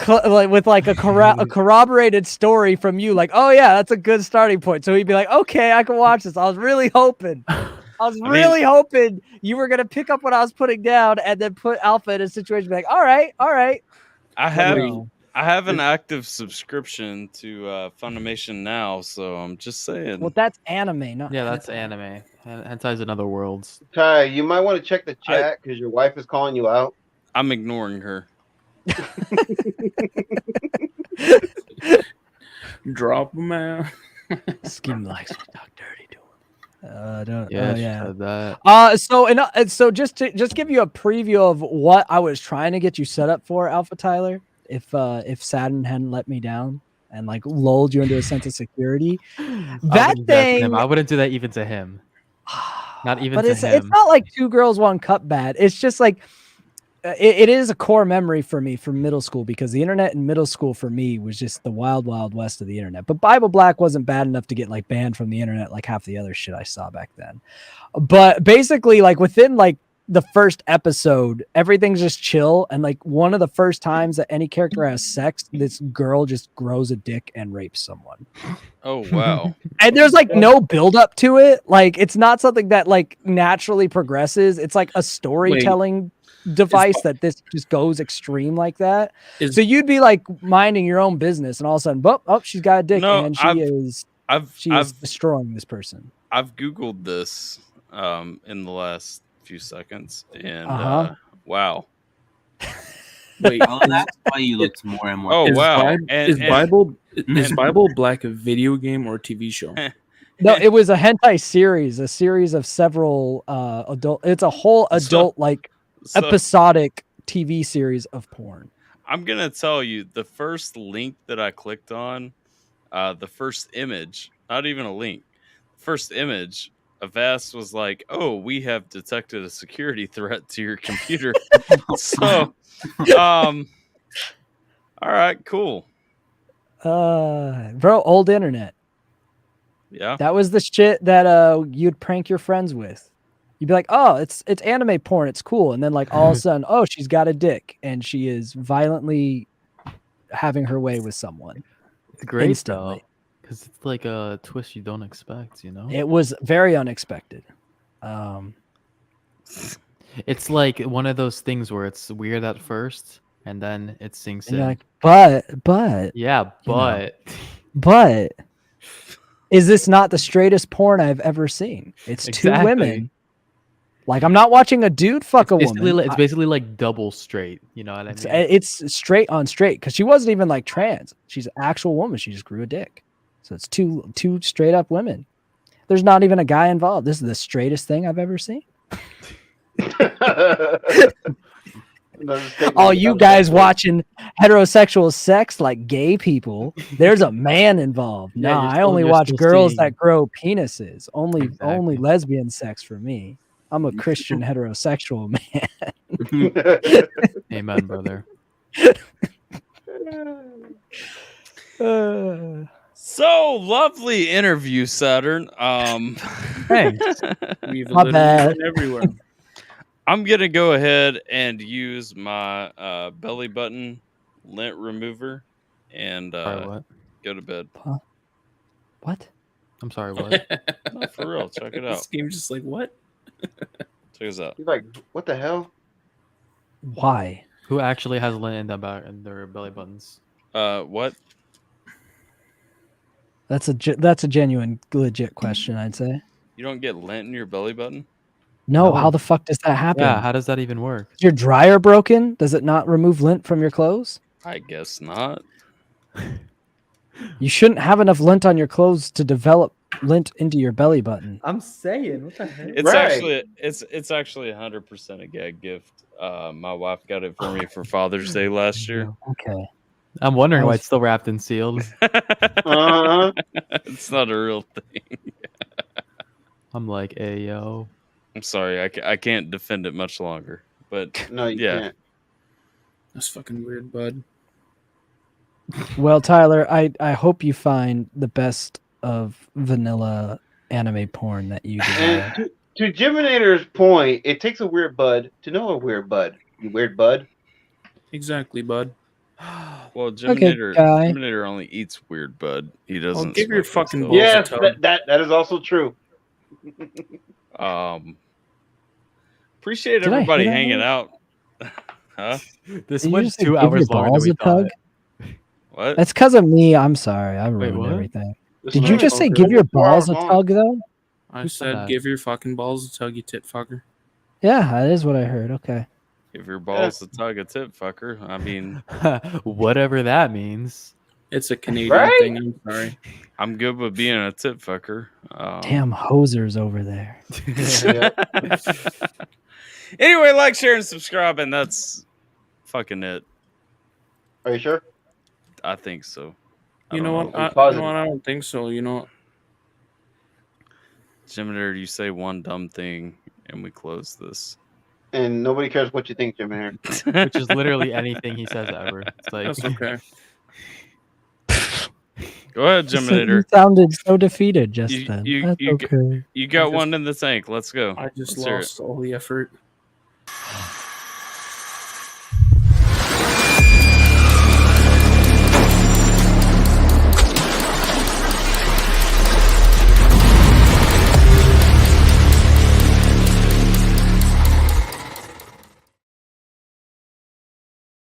a corroborated story from you, like, oh yeah, that's a good starting point. So he'd be like, okay, I can watch this. I was really hoping you were gonna pick up what I was putting down and then put Alpha in a situation, be like, all right. I have No. I have an active subscription to Funimation now, so I'm just saying. Well, that's anime, not Yeah, that's hentai. anime. Hentai's in other worlds. Ty, you might want to check the chat because your wife is calling you out. I'm ignoring her. Drop them out. Skim likes to talk dirty to him. Don't, Yeah, oh, she yeah. said that. So just to give you a preview of what I was trying to get you set up for, AlphaTyler, if Saturn hadn't let me down and like lulled you into a sense of security, that thing. I wouldn't do that even to him. Not even But to it's him. not like Two Girls One Cup bad. It's just like it is a core memory for me from middle school, because the internet in middle school for me was just the wild, wild west of the internet. But Bible Black wasn't bad enough to get like banned from the internet like half the other shit I saw back then. But basically, like within like the first episode, everything's just chill. And like one of the first times that any character has sex, this girl just grows a dick and rapes someone. Oh wow. And there's like no build up to it. Like it's not something that like naturally progresses. It's like a storytelling device that this just goes extreme like that. So you'd be like minding your own business, and all of a sudden, oh, she's got a dick, and she is destroying this person. I've Googled this in the last few seconds, and wow. Wait, that's why you looked more and more. Oh wow! Is Bible Black a video game or a TV show? No, it was a hentai series, a series of several adult. It's a whole adult episodic TV series of porn. I'm gonna tell you, the first link that I clicked on, the first image, not even a link, first image, Avast was like, "Oh, we have detected a security threat to your computer." So, all right, cool. Bro, old internet. Yeah, that was the shit that you'd prank your friends with. You'd be like, "Oh, it's anime porn. It's cool." And then like all of a sudden, oh, she's got a dick and she is violently having her way with someone. It's great instantly. Because it's like a twist you don't expect, you know? It was very unexpected. It's like one of those things where it's weird at first and then it sinks in. You're like, but yeah, but but is this not the straightest porn I've ever seen? It's two women. Like, I'm not watching a dude fuck a woman. It's basically like double straight. You know what I mean? It's straight on straight, because she wasn't even like trans. She's an actual woman. She just grew a dick. So it's two straight up women. There's not even a guy involved. This is the straightest thing I've ever seen. All you guys watching heterosexual sex like gay people, there's a man involved. No, I only watch girls that grow penises. Only lesbian sex for me. I'm a Christian heterosexual man. Amen, brother. So lovely interview, Saturn. Thanks. My bad. Everywhere. I'm gonna go ahead and use my belly button lint remover and what? go to bed. What? I'm sorry, what? No, for real. Check it out. This game's just like, what? Check us out. He's like, what the hell? Why? Who actually has lint in their belly buttons? What? That's a genuine, legit question, I'd say. You don't get lint in your belly button? No, how the fuck does that happen? Yeah, how does that even work? Is your dryer broken? Does it not remove lint from your clothes? I guess not. You shouldn't have enough lint on your clothes to develop lint into your belly button. I'm saying, what the heck? It's actually 100% a gag gift. My wife got it for me for Father's Day last year. Okay. I'm wondering why it's still wrapped and sealed. It's not a real thing. I'm like, hey, yo. I'm sorry, I can't defend it much longer. But no, you can't. That's fucking weird, bud. Well, Tyler, I hope you find the best of vanilla anime porn that you desire. And to Geminator's point, it takes a weird bud to know a weird bud. You weird bud. Exactly, bud. Well, Geminator only eats weird bud. He doesn't. Give your fucking balls yes, a tug. that is also true. Appreciate everybody hanging out. Huh? This went 2 hours longer than we thought. What? That's because of me. I'm sorry. I ruined everything. Did you just say give your balls a tug, though? I said give your fucking balls a tug, you tit fucker. Yeah, that is what I heard. Okay. Give your balls a tug a tip, fucker. I mean, whatever that means. It's a Canadian Right? thing. I'm sorry. I'm good with being a tit fucker. Damn hosers over there. Anyway, like, share, and subscribe, and that's fucking it. Are you sure? I think so. You know what? I don't think so. You know, Jiminer, you say one dumb thing, and we close this. And nobody cares what you think, Jim here. Which is literally anything he says ever. It's like, that's okay. Go ahead, You Jiminator. sounded so defeated just then. You That's okay. got one in the tank. Let's go. I just Let's hear it. lost all the effort.